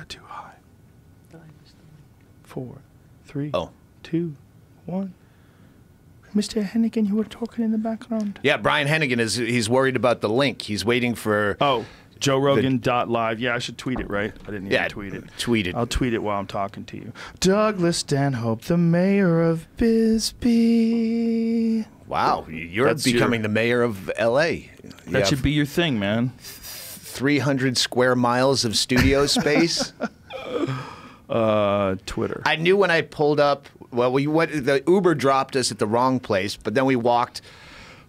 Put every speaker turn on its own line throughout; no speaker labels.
got too high. 4, 3,
Oh.
2, 1. Mr. Hennigan, you were talking in the background.
Yeah, Brian Hennigan he's worried about the link. He's waiting for.
Oh, JoeRogan.live. Yeah, I should tweet it, right? I didn't even tweet it.
Tweet it.
I'll tweet it while I'm talking to you. Douglas Stanhope, the mayor of Bisbee.
Wow, you're becoming the mayor of L.A.
That should be your thing, man.
300 square miles of studio space.
Twitter.
I knew when I pulled up. Well, the Uber dropped us at the wrong place, but then we walked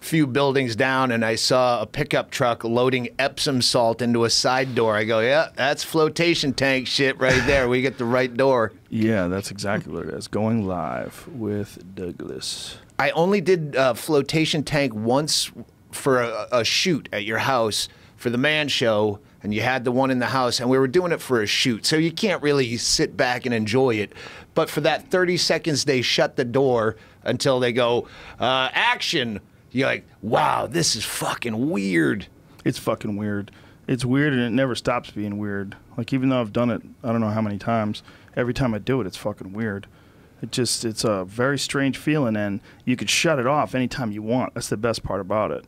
a few buildings down, and I saw a pickup truck loading Epsom salt into a side door. I go, yeah, that's flotation tank shit right there. We get the right door.
Yeah, that's exactly what it is. Going live with Douglas.
I only did flotation tank once for a shoot at your house for the Man Show, and you had the one in the house, and we were doing it for a shoot, so you can't really sit back and enjoy it. But for that 30 seconds, they shut the door until they go, action. You're like, wow, this is fucking weird.
It's fucking weird. It's weird, and it never stops being weird. Like, even though I've done it, I don't know how many times, every time I do it, it's fucking weird. It's a very strange feeling, and you could shut it off anytime you want. That's the best part about it.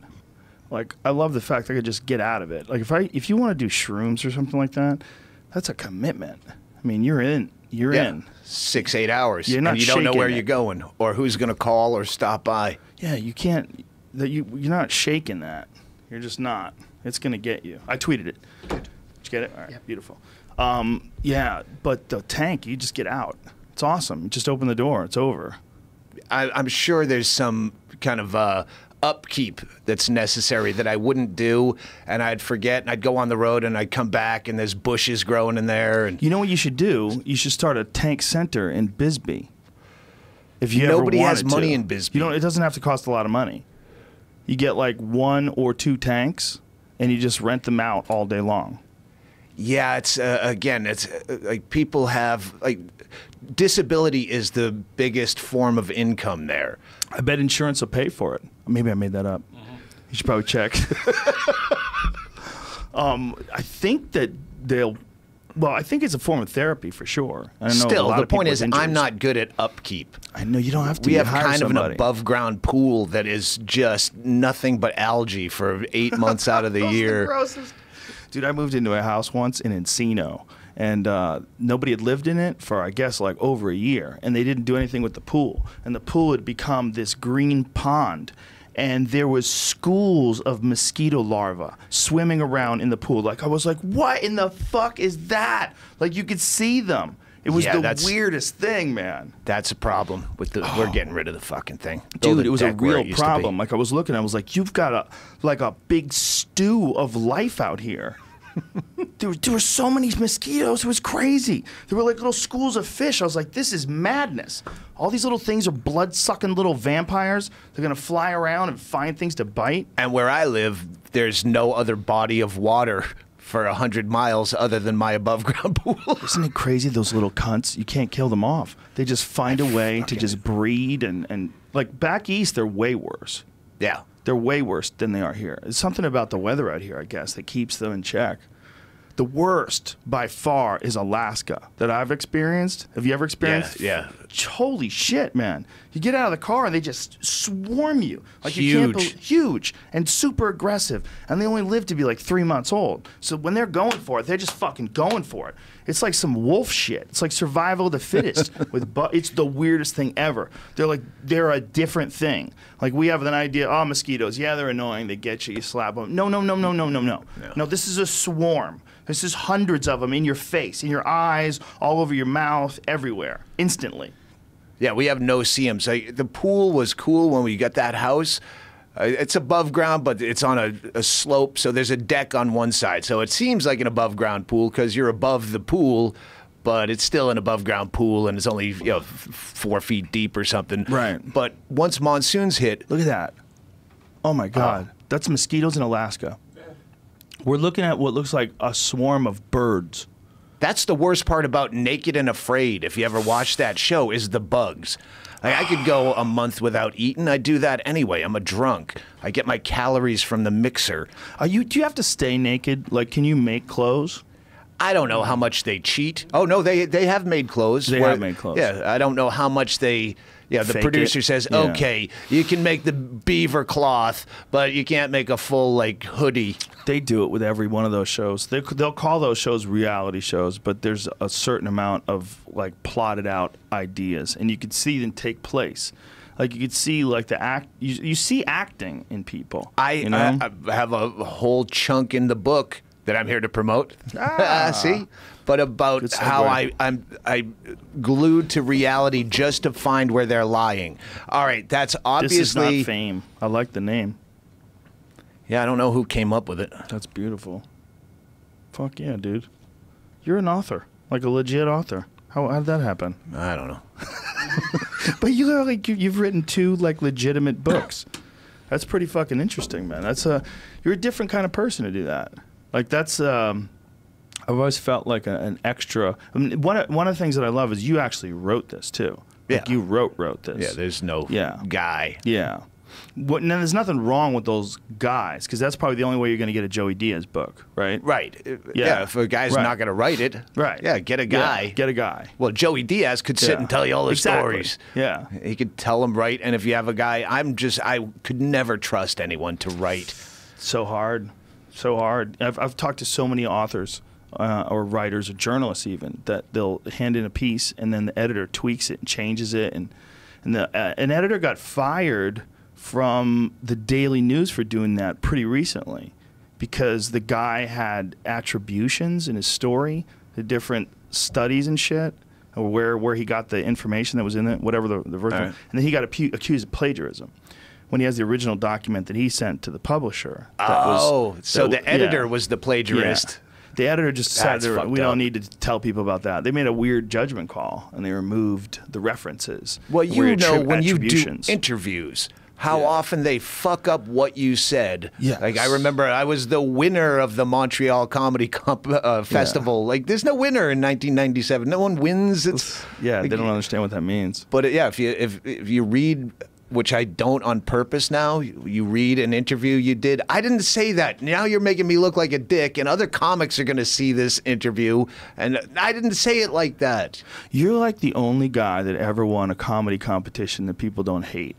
Like, I love the fact I could just get out of it. Like, if you want to do shrooms or something like that, that's a commitment. I mean, you're in. You're in.
6-8 hours.
You're not
and you don't know where
shaking
you're going or who's going to call or stop by.
Yeah, you can't. You're not shaking that. You're just not. It's going to get you. I tweeted it. Good. Did you get it? All right, yeah. Beautiful. Yeah, but the tank, you just get out. It's awesome. You just open the door. It's over.
I'm sure there's some kind of upkeep that's necessary that I wouldn't do, and I'd forget, and I'd go on the road, and I'd come back, and there's bushes growing in there. And
you know what you should do? You should start a tank center in Bisbee. If you
Nobody
ever
has
wanted
money
to.
in Bisbee.
It doesn't have to cost a lot of money. You get like 1 or 2 tanks, and you just rent them out all day long.
Yeah, it's again, it's like people have disability is the biggest form of income there.
I bet insurance will pay for it. Maybe I made that up. You should probably check. I think that they'll. Well, I think it's a form of therapy for sure. I know
Still, the point is,
injuries.
I'm not good at upkeep.
I know you don't have to.
We have kind of an above-ground pool that is just nothing but algae for 8 months out of the year.
The grossest. Dude, I moved into a house once in Encino, and nobody had lived in it for, I guess, like over a year, and they didn't do anything with the pool. And the pool had become this green pond, and there was schools of mosquito larvae swimming around in the pool. Like, I was like, what in the fuck is that? Like, you could see them. It was the weirdest thing, man.
That's a problem with the. We're getting rid of the fucking thing,
dude. It was a real problem. Like, I was looking, I was like, you've got a big stew of life out here. There were so many mosquitoes. It was crazy. There were like little schools of fish. I was like, this is madness. All these little things are blood-sucking little vampires. They're gonna fly around and find things to bite.
And where I live, there's no other body of water for 100 miles other than my above-ground pool.
Isn't it crazy, those little cunts? You can't kill them off. They just find a way to just breed and like back east, they're way worse.
Yeah.
They're way worse than they are here. It's something about the weather out here, I guess, that keeps them in check. The worst, by far, is Alaska that I've experienced. Have you ever experienced?
Yeah.
Holy shit, man. You get out of the car and they just swarm you. Like
huge.
You can't believe, huge and super aggressive. And they only live to be like 3 months old. So when they're going for it, they're just fucking going for it. It's like some wolf shit. It's like survival of the fittest. It's the weirdest thing ever. They're a different thing. Like we have an idea, oh, mosquitoes, yeah, they're annoying. They get you, you slap them. No. No, this is a swarm. This is hundreds of them in your face, in your eyes, all over your mouth, everywhere, instantly.
Yeah, we have no see-ums. The pool was cool when we got that house. It's above ground, but it's on a slope, so there's a deck on one side. So it seems like an above-ground pool because you're above the pool, but it's still an above-ground pool, and it's only 4 feet deep or something.
Right.
But once monsoons hit...
Look at that. Oh, my God. That's mosquitoes in Alaska. We're looking at what looks like a swarm of birds.
That's the worst part about Naked and Afraid, if you ever watch that show, is the bugs. I could go a month without eating. I do that anyway. I'm a drunk. I get my calories from the mixer.
Do you have to stay naked? Like, can you make clothes?
I don't know how much they cheat. Oh no, they have made clothes.
They have made clothes.
Yeah, I don't know how much they. Yeah, the
Fake
producer
it.
says,
Yeah.
okay, you can make the beaver cloth, but you can't make a full like hoodie.
They do it with every one of those shows. They'll call those shows reality shows, but there's a certain amount of like plotted out ideas, and you could see them take place. Like you could see like the act. You see acting in people. You know?
I have a whole chunk in the book that I'm here to promote. See, but about how I'm glued to reality just to find where they're lying. All right, that's obviously.
This is not fame. I like the name.
Yeah, I don't know who came up with it.
That's beautiful. Fuck yeah, dude. You're an author, like a legit author. How did that happen?
I don't know.
But you've written 2 like legitimate books. That's pretty fucking interesting, man. You're a different kind of person to do that. Like that's I've always felt like an extra. I mean, one of the things that I love is you actually wrote this too. Like
Yeah.
you wrote this.
Yeah, there's no guy.
Yeah. Now there's nothing wrong with those guys because that's probably the only way you're going to get a Joey Diaz book, right?
Right.
Yeah.
If a guy's
Right.
not going to write it,
Right.
Yeah, get a guy.
Yeah, get a guy.
Well, Joey Diaz could sit
Yeah.
and tell you all the
Exactly.
stories.
Yeah.
He could tell them right. And if you have a guy, I could never trust anyone to write.
So hard. So hard. I've talked to so many authors or writers or journalists even that they'll hand in a piece and then the editor tweaks it and changes it. And an editor got fired from the Daily News for doing that pretty recently because the guy had attributions in his story, the different studies and shit, or where he got the information that was in it, whatever the version.
Right.
And then he got accused of plagiarism when he has the original document that he sent to the publisher.
So the editor was the plagiarist.
Yeah. The editor just
That's
said,
fucked
we
up.
don't need to tell people about that. They made a weird judgment call, and they removed the references.
Well,
the
you
weird
know when you do
attributions.
interviews, how
Yeah.
often they fuck up what you said.
Yes.
Like I remember I was the winner of the Montreal Comedy Festival. Like there's no winner in 1997. No one wins. It's
Yeah,
like,
they don't understand what that means.
But yeah, if you read, which I don't on purpose now, you read an interview you did. I didn't say that. Now you're making me look like a dick, and other comics are going to see this interview, and I didn't say it like that.
You're like the only guy that ever won a comedy competition that people don't hate.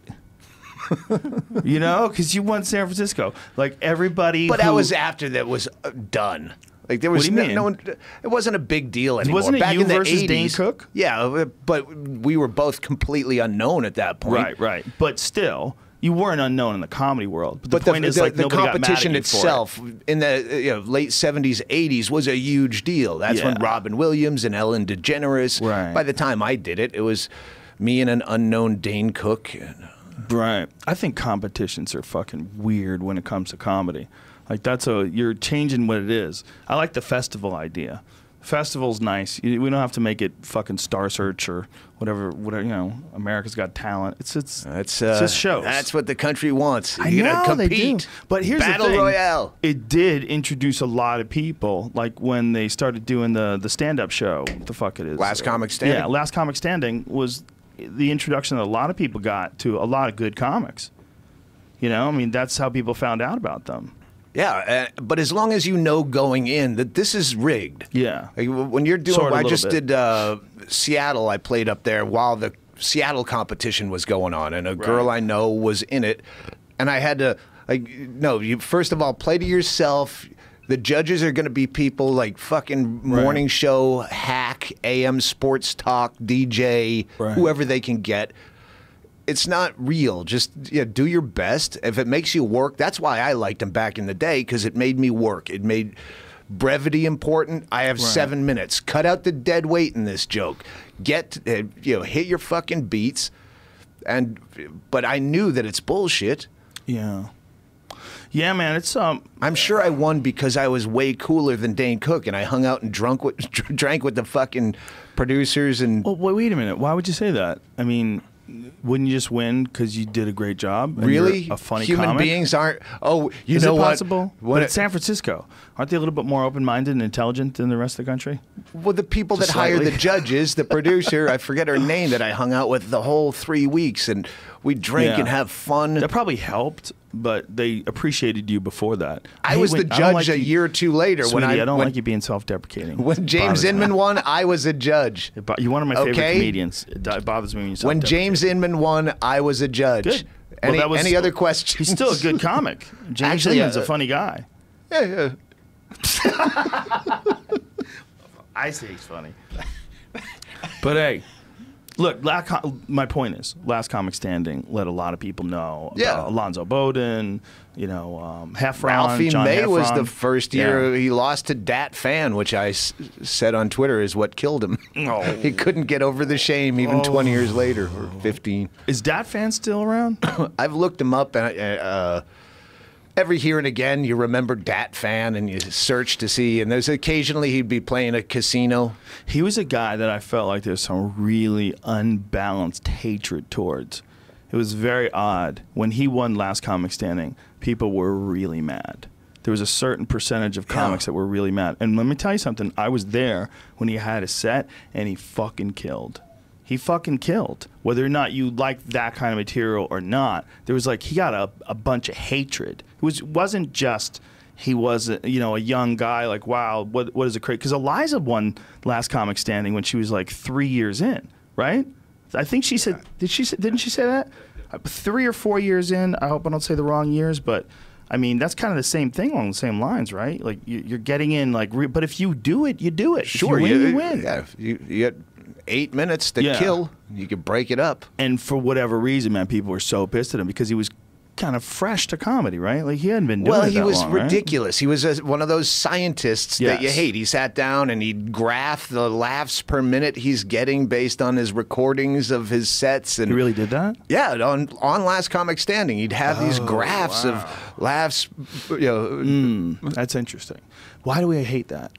You know, because you won San Francisco. Like everybody.
But that was after that was done. Like there was
What do you mean?
no one. It wasn't a big deal anymore.
Wasn't it
Back
you
in the
versus
80s,
Dane Cook?
Yeah, but we were both completely unknown at that point.
Right. But still, you weren't unknown in the comedy world. But
But
the point is, like,
the
nobody got mad at
competition
you for it.
itself in the late 70s, 80s was a huge deal. That's when
Yeah.
Robin Williams and Ellen DeGeneres.
Right.
By the time I did it, it was me and an unknown Dane Cook.
Right. I think competitions are fucking weird when it comes to comedy. Like you're changing what it is. I like the festival idea. Festival's nice. We don't have to make it fucking Star Search or whatever. You know, America's Got Talent. It's just shows.
That's what the country wants.
I
You're
know
gonna
they
compete.
do. But here's
Battle
the thing.
Royale.
It did introduce a lot of people. Like when they started doing the stand-up show. What the fuck it is?
Last Comic Standing?
Yeah, Last Comic Standing was the introduction that a lot of people got to a lot of good comics. You know, I mean, that's how people found out about them.
Yeah, but as long as you know going in that this is rigged.
Yeah.
Like, when you're doing,
Sort of a
I
little
just
bit.
did Seattle. I played up there while the Seattle competition was going on, and a girl I know was in it, and I had to you first of all play to yourself. The judges are going to be people like fucking morning show hack, AM sports talk DJ, whoever they can get. It's not real. Just do your best. If it makes you work, that's why I liked him back in the day, because it made me work. It made brevity important. I have 7 minutes. Cut out the dead weight in this joke. Get hit your fucking beats. But I knew that it's bullshit.
Yeah. Yeah, man. It's
I'm sure I won because I was way cooler than Dane Cook, and I hung out and drank with the fucking producers and.
Well, wait a minute. Why would you say that? I mean, wouldn't you just win because you did a great job? And
Really?
you're a funny
Human
comic?
beings aren't. Oh, you
Is
know
it
what?
possible?
What?
But it's San Francisco. Aren't they a little bit more open-minded and intelligent than the rest of the country?
Well, the people that
Just
hire
slightly.
the judges, the producer, I forget her name, that I hung out with the whole 3 weeks, and we drank and have fun.
That probably helped but they appreciated you before that.
I was the judge a year or two later.
Sweetie, I don't like you being self-deprecating.
When James Inman won, I was a judge.
You're one of my favorite comedians. It bothers me when you
When James Inman won, I was a judge.
Good.
Any other questions?
He's still a good comic. James Inman's a funny guy.
Yeah.
I say he's funny. But hey, look, my point is, Last Comic Standing let a lot of people know about Alonzo Bowden, Heffron.
Ralphie
John
May
Heffron.
was the first year he lost to Dat Fan, which I said on Twitter is what killed him.
Oh.
He couldn't get over the shame even 20 years later, or 15.
Is Dat Fan still around?
I've looked him up, and every here and again you remember Dat Fan, and you search to see, and there's occasionally he'd be playing a casino.
He was a guy that I felt like there's some really unbalanced hatred towards. It was very odd. When he won Last Comic Standing, people were really mad. There was a certain percentage of comics that were really mad. And let me tell you something. I was there when he had a set, and he fucking killed. He fucking killed. Whether or not you like that kind of material or not, there was he got a bunch of hatred. It wasn't just he was a young guy wow, what is it crazy? Because Eliza won Last Comic Standing when she was 3 years in, right? I think she said, didn't she say that? 3 or 4 years in. I hope I don't say the wrong years, but I mean that's kind of the same thing along the same lines, right? Like you're getting in but if you do it, you do it.
Sure,
if you win.
Yeah, you get 8 minutes to kill. You can break it up.
And for whatever reason, man, people were so pissed at him because he was kind of fresh to comedy, right? Like he hadn't been doing it that long.
Well, he was
long,
ridiculous.
Right?
He was one of those scientists that you hate. He sat down and he'd graph the laughs per minute he's getting based on his recordings of his sets. And
he really did that?
Yeah, on Last Comic Standing, he'd have these graphs of laughs.
That's interesting. Why do we hate that?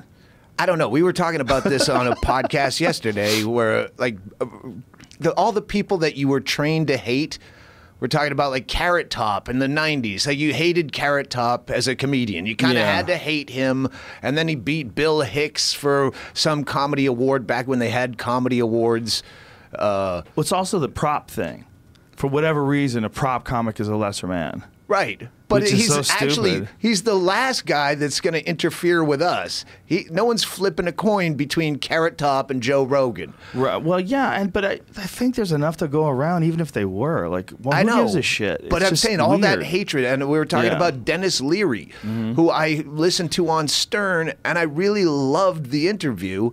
I don't know. We were talking about this on a podcast yesterday where all the people that you were trained to hate. We're talking about Carrot Top in the 90s. You hated Carrot Top as a comedian. You kind of had to hate him. And then he beat Bill Hicks for some comedy award back when they had comedy awards.
It's also the prop thing. For whatever reason, a prop comic is a lesser man.
Right. But
Which is so
actually, he's the last guy that's going to interfere with us. No one's flipping a coin between Carrot Top and Joe Rogan.
Right. Well, yeah, but I think there's enough to go around, even if they were.
I know.
Who gives a shit?
But I'm saying all that hatred, and we were talking about Dennis Leary, who I listened to on Stern, and I really loved the interview.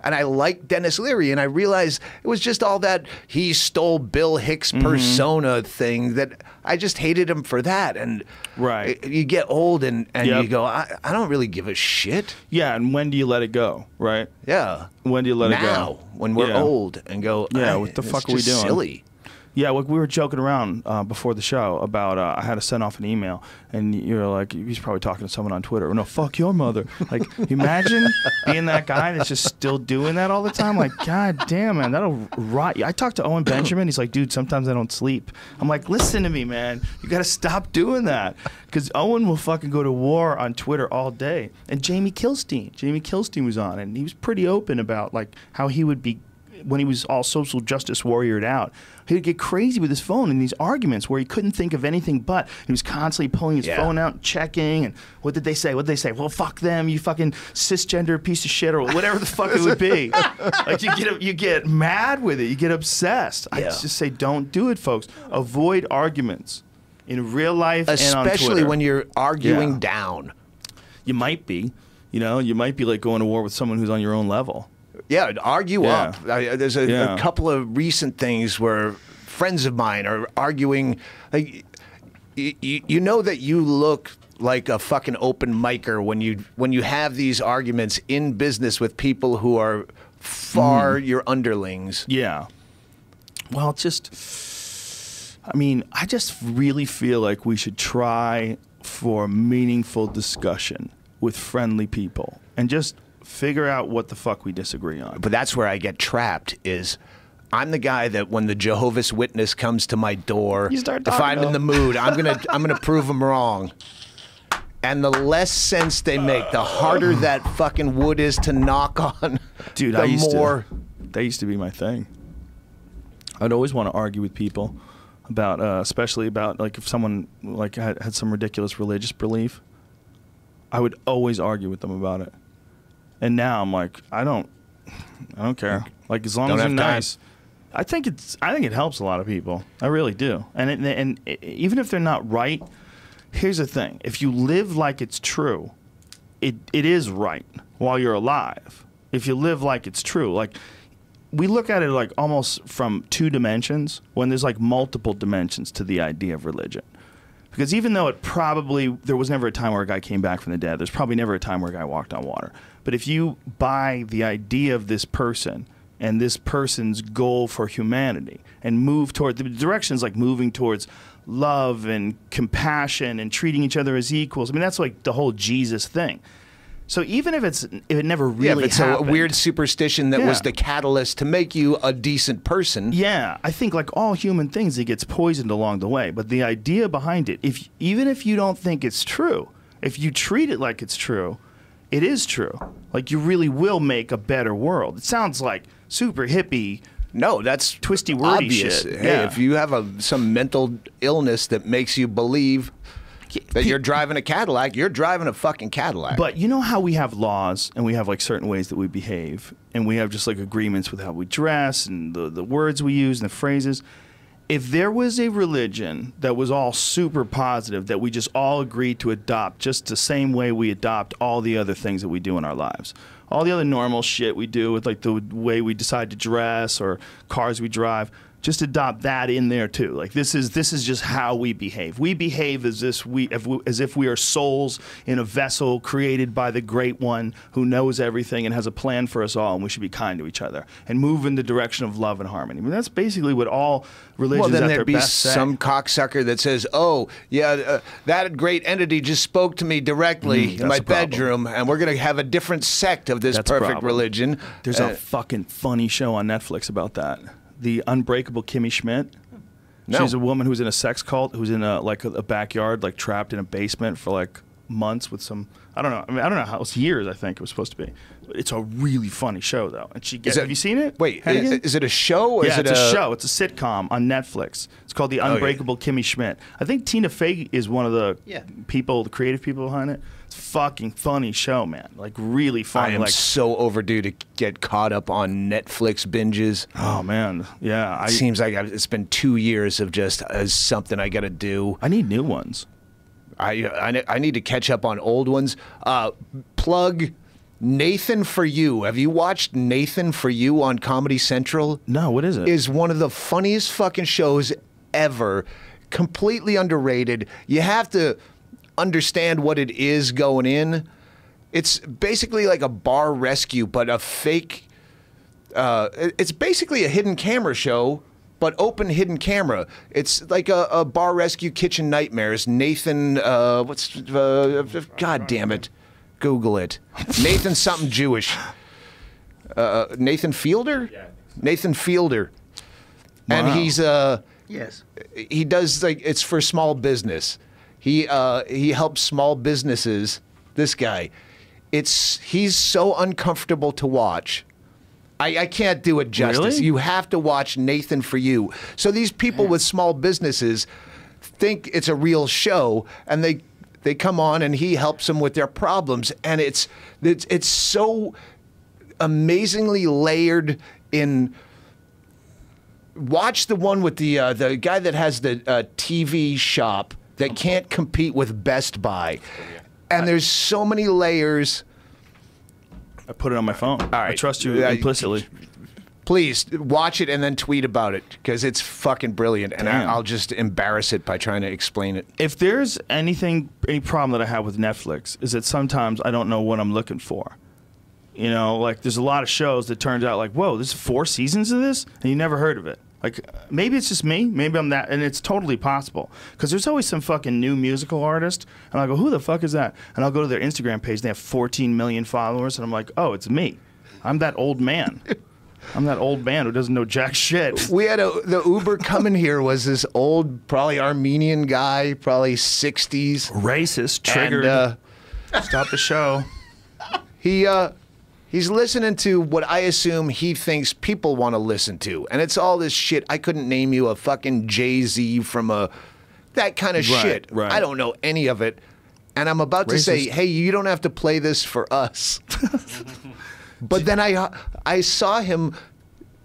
And I liked Dennis Leary, and I realized it was just all that he stole Bill Hicks' persona thing that I just hated him for that. And you get old and you go, I don't really give a shit.
Yeah, and when do you let it go, right?
Yeah.
When do you let it go?
Now, when we're old and go,
what the fuck are we doing?
Silly.
Yeah, we were joking around before the show about I had to send off an email, and you're like, he's probably talking to someone on Twitter. No, fuck your mother. Imagine being that guy that's just still doing that all the time. God damn, man, that'll rot you. I talked to Owen Benjamin. He's like, dude, sometimes I don't sleep. I'm like, listen to me, man. You got to stop doing that. Because Owen will fucking go to war on Twitter all day. And Jamie Kilstein was on, and he was pretty open about how he would be, when he was all social justice warriored out, he'd get crazy with his phone in these arguments where he couldn't think of anything but. He was constantly pulling his phone out and checking. And what did they say? What did they say? Well, fuck them, you fucking cisgender piece of shit, or whatever the fuck it would be. You get mad with it. You get obsessed. I just say, don't do it, folks. Avoid arguments in real life and on Twitter.
Especially when you're arguing down.
You might be. You might be going to war with someone who's on your own level.
Yeah, argue up. There's a couple of recent things where friends of mine are arguing. You know that you look like a fucking open micer when you have these arguments in business with people who are far your underlings.
Yeah. Well, I just really feel like we should try for meaningful discussion with friendly people and just figure out what the fuck we disagree on.
But that's where I get trapped is I'm the guy that when the Jehovah's Witness comes to my door, if I'm in the mood, I'm gonna prove them wrong. And the less sense they make, the harder that fucking wood is to knock on.
Dude, that used to be my thing. I'd always want to argue with people. about, especially about like if someone like had some ridiculous religious belief, I would always argue with them about it. And now I'm like, I don't care. Like as long as they're nice. I think it helps a lot of people. I really do. And even if they're not right, here's the thing: if you live like it's true, it is right while you're alive. If you live like it's true, like we look at it like almost from two dimensions when there's like multiple dimensions to the idea of religion. Because even though there was never a time where a guy came back from the dead, there's probably never a time where a guy walked on water. But if you buy the idea of this person and this person's goal for humanity and move toward the directions like moving towards love and compassion and treating each other as equals. I mean, that's like the whole Jesus thing. So even if it never really
it's
happened,
a weird superstition that was the catalyst to make you a decent person.
Yeah, I think like all human things, it gets poisoned along the way. But the idea behind it, even if you don't think it's true, if you treat it like it's true, it is true. Like you really will make a better world. It sounds like super hippie.
No, that's
twisty wordy
obvious.
shit.
Hey, if you have some mental illness that makes you believe that you're driving a Cadillac, you're driving a fucking Cadillac.
But you know how we have laws and we have like certain ways that we behave and we have just like agreements with how we dress and the words we use and the phrases. If there was a religion that was all super positive that we just all agreed to adopt just the same way we adopt all the other things that we do in our lives, all the other normal shit we do with like the way we decide to dress or cars we drive, just adopt that in there too. Like this is just how we behave. We behave as if we are souls in a vessel created by the Great One who knows everything and has a plan for us all, and we should be kind to each other and move in the direction of love and harmony. I mean, that's basically what all religions
then
at their
there'd be
best say.
some cocksucker that says, "Oh, yeah, that great entity just spoke to me directly in my bedroom, and we're going to have a different sect of this perfect religion."
There's a fucking funny show on Netflix about that. The Unbreakable Kimmy Schmidt.
No.
She's a woman who's in a sex cult, who's in a backyard, like trapped in a basement for like months with some, I don't know. I mean, I don't know how, it's years, I think it was supposed to be. It's a really funny show though. And have you seen it?
Wait, is it a show? Or
yeah,
is it
it's a show. It's a sitcom on Netflix. It's called The Unbreakable Kimmy Schmidt. I think Tina Fey is one of the the creative people behind it. It's a fucking funny show, man. Like really funny.
I am so overdue to get caught up on Netflix binges.
Oh man, yeah.
It seems like it's been 2 years of just as something I got to do.
I need new ones.
I need to catch up on old ones. Plug Nathan For You. Have you watched Nathan For You on Comedy Central?
No, what is it?
Is one of the funniest fucking shows ever. Completely underrated. You have to understand what it is going in. It's basically like a bar rescue, but a fake. It's basically a hidden camera show, but open hidden camera. It's like a bar rescue kitchen nightmares. Nathan, God damn it. Google it. Nathan something Jewish. Nathan Fielder?
Yeah.
Nathan Fielder.
Wow.
And he's,
Yes.
he does like, it's for small business. He helps small businesses. This guy. He's so uncomfortable to watch. I can't do it justice.
Really?
You have to watch Nathan For You. So these people with small businesses think it's a real show, and they come on and he helps them with their problems, and it's so amazingly layered in. Watch the one with the guy that has the TV shop that can't compete with Best Buy, and there's so many layers.
I put it on my phone. All
right.
I trust you implicitly.
Please watch it and then tweet about it because it's fucking brilliant, and I'll just embarrass it by trying to explain it.
If there's any problem that I have with Netflix is that sometimes I don't know what I'm looking for. You know, like there's a lot of shows that turns out like, whoa, there's 4 seasons of this, and you never heard of it. Like maybe it's just me, maybe I'm that, and it's totally possible because there's always some fucking new musical artist, and I go, who the fuck is that? And I'll go to their Instagram page, and they have 14 million followers, and I'm like, oh, it's me. I'm that old man. I'm that old man who doesn't know jack shit.
We had the Uber coming here was this old, probably Armenian guy, probably 60s.
Racist, triggered.
And,
Stop the show.
He He's listening to what I assume he thinks people want to listen to. And it's all this shit. I couldn't name you a fucking Jay-Z from that kind of shit.
Right.
I don't know any of it. And I'm about to say, hey, you don't have to play this for us. But then I saw him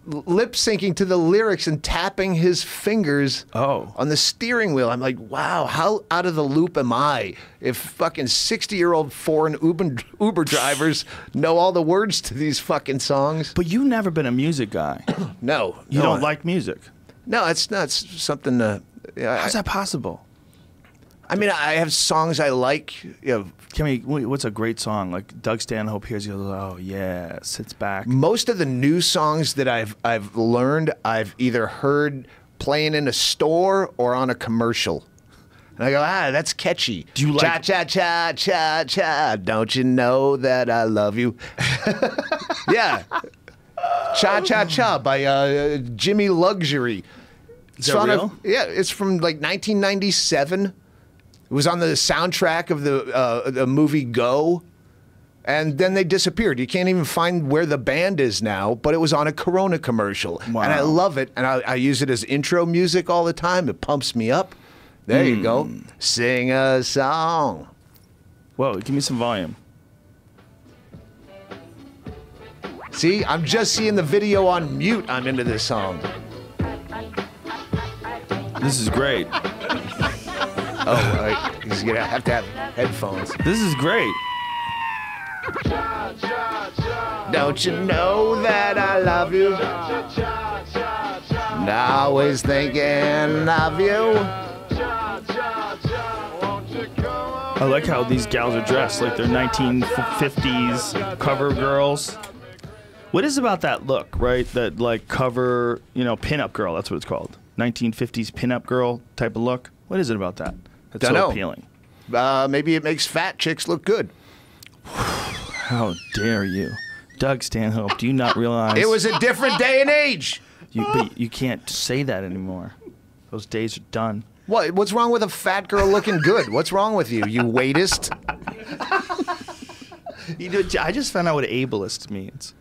lip syncing to the lyrics and tapping his fingers on the steering wheel. I'm like, wow, how out of the loop am I if fucking 60-year-old foreign Uber drivers know all the words to these fucking songs?
But you've never been a music guy.
No.
You don't like music.
No, it's not something to...
How's that possible?
I mean, I have songs I like.
What's a great song? Like Doug Stanhope hears, he goes, oh yeah, sits back.
Most of the new songs that I've learned, I've either heard playing in a store or on a commercial. And I go, that's catchy.
Do you like...
Cha, cha, cha, cha, cha, don't you know that I love you? Yeah. Cha, cha, cha by Jimmy Luxury.
Is that real?
Yeah, it's from like 1997. It was on the soundtrack of the movie Go, and then they disappeared. You can't even find where the band is now, but it was on a Corona commercial.
Wow.
And I love it, and I use it as intro music all the time. It pumps me up. There you go. Sing a song.
Whoa, give me some volume.
See, I'm just seeing the video on mute. I'm into this song.
This is great.
Oh, he's going to have headphones.
This is great.
Don't you know that I love you? And always thinking of you.
I like how these gals are dressed like they're 1950s cover girls. What is about that look, right? That like cover, pinup girl, that's what it's called. 1950s pinup girl type of look. What is it about that? That's so appealing.
Maybe it makes fat chicks look good.
How dare you? Doug Stanhope, do you not realize...
It was a different day and age.
But you can't say that anymore. Those days are done.
What? What's wrong with a fat girl looking good? What's wrong with you, you waitist?
I just found out what ableist means.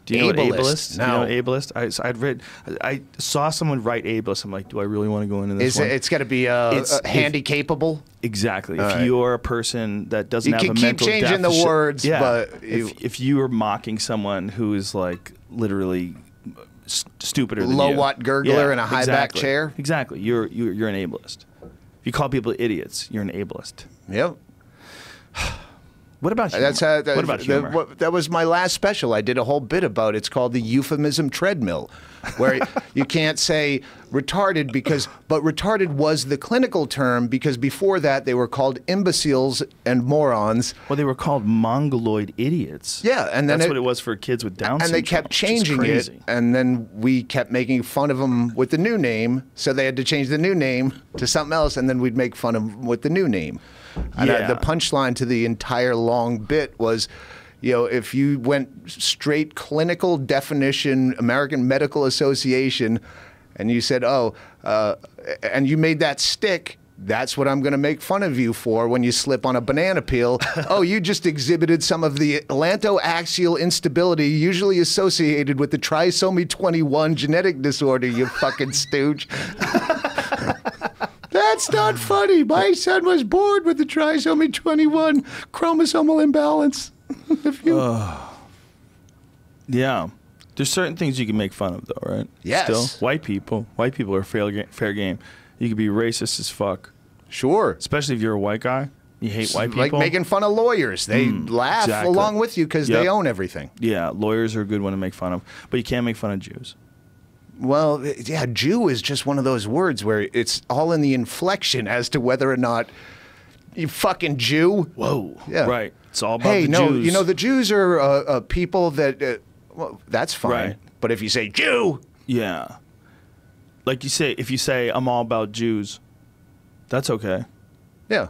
Do you know what ableist?
No.
Do you know what ableist? I saw someone write ableist. I'm like, do I really want to go into this one?
It's got to be handy-capable?
Exactly. If you're a person that doesn't have a mental deficit.
You can keep changing the words, but...
If you are mocking someone who is like literally stupider than you.
Low-watt gurgler in a high-back chair?
Exactly. You're an ableist. If you call people idiots, you're an ableist.
Yep.
What about humor? What about humor?
That was my last special. I did a whole bit about it. It's called the euphemism treadmill, where you can't say retarded but retarded was the clinical term because before that they were called imbeciles and morons.
Well, they were called mongoloid idiots.
Yeah, and then
that's what it was for kids with Down syndrome.
And they kept changing it, and then we kept making fun of them with the new name, so they had to change the new name to something else, and then we'd make fun of them with the new name. And the punchline to the entire long bit was, if you went straight clinical definition, American Medical Association, and you said, and you made that stick, that's what I'm going to make fun of you for when you slip on a banana peel. You just exhibited some of the atlantoaxial instability usually associated with the trisomy 21 genetic disorder, you fucking stooge. That's not funny. My son was born with the trisomy 21 chromosomal imbalance.
Yeah. There's certain things you can make fun of, though, right?
Yes.
Still, white people are fair game. You can be racist as fuck.
Sure.
Especially if you're a white guy. You hate white people.
Like making fun of lawyers. They laugh along with you because they own everything.
Yeah, lawyers are a good one to make fun of. But you can't make fun of Jews.
Well, yeah, Jew is just one of those words where it's all in the inflection as to whether or not you fucking Jew.
Whoa.
Yeah.
Right. It's all about the Jews.
The Jews are people that, well, that's fine.
Right.
But if you say Jew.
Yeah. Like if you say, I'm all about Jews, that's okay.
Yeah.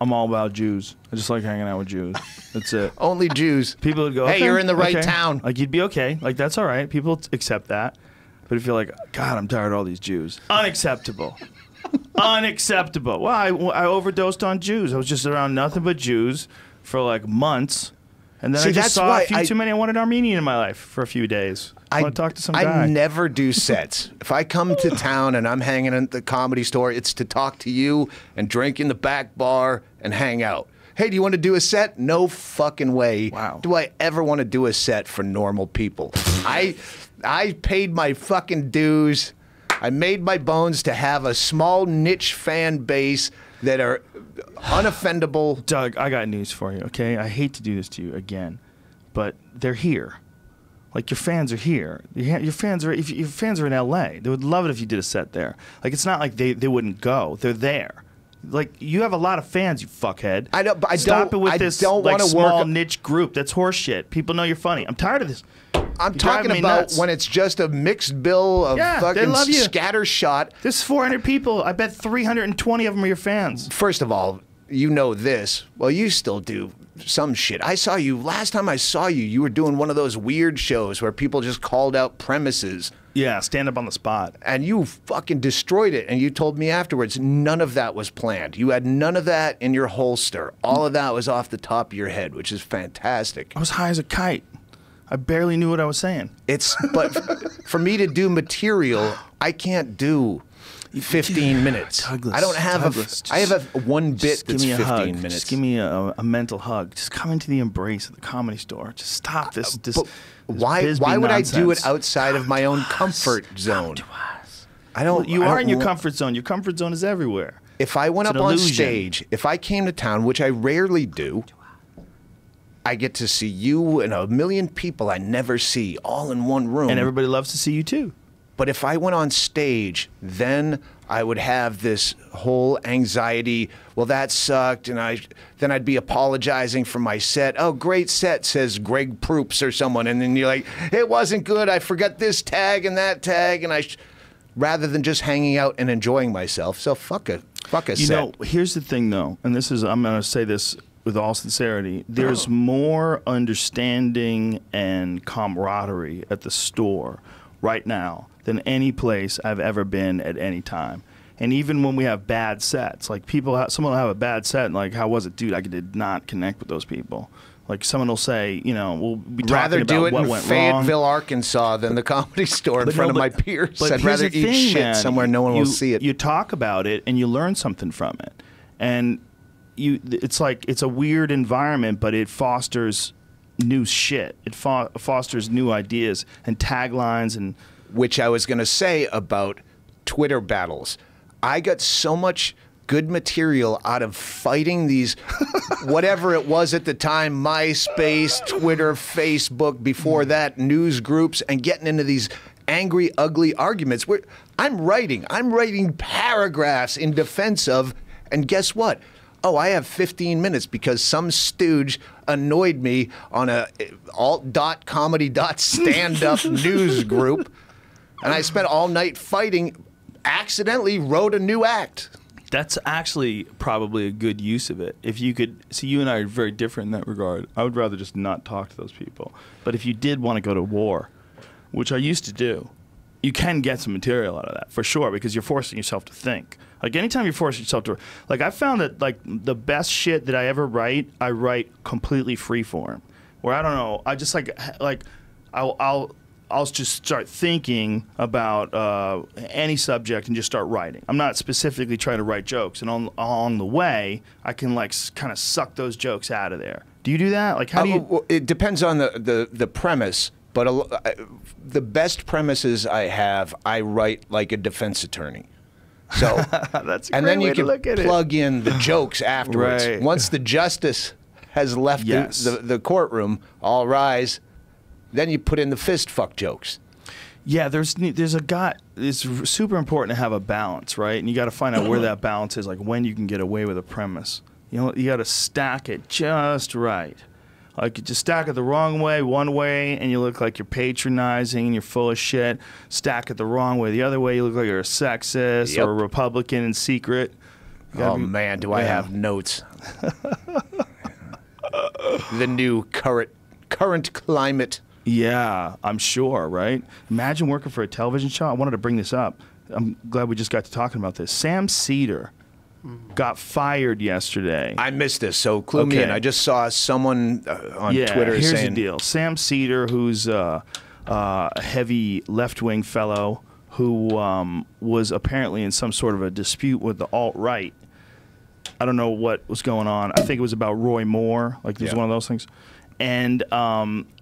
I'm all about Jews. I just like hanging out with Jews. That's it.
Only Jews.
People would go,
hey,
okay,
you're in the right town.
Like, you'd be okay. Like, that's all right. People accept that. But if you're like, God, I'm tired of all these Jews. Unacceptable. Unacceptable. Well, I overdosed on Jews. I was just around nothing but Jews for like months. And then
See,
I just
that's
saw
why
a few too many. I wanted Armenian in my life for a few days. I want to talk to some guy.
I never do sets. If I come to town and I'm hanging at the Comedy Store, it's to talk to you and drink in the back bar and hang out. Hey, do you want to do a set? No fucking way.
Wow.
Do I ever want to do a set for normal people? I paid my fucking dues. I made my bones to have a small niche fan base that are unoffendable.
Doug, I got news for you, okay? I hate to do this to you again, but they're here. Like, your fans are here. Your fans are, if your fans are in LA, they would love it if you did a set there. Like, it's not like they wouldn't go. They're there. Like, you have a lot of fans, you fuckhead.
I know, but
Stop it with this
don't
like, small
work.
niche group. That's horse shit. People know you're funny. I'm tired of this.
I'm talking about when it's just a mixed bill of
they love
fucking
you.
scattershot.
There's 400 people. I bet 320 of them are your fans.
First of all, you know this. Well, you still do some shit. I saw you, last time I saw you, you were doing one of those weird shows where people just called out premises.
Yeah, stand up on the spot.
And you fucking destroyed it. And you told me afterwards, none of that was planned. You had none of that in your holster. All of that was off the top of your head, which is fantastic.
I was high as a kite. I barely knew what I was saying.
But for me to do material, I can't do 15 minutes.
Douglas,
I don't have I have one bit that's 15 minutes.
Just give me a mental hug. Just come into the embrace of the Comedy Store. Just stop this.
Why would I do it outside of my own comfort zone?
Come to us.
I don't.
You are in your comfort zone. Your comfort zone is everywhere.
If I went up on stage, if I came to town, which I rarely do, I get to see you and a million people I never see all in one room.
And everybody loves to see you too.
But if I went on stage, then I would have this whole anxiety. Well, that sucked, and then I'd be apologizing for my set. Oh, great set, says Greg Proops or someone, and then you're like, it wasn't good. I forgot this tag and that tag, and rather than just hanging out and enjoying myself. So fuck a set.
You know, here's the thing though, and this is, I'm going to say this with all sincerity, there's more understanding and camaraderie at the store right now than any place I've ever been at any time. And even when we have bad sets, like someone will have a bad set, and like, how was it? Dude, I did not connect with those people. Like, someone will say, you know, we'll be talking about what went wrong.
Rather do it in Fayetteville, Arkansas than the Comedy Store in front of my peers. I'd rather eat shit somewhere no one will see it.
You talk about it and you learn something from it. And it's like, it's a weird environment, but it fosters new shit. It fosters new ideas and taglines. And
which I was going to say about Twitter battles. I got so much good material out of fighting these, whatever it was at the time, MySpace, Twitter, Facebook, before that, news groups, and getting into these angry, ugly arguments. I'm writing paragraphs in defense of, and guess what? Oh, I have 15 minutes because some stooge annoyed me on a alt.comedy.standup news group, and I spent all night fighting, accidentally wrote a new act.
That's actually probably a good use of it. If you could, see, you and I are very different in that regard. I would rather just not talk to those people. But if you did want to go to war, which I used to do, you can get some material out of that, for sure, because you're forcing yourself to think. Like, anytime you're forcing yourself to, like, I found that, like, the best shit that I ever write, I write completely freeform. Where, I don't know, I just, I'll just start thinking about any subject and just start writing. I'm not specifically trying to write jokes, and along the way, I can like kind of suck those jokes out of there. Do you do that? Like, how do you?
Well, it depends on the premise, but the best premises I have, I write like a defense attorney. So
that's a
and
great
then you
way to look
can
at
plug in the jokes afterwards.
Right.
Once the justice has left the courtroom, all rise. Then you put in the fist fuck jokes.
Yeah, there's a guy. It's super important to have a balance, right? And you got to find out where that balance is, like when you can get away with a premise. You know, you got to stack it just right. Like, you just stack it the wrong way, one way, and you look like you're patronizing and you're full of shit. Stack it the wrong way, the other way, you look like you're a sexist or a Republican in secret.
Man, do I have notes. The new current climate.
Yeah, I'm sure, right? Imagine working for a television show. I wanted to bring this up. I'm glad we just got to talking about this. Sam Cedar got fired yesterday.
I missed this, so clue me in. I just saw someone on Twitter
here's
saying...
the deal. Sam Cedar, who's a heavy left-wing fellow who was apparently in some sort of a dispute with the alt-right. I don't know what was going on. I think it was about Roy Moore. Like, it was one of those things. And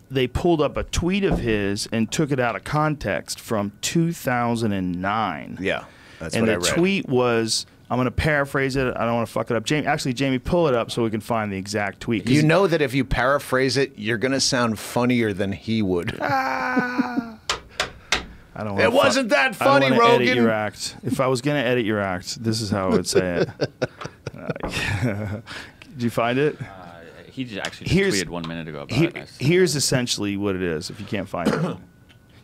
they pulled up a tweet of his and took it out of context from 2009.
Yeah, that's
and
what I read.
the tweet was, I'm going to paraphrase it. I don't want to fuck it up. Jamie, pull it up so we can find the exact tweet.
You know that if you paraphrase it, you're going to sound funnier than he would.
I don't.
It wasn't that funny,
I don't wanna
Rogan.
edit your act. If I was going to edit your act, this is how I would say it. Did you find it?
He actually just tweeted 1 minute ago about it.
Here's essentially what it is. If you can't find it,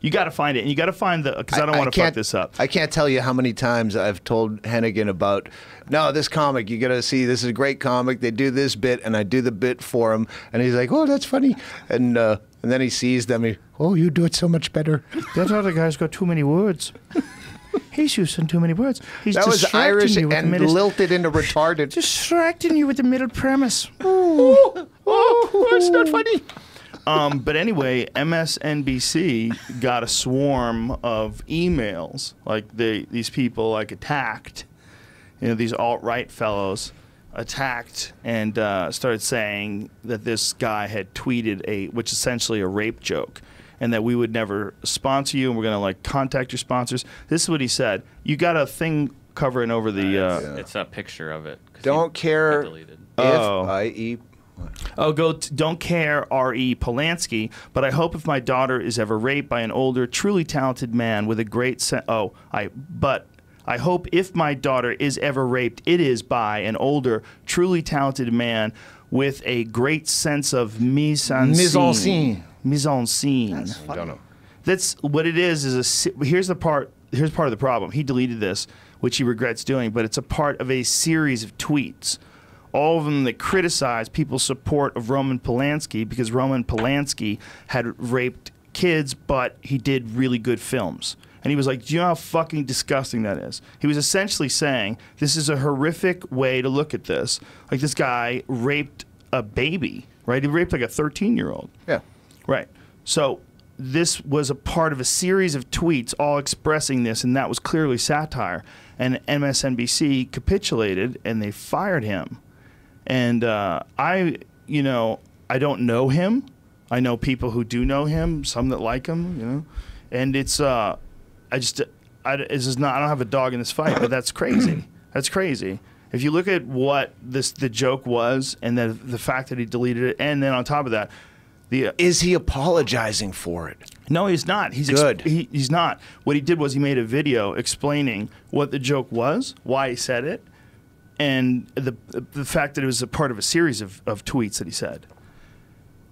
you got to find it, and you got to find the, because I don't want to fuck this up.
I can't tell you how many times I've told Hennigan about, no, this comic, you got to see, this is a great comic. They do this bit, and I do the bit for him, and he's like, oh, that's funny, and then he sees them. Oh, you do it so much better.
That other guy's got too many words. He's using too many words. He's
that was Irish
you with
and lilted into retarded.
Distracting you with the middle premise.
It's not funny.
But anyway, MSNBC got a swarm of emails. Like these people like attacked, these alt-right fellows attacked and started saying that this guy had tweeted which is essentially a rape joke. And that we would never sponsor you, and we're going to like contact your sponsors. This is what he said. You got a thing covering over the...
It's a picture of it.
Don't care if I.e.
Don't care, R.E. Polanski, but I hope if my daughter is ever raped by an older, truly talented man with a great I hope if my daughter is ever raped, it is by an older, truly talented man with a great sense of mise en scene. Mise en scene.
I don't know.
That's what it is here's part of the problem. He deleted this, which he regrets doing, but it's a part of a series of tweets. All of them that criticize people's support of Roman Polanski because Roman Polanski had raped kids, but he did really good films. And he was like, do you know how fucking disgusting that is? He was essentially saying, this is a horrific way to look at this. Like, this guy raped a baby, right? He raped like a 13-year-old.
Yeah.
Right. So this was a part of a series of tweets all expressing this, and that was clearly satire. And MSNBC capitulated, and they fired him. And I don't know him. I know people who do know him, some that like him, And it's I don't have a dog in this fight, but that's crazy. That's crazy. If you look at what the joke was, and the fact that he deleted it, and then on top of that,
is he apologizing for it?
No, he's not. He's
good.
He's not. What he did was he made a video explaining what the joke was, why he said it, and the fact that it was a part of a series of tweets that he said.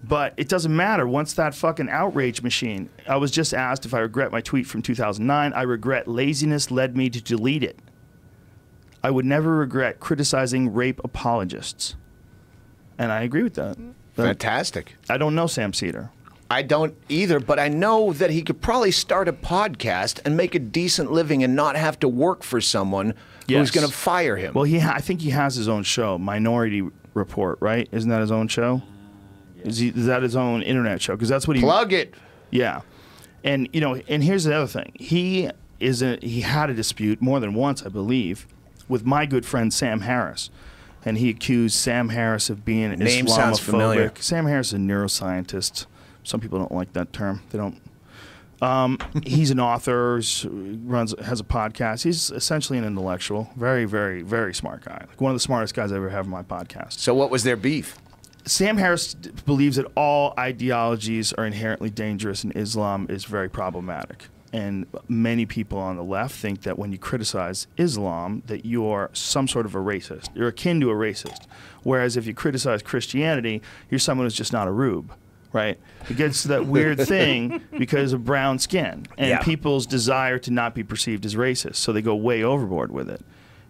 But it doesn't matter. Once that fucking outrage machine, I was just asked if I regret my tweet from 2009. I regret laziness led me to delete it. I would never regret criticizing rape apologists. And I agree with that.
Fantastic.
I don't know Sam Cedar.
I don't either, but I know that he could probably start a podcast and make a decent living and not have to work for someone who's going to fire him.
Well, I think he has his own show, Minority Report, right? Isn't that his own show? Yeah. Is that his own internet show? Because that's what he...
Plug it.
Yeah. And, and here's the other thing. He had a dispute more than once, I believe, with my good friend Sam Harris. And he accused Sam Harris of being
Name
Islamophobic.
sounds familiar.
Sam Harris is a neuroscientist. Some people don't like that term. They don't. He's an author, has a podcast. He's essentially an intellectual. Very, very, very smart guy. Like one of the smartest guys I ever have on my podcast.
So what was their beef?
Sam Harris believes that all ideologies are inherently dangerous and Islam is very problematic. And many people on the left think that when you criticize Islam, that you're some sort of a racist. You're akin to a racist. Whereas if you criticize Christianity, you're someone who's just not a rube, right? It gets to that weird thing because of brown skin and people's desire to not be perceived as racist. So they go way overboard with it.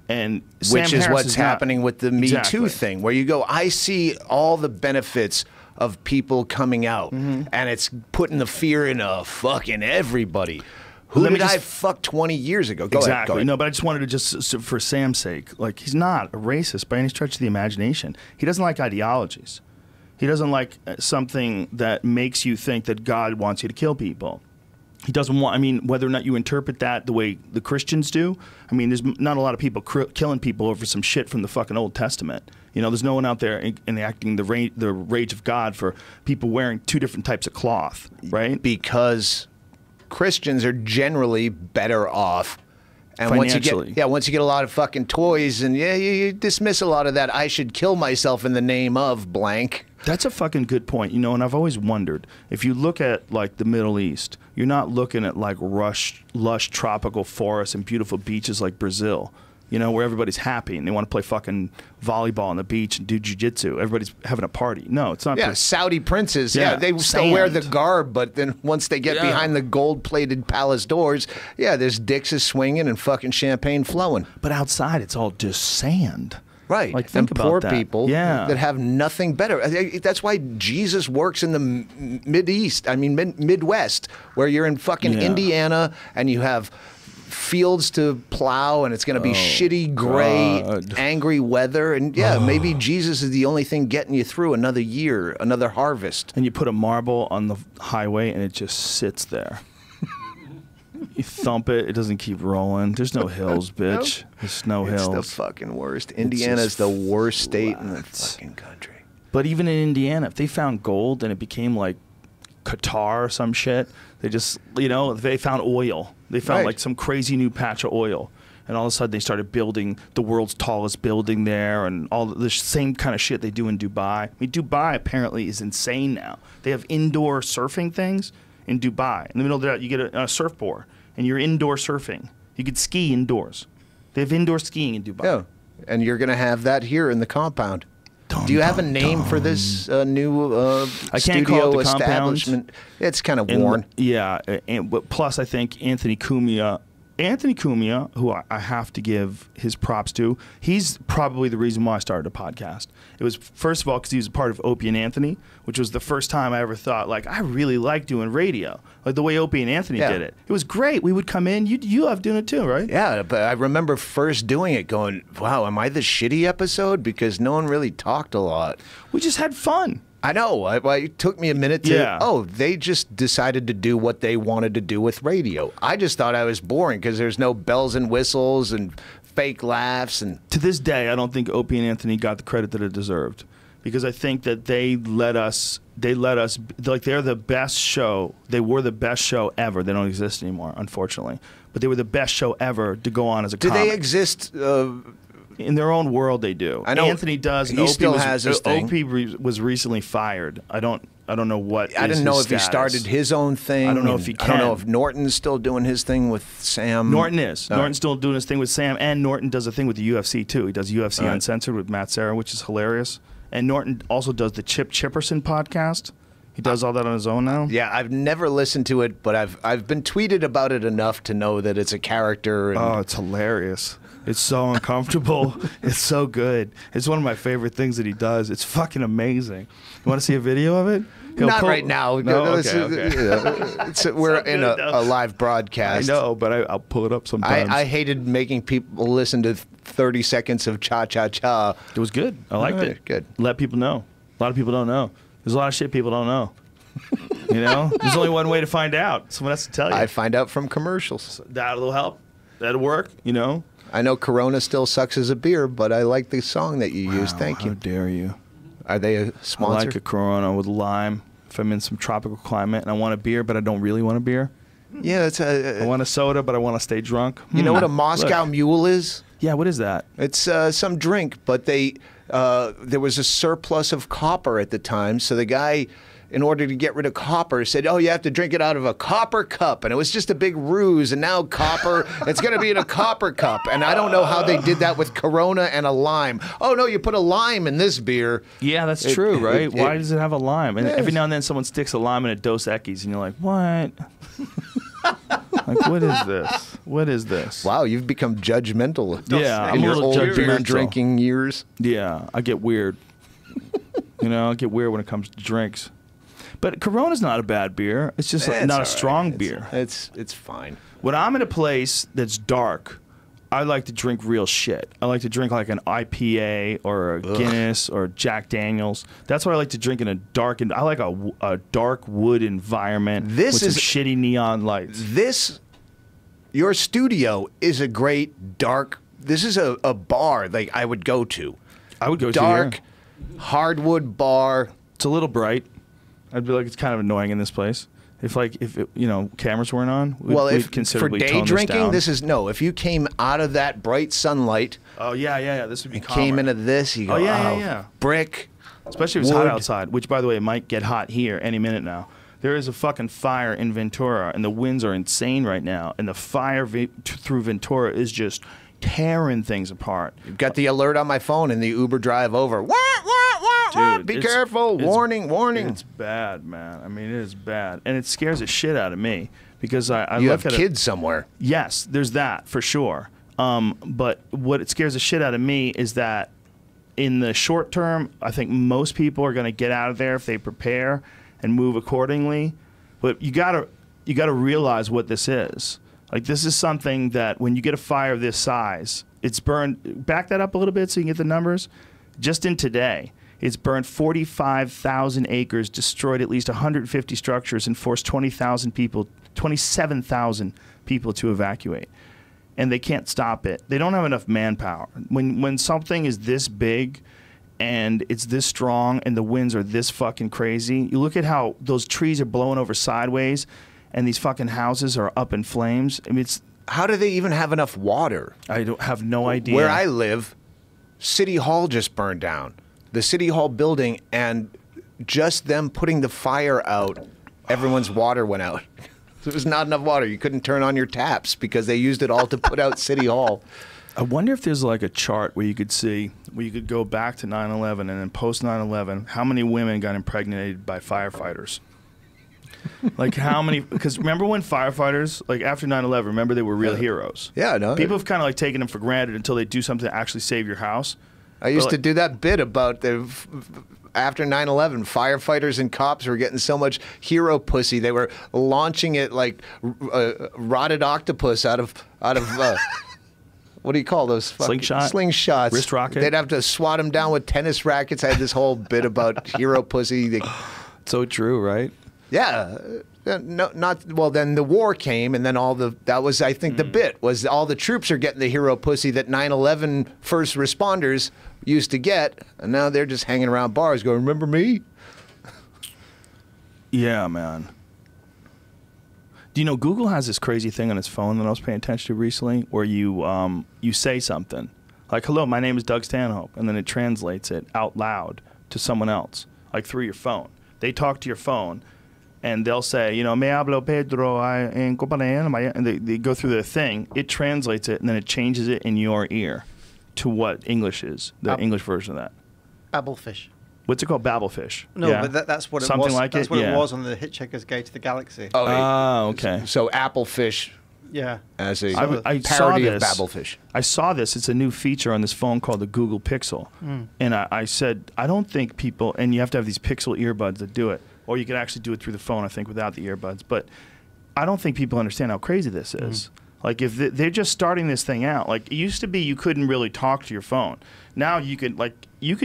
And
Which is what's happening with the Me Too thing, where you go, I see all the benefits of people coming out, and it's putting the fear in fucking everybody. Who did I fuck 20 years ago? Go
exactly.
ahead.
No, but I just wanted to just, for Sam's sake, like, he's not a racist by any stretch of the imagination. He doesn't like ideologies. He doesn't like something that makes you think that God wants you to kill people. He doesn't want, I mean, whether or not you interpret that the way the Christians do, I mean, there's not a lot of people killing people over some shit from the fucking Old Testament. You know, there's no one out there enacting the rage of God for people wearing 2 different types of cloth, right?
Because Christians are generally better off. And
financially.
once you get a lot of fucking toys, and you dismiss a lot of that, I should kill myself in the name of blank.
That's a fucking good point, you know, and I've always wondered, if you look at, like, the Middle East, you're not looking at, like, lush tropical forests and beautiful beaches like Brazil, you know, where everybody's happy and they want to play fucking volleyball on the beach and do jiu-jitsu. Everybody's having a party. No, it's not.
Yeah, Saudi princes, they still
sand.
wear the garb, but then once they get behind the gold-plated palace doors, there's dicks is swinging and fucking champagne flowing.
But outside, it's all just sand.
Right,
like, think
and
about
poor
that.
people that have nothing better. That's why Jesus works in the Midwest, where you're in fucking Indiana and you have fields to plow and it's going to be shitty, gray, angry weather. And maybe Jesus is the only thing getting you through another year, another harvest.
And you put a marble on the highway and it just sits there. You thump it, it doesn't keep rolling. There's no hills, bitch. There's no hills.
It's the fucking worst. Indiana's the worst state in the fucking country.
But even in Indiana, if they found gold and it became like Qatar or some shit, they just, you know, they found oil. They found like some crazy new patch of oil. And all of a sudden they started building the world's tallest building there and all the same kind of shit they do in Dubai. I mean, Dubai apparently is insane now. They have indoor surfing things in Dubai. In the middle of that, you get a surfboard and you're indoor surfing. You could ski indoors. They have indoor skiing in Dubai.
Yeah, and you're going to have that here in the compound. Do you have a name for this new
I can't
studio
call it the
establishment?
compound.
It's kind of worn.
But plus I think Anthony Cumia, who I have to give his props to, he's probably the reason why I started a podcast. It was, first of all, because he was a part of Opie and Anthony, which was the first time I ever thought, like, I really like doing radio. Like the way Opie and Anthony did it. It was great. We would come in. You love doing it too, right?
Yeah, but I remember first doing it going, wow, am I the shitty episode? Because no one really talked a lot.
We just had fun.
I know. It took me a minute to, they just decided to do what they wanted to do with radio. I just thought I was boring because there's no bells and whistles and fake laughs. And
to this day, I don't think Opie and Anthony got the credit that it deserved, because I think that they let us, like, they're the best show. They were the best show ever. They don't exist anymore, unfortunately. But they were the best show ever to go on as a comic.
Do they exist?
In their own world, they do.
I know
Anthony does.
He still has his thing.
Opie was recently fired. I don't know what.
I didn't know if
status.
he started his own thing.
I don't know if he can.
I don't know if Norton's still doing his thing with Sam.
Norton is. Norton's still doing his thing with Sam, and Norton does a thing with the UFC too. He does UFC Uncensored with Matt Serra, which is hilarious. And Norton also does the Chip Chipperson podcast. He does all that on his own now.
Yeah, I've never listened to it, but I've been tweeted about it enough to know that it's a character. And
it's hilarious. It's so uncomfortable. It's so good. It's one of my favorite things that he does. It's fucking amazing. You want to see a video of it?
Not right now.
No?
Okay. We're in a live broadcast.
I know, but I'll pull it up sometimes.
I hated making people listen to 30 seconds of cha-cha-cha.
It was good. I liked it.
Good.
Let people know. A lot of people don't know. There's a lot of shit people don't know. You know? There's only one way to find out. Someone has to tell you.
I find out from commercials.
That'll help. That'll work, you know?
I know Corona still sucks as a beer, but I like the song that you used. Thank you.
How dare you?
Are they a sponsor?
I like a Corona with lime. If I'm in some tropical climate and I want a beer, but I don't really want a beer.
Yeah, it's
I want a soda, but I want to stay drunk.
You know what a Moscow Mule is?
Yeah, what is that?
It's some drink, but there was a surplus of copper at the time, so the guy, in order to get rid of copper, said, oh, you have to drink it out of a copper cup. And it was just a big ruse. And now copper, it's going to be in a copper cup. And I don't know how they did that with Corona and a lime. Oh, no, you put a lime in this beer.
Yeah, that's true, right? Why does it have a lime? And every now and then someone sticks a lime in a Dos Equis, and you're like, what? Like, what is this? What is this?
Wow, you've become judgmental.
Yeah, I'm
in
a
your
little
old
judgmental.
beer drinking years.
Yeah, I get weird. You know, I get weird when it comes to drinks. But Corona's not a bad beer. It's just
It's
not
all
a strong
right.
beer.
It's fine.
When I'm in a place that's dark, I like to drink real shit. I like to drink like an IPA or a Guinness or Jack Daniels. That's what I like to drink in a dark. I like a dark wood environment with some shitty neon lights.
Your studio is a great dark. This is a bar like I would go to.
I would go
dark,
to
hardwood bar.
It's a little bright. I'd be like, it's kind of annoying in this place. If cameras weren't on, we'd considerably
for day
tone
drinking,
this down.
If you came out of that bright sunlight,
oh yeah, this would be calmer.
Came into this, you go,
yeah,
brick,
especially if it's hot outside. Which, by the way, it might get hot here any minute now. There is a fucking fire in Ventura, and the winds are insane right now, and the fire through Ventura is just tearing things apart.
You've got the alert on my phone in the Uber drive over. Wah, wah, wah,
Dude,
be careful! Warning!
It's bad, man. I mean, it is bad, and it scares the shit out of me because I
you
look
have
at
kids somewhere.
Yes, there's that for sure. But what it scares the shit out of me is that in the short term, I think most people are going to get out of there if they prepare and move accordingly. But you gotta realize what this is. Like, this is something that when you get a fire of this size, it's burned. Back that up a little bit so you can get the numbers. Just in today, it's burned 45,000 acres, destroyed at least 150 structures, and forced 27,000 people to evacuate. And they can't stop it. They don't have enough manpower. When something is this big and it's this strong and the winds are this fucking crazy, you look at how those trees are blowing over sideways and these fucking houses are up in flames. I mean,
how do they even have enough water?
I have no idea.
Where I live, City Hall just burned down. The City Hall building, and just them putting the fire out, everyone's water went out. There was not enough water. You couldn't turn on your taps because they used it all to put out City Hall.
I wonder if there's like a chart where you could go back to 9/11 and then post 9/11, how many women got impregnated by firefighters? Like how many? Because remember when firefighters, like after 9/11, remember they were real heroes.
Yeah, no.
People have kind of like taken them for granted until they do something to actually save your house.
I used to do that bit about after 9/11, firefighters and cops were getting so much hero pussy. They were launching it like rotted octopus out of what do you call those? Slingshots.
Wrist rocket.
They'd have to swat them down with tennis rackets. I had this whole bit about hero pussy.
So true, right?
Yeah. No, not well. Then the war came, and then that was, I think, the bit was all the troops are getting the hero pussy that 9/11 first responders used to get, and now they're just hanging around bars going, "Remember me?"
Yeah, man. Do you know Google has this crazy thing on its phone that I was paying attention to recently, where you say something like, "Hello, my name is Doug Stanhope," and then it translates it out loud to someone else, like through your phone. They talk to your phone. And they'll say, me hablo Pedro en compañía, and they go through their thing. It translates it, and then it changes it in your ear to what English is, the English version of that.
Babblefish.
What's it called? Babblefish.
No,
yeah.
but that's what it
Something
was.
like
that's
it?
what
Yeah.
it was on the Hitchhiker's Guide to the Galaxy.
Oh,
okay.
So Applefish
Yeah.
as a
I
parody
saw
of
this.
Babblefish.
I saw this. It's a new feature on this phone called the Google Pixel. And I said, I don't think people, and you have to have these Pixel earbuds that do it, or you can actually do it through the phone, I think, without the earbuds. But I don't think people understand how crazy this is. Like, if they're just starting this thing out. Like, it used to be you couldn't really talk to your phone. Now you could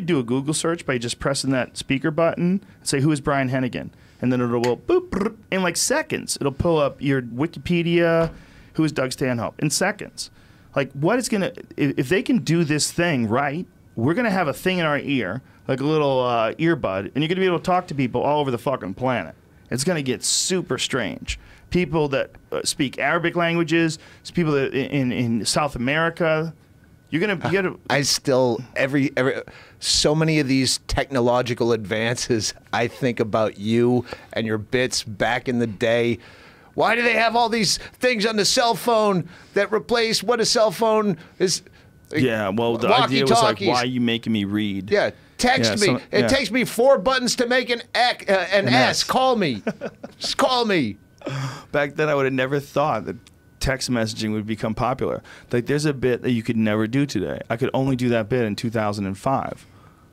do a Google search by just pressing that speaker button and say, who is Brian Hennigan? And then it'll boop, brr, in like seconds. It'll pull up your Wikipedia, who is Doug Stanhope, in seconds. Like, what is going to, if they can do this thing right, we're going to have a thing in our ear, like a little earbud, and you're going to be able to talk to people all over the fucking planet. It's going to get super strange. People that speak Arabic languages, people that in South America, you're going to.
I still so many of these technological advances. I think about you and your bits back in the day. Why do they have all these things on the cell phone that replace what a cell phone is?
Yeah, well, the idea was like, why are you making me read?
Yeah, text me. It takes me 4 buttons to make an S. Call me. Just call me.
Back then, I would have never thought that text messaging would become popular. Like, there's a bit that you could never do today. I could only do that bit in 2005.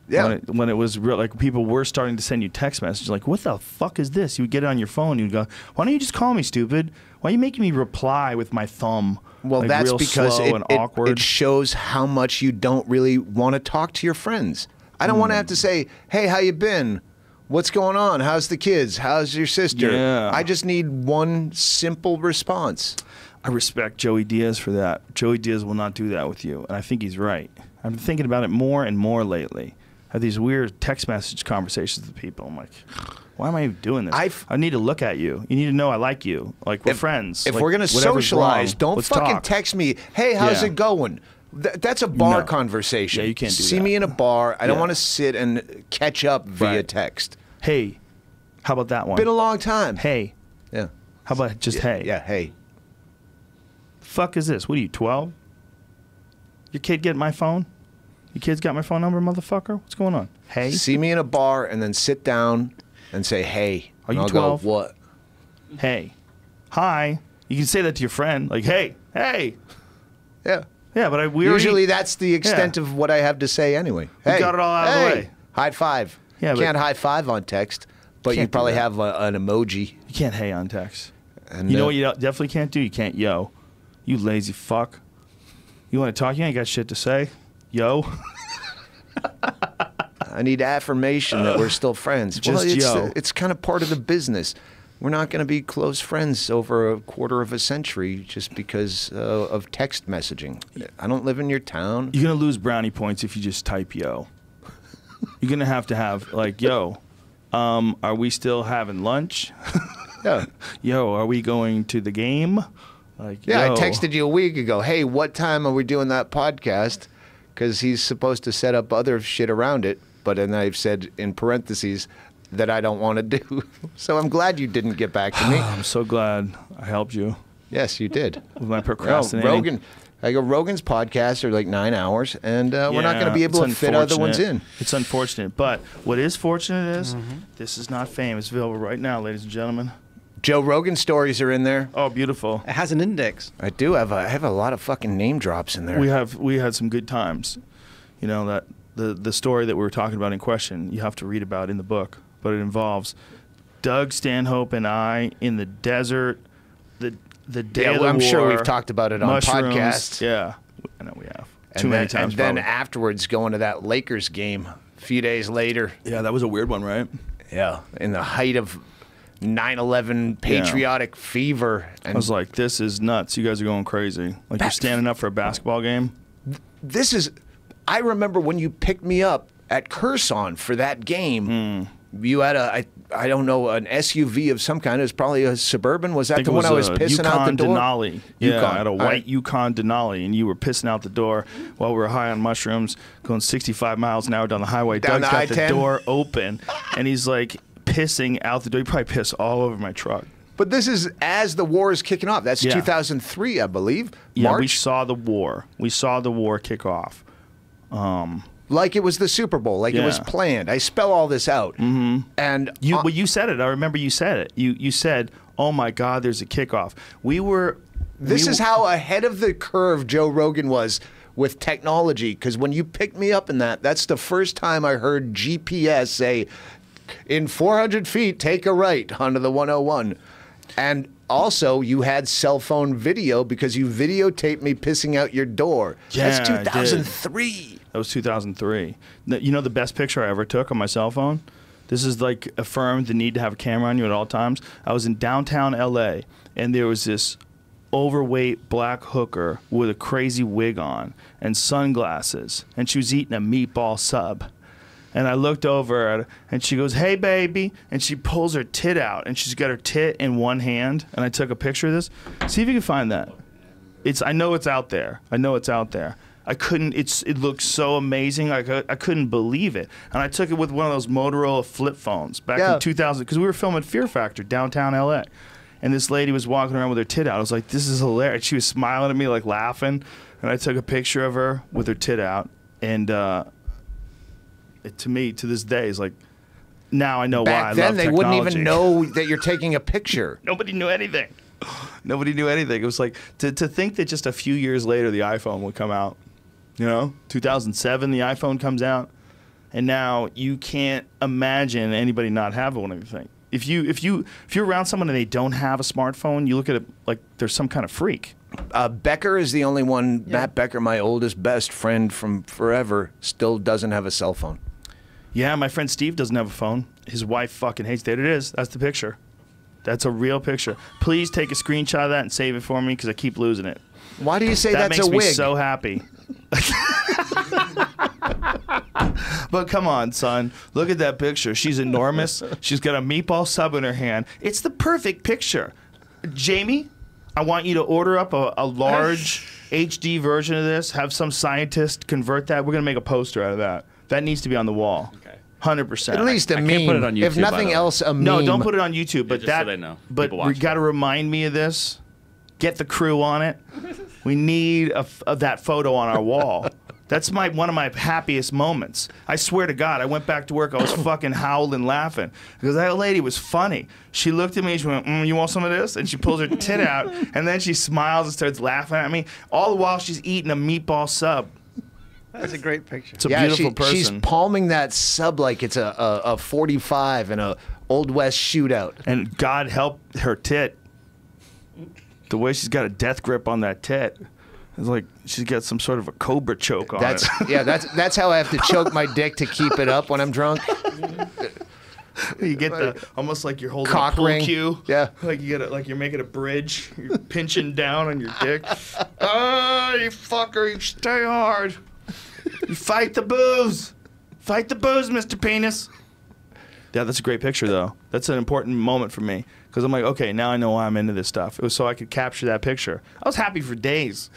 Yeah.
When it was real, like people were starting to send you text messages like, what the fuck is this? You would get it on your phone. You'd go, why don't you just call me, stupid? Why are you making me reply with my thumb?
Well,
like,
that's
real
because
slow and awkward.
it shows how much you don't really want to talk to your friends. I don't want to have to say, hey, how you been? What's going on? How's the kids? How's your sister?
Yeah.
I just need one simple response.
I respect Joey Diaz for that. Joey Diaz will not do that with you, and I think he's right. I've been thinking about it more and more lately. I have these weird text message conversations with people. I'm like, why am I even doing this? I need to look at you. You need to know I like you. Like, we're friends.
If
like,
we're going to
whatever's
socialize,
wrong,
don't
let's
fucking
talk.
text me, hey, how's
Yeah.
it going? That's a bar
No.
conversation.
Yeah, you can't do
See
that.
me in a bar. I don't
Yeah.
want to sit and catch up via
Right.
text.
Hey, how about that one?
Been a long time.
Hey,
Yeah.
how about just hey?
Yeah, hey.
Fuck is this? What are you, 12? Your kid get my phone? Your kid's got my phone number, motherfucker? What's going on? Hey?
See me in a bar and then sit down and say, hey.
Are
And
you
I'll
12?
Go, what?
Hey. Hi. You can say that to your friend. Like, hey. Hey.
Yeah.
Yeah, but we
Usually
already,
that's the extent of what I have to say anyway.
We
Hey,
got it all out of the
hey,
way.
High five.
Yeah,
You
but-
can't high five on text, but you
Can't do
probably
that.
have an emoji.
you can't hey on text.
And,
You know what you definitely can't do? You can't yo. You lazy fuck. You want to talk? You ain't got shit to say. Yo.
I need affirmation that we're still friends.
Just
it's kind of part of the business. We're not going to be close friends over a quarter of a century just because of text messaging. I don't live in your town.
You're going to lose brownie points if you just type yo. You're going to have like, yo, are we still having lunch?
Yeah.
Yo, are we going to the game? Like,
Yeah,
yo.
I texted you a week ago. Hey, what time are we doing that podcast? Because he's supposed to set up other shit around it. But then I've said in parentheses that I don't want to do. So I'm glad you didn't get back to me.
I'm so glad I helped you
Yes, you did.
with my
No,
procrastinating.
Rogan's podcasts are like 9 hours, and we're not going to be able to
it's
fit other ones in.
unfortunate. It's unfortunate. But what is fortunate is this is not fame. It's available right now, ladies and gentlemen.
Joe Rogan stories are in there.
Oh, beautiful.
It has an index.
I do have I have a lot of fucking name drops in there.
We had some good times. You know, that the story that we were talking about in question, you have to read about in the book, but it involves Doug Stanhope and I in the desert, the day of the
I'm
war,
sure we've talked about it on
mushrooms.
podcasts.
Yeah, I know we have.
And
Too many
then,
times.
And then
probably.
afterwards, going to that Lakers game a few days later.
Yeah, that was a weird one, right?
Yeah. In the height of 9/11 patriotic fever. And
I was like, this is nuts. You guys are going crazy. Like, you're standing up for a basketball game.
this is. I remember when you picked me up at Kherson for that game. You had I don't know, an SUV of some kind. It was probably a Suburban. Was that the one I was pissing out the door?
Denali. Yeah,
Yukon.
I had a white Yukon Denali, and you were pissing out the door while we were high on mushrooms, going 65 miles an hour down the highway.
Down
Doug's
the
got the
I-10.
door open, and he's like pissing out the door. He probably pissed all over my truck.
But this is as the war is kicking off. That's
Yeah.
2003, I believe.
Yeah, we
March.
saw the war. We saw the war kick off.
Like it was the Super Bowl. Like it was
Yeah.
planned. I spell all this out. Mm-hmm. And
Well, you said it. I remember you said it. You said, "Oh my God, there's a kickoff."
this is how ahead of the curve Joe Rogan was with technology. Because when you picked me up in that's the first time I heard GPS say, in 400 feet, take a right onto the 101. And also, you had cell phone video because you videotaped me pissing out your door.
Yeah,
That's
I did.
2003.
That was 2003. You know the best picture I ever took on my cell phone? This is like affirmed the need to have a camera on you at all times. I was in downtown LA, and there was this overweight black hooker with a crazy wig on and sunglasses, and she was eating a meatball sub. And I looked over at her, and she goes, "Hey, baby," and she pulls her tit out, and she's got her tit in one hand, and I took a picture of this. See if you can find that. I know it's out there. I know it's out there. I couldn't. It looked so amazing. I couldn't believe it. And I took it with one of those Motorola flip phones back in 2000 because we were filming Fear Factor downtown LA, and this lady was walking around with her tit out. I was like, "This is hilarious." She was smiling at me, like laughing, and I took a picture of her with her tit out. And to me, to this day, is like, now I know why I
Back then,
love
they
technology.
wouldn't even know that you're taking a picture.
Nobody knew anything. Nobody knew anything. It was like to think that just a few years later the iPhone would come out. You know, 2007 the iPhone comes out. and now you can't imagine anybody not having one of these things. If you're around someone and they don't have a smartphone, you look at it like there's some kind of freak.
Becker is the only one. Yeah. Matt Becker, my oldest best friend from forever, still doesn't have a cell phone.
Yeah, my friend Steve doesn't have a phone. His wife fucking hates it. There it is. That's the picture. That's a real picture. Please take a screenshot of that and save it for me because I keep losing it.
Why do you say that's a wig?
That makes me so happy. But come on, son. Look at that picture. She's enormous. She's got a meatball sub in her hand. It's the perfect picture. Jamie, I want you to order up a large HD version of this. Have some scientist convert that. We're going to make a poster out of that. That needs to be on the wall. Okay. 100%.
At least a meme.
Can't put it on YouTube,
if nothing else, a meme.
No, don't put it on YouTube. But
just so they know.
But you got to remind me of this. Get the crew on it. We need that photo on our wall. That's one of my happiest moments. I swear to God, I went back to work. I was fucking howling laughing because that lady was funny. She looked at me. She went, "You want some of this?" And she pulls her tit out, and then she smiles and starts laughing at me. All the while, she's eating a meatball sub.
That's a great picture.
It's a beautiful person.
She's palming that sub like it's a 45 in a Old West shootout.
And God help her tit. The way she's got a death grip on that tit. It's like she's got some sort of a cobra choke on it.
Yeah, that's how I have to choke my dick to keep it up when I'm drunk.
You get almost like you're holding
cock
a pool
ring.
cue.
Yeah.
Like you're making a bridge. You're pinching down on your dick. Oh, you fucker, you stay hard. You fight the booze. Fight the booze, Mr. Penis. Yeah, that's a great picture, though. That's an important moment for me. Because I'm like, okay, now I know why I'm into this stuff. It was so I could capture that picture. I was happy for days.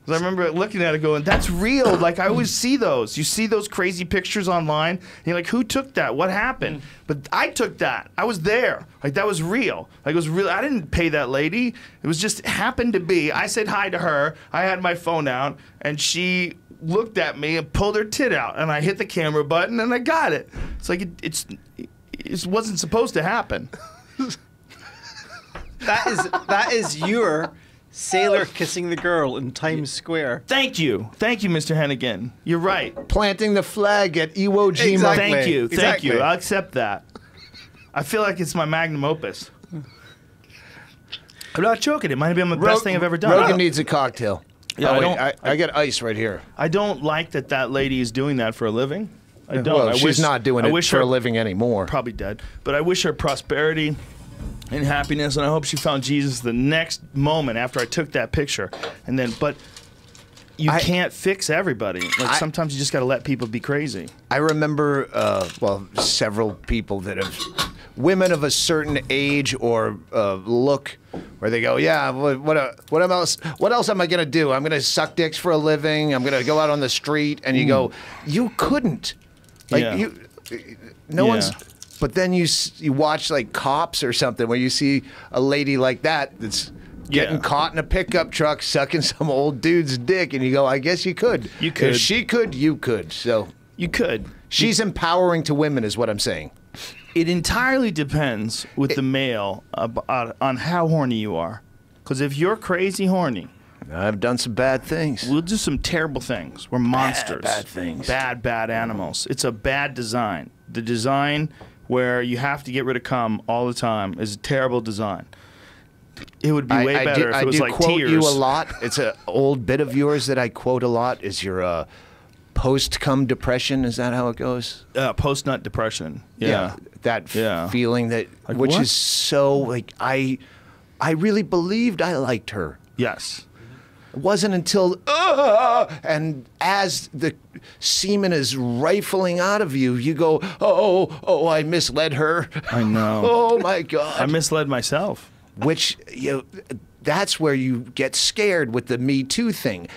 Because I remember looking at it going, that's real. Like, I always see those. You see those crazy pictures online, and you're like, who took that? What happened? But I took that. I was there. Like, that was real. Like, it was real. I didn't pay that lady. It was just happened to be. I said hi to her. I had my phone out, and she looked at me and pulled her tit out. And I hit the camera button, and I got it. It's like, it wasn't supposed to happen.
That is your sailor kissing the girl in Times Square.
Thank you, Mr. Hennigan. You're right.
Planting the flag at Iwo Jima.
Exactly.
Thank you. I'll accept that. I feel like it's my magnum opus. I'm not joking. It might have been the best thing I've ever done.
Rogan needs a cocktail.
Yeah,
I got ice right here.
I don't like that lady is doing that for a living. I don't.
Well, she's not doing it for a living anymore.
Probably dead. But I wish her prosperity and happiness, and I hope she found Jesus the next moment after I took that picture. And then, but you can't fix everybody. Like sometimes you just got to let people be crazy.
I remember, several people that have women of a certain age or look where they go, yeah, what else am I gonna do? I'm gonna suck dicks for a living. I'm gonna go out on the street, and you go, you couldn't, like no one's. But then you watch like Cops or something where you see a lady like that's getting caught in a pickup truck sucking some old dude's dick, and you go, I guess you could.
You could.
If she could, you could. So
you could.
She's empowering to women, is what I'm saying.
It entirely depends with the male on how horny you are. Because if you're crazy horny,
I've done some bad things.
We'll do some terrible things. We're monsters.
Bad things.
Bad animals. It's a bad design. The design where you have to get rid of cum all the time is a terrible design. It would be way better if it was like tears.
I do quote you a lot. It's an old bit of yours that I quote a lot. Is your post-cum depression? Is that how it goes?
Post-nut depression. Yeah.
That feeling that, like, which is so, like, I really believed I liked her.
Yes.
It wasn't until, and as the semen is rifling out of you, you go, oh, I misled her.
I know.
Oh, my God.
I misled myself.
Which, that's where you get scared with the Me Too thing.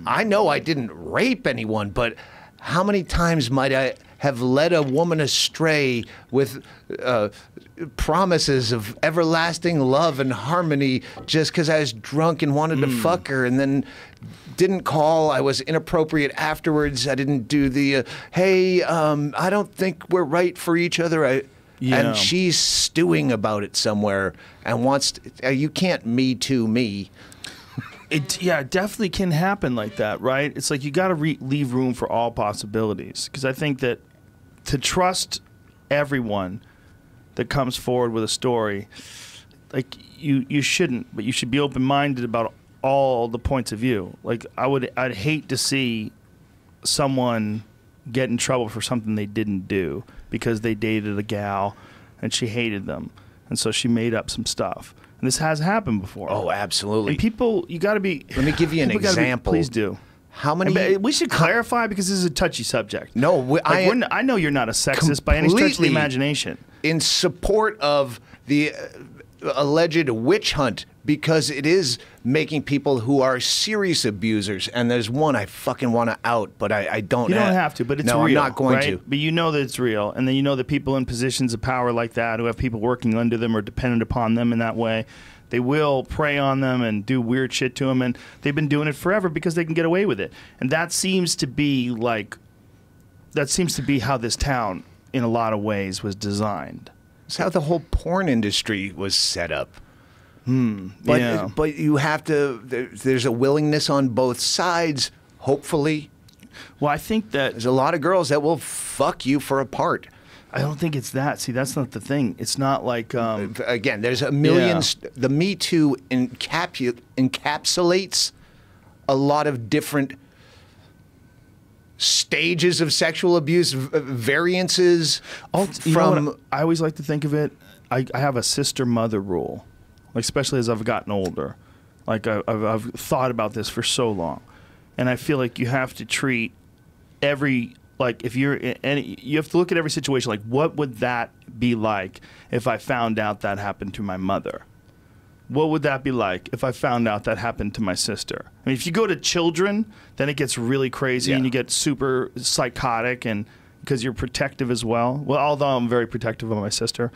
I know I didn't rape anyone, but how many times might I have led a woman astray with promises of everlasting love and harmony just because I was drunk and wanted to fuck her, and then didn't call. I was inappropriate afterwards. I didn't do the, hey, I don't think we're right for each other. And she's stewing about it somewhere and wants to, you can't Me Too me.
It definitely can happen like that, right? It's like you got to leave room for all possibilities, because I think that to trust everyone that comes forward with a story, like you shouldn't, but you should be open-minded about all the points of view. Like I'd hate to see someone get in trouble for something they didn't do because they dated a gal and she hated them, and so she made up some stuff. And this has happened before.
Oh, absolutely.
And people, you got to be.
Let me give you an example.
Please do.
How many?
We should clarify, because this is a touchy subject.
No,
I know you're not a sexist by any stretch of the imagination.
In support of the alleged witch hunt, because it is making people who are serious abusers. And there's one I fucking want to out, but I don't.
You don't have to, but it's real.
No, I'm not going
right?
to.
But you know that it's real, and then you know that people in positions of power like that, who have people working under them or dependent upon them in that way, they will prey on them and do weird shit to them, and they've been doing it forever because they can get away with it. And that seems to be how this town, in a lot of ways, was designed.
It's how the whole porn industry was set up. But you have to. There's a willingness on both sides. Hopefully,
well, I think that
there's a lot of girls that will fuck you for a part.
I don't think it's that. See, that's not the thing. It's not like
again. There's a million. Yeah. The Me Too encapsulates a lot of different stages of sexual abuse, variances.
I always like to think of it. I have a sister-mother rule, like, especially as I've gotten older. Like I've thought about this for so long, and I feel like you have to treat every. Like, if you're in any, you have to look at every situation. Like, what would that be like if I found out that happened to my mother? What would that be like if I found out that happened to my sister? I mean, if you go to children, then it gets really crazy, and you get super psychotic, and because you're protective as well. Well, although I'm very protective of my sister,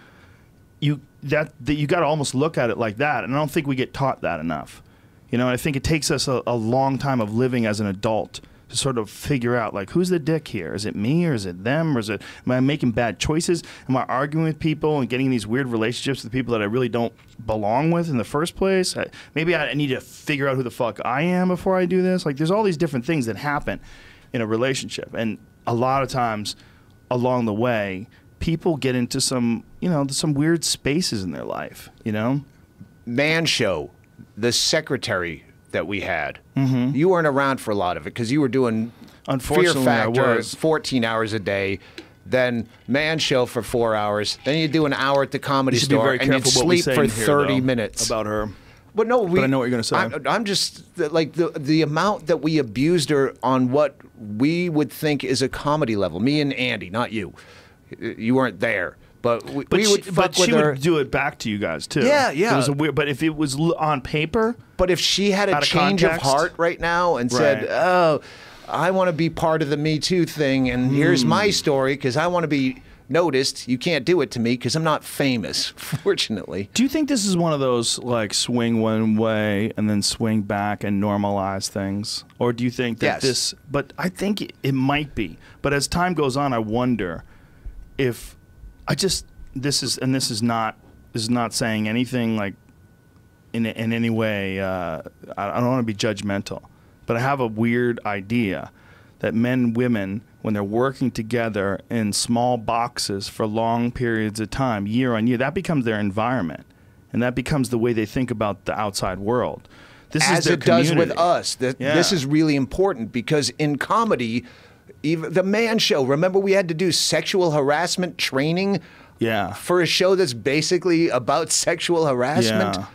you got to almost look at it like that, and I don't think we get taught that enough. You know, I think it takes us a long time of living as an adult to sort of figure out, like, who's the dick here? Is it me, or is it them, or am I making bad choices? Am I arguing with people and getting these weird relationships with people that I really don't belong with in the first place? Maybe I need to figure out who the fuck I am before I do this. Like, there's all these different things that happen in a relationship, and a lot of times along the way, people get into some weird spaces in their life, you know?
Man Show, the secretary that we had. Mm-hmm. You weren't around for a lot of it because you were doing Fear Factor 14 hours a day, then Man Show for 4 hours, then you do an hour at the Comedy Store, and you'd sleep for 30 minutes.
About her.
But no,
but I know what you're going to say.
I'm just, like, the amount that we abused her on what we would think is a comedy level. Me and Andy, not you. You weren't there. But we would fuck with her. She would
do it back to you guys too.
Yeah, yeah.
It was but if it was on paper.
But if she had a change of heart right now and said, "Oh, I want to be part of the Me Too thing, and here's my story because I want to be noticed," you can't do it to me because I'm not famous, fortunately.
Do you think this is one of those, like, swing one way and then swing back and normalize things, or do you think that this? But I think it might be. But as time goes on, I wonder if. This is not saying anything, like, in any way. I don't want to be judgmental, but I have a weird idea that men and women, when they're working together in small boxes for long periods of time, year on year, that becomes their environment, and that becomes the way they think about the outside world. This
As
is their
it does
community.
with us. This is really important because in comedy. Even the Man Show, remember we had to do sexual harassment training for a show that's basically about sexual harassment?
Yeah.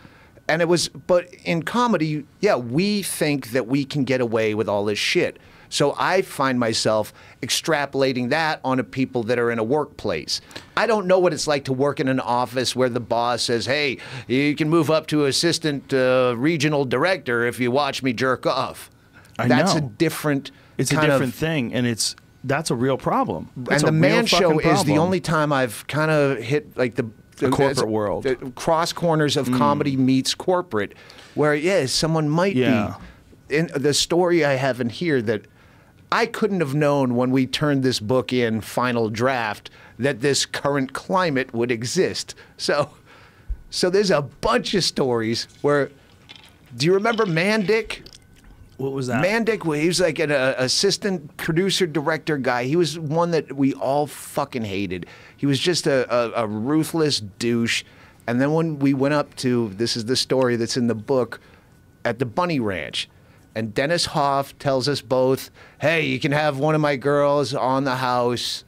And it was, but in comedy, we think that we can get away with all this shit. So I find myself extrapolating that onto people that are in a workplace. I don't know what it's like to work in an office where the boss says, "Hey, you can move up to assistant regional director if you watch me jerk off." That's a different...
It's a different thing, and that's a real problem.
And the Man Show is the only time I've kind of hit, like, the
corporate world.
The cross corners of comedy meets corporate, where, someone might be. In the story I have in here that I couldn't have known when we turned this book in, final draft, that this current climate would exist. So there's a bunch of stories where Do you remember Man Dick?
What was that?
Man Dick, he was like an assistant producer director guy. He was one that we all fucking hated. He was just a ruthless douche. And then when we went up to, this is the story that's in the book, at the Bunny Ranch, and Dennis Hoff tells us both, hey, you can have one of my girls on the house.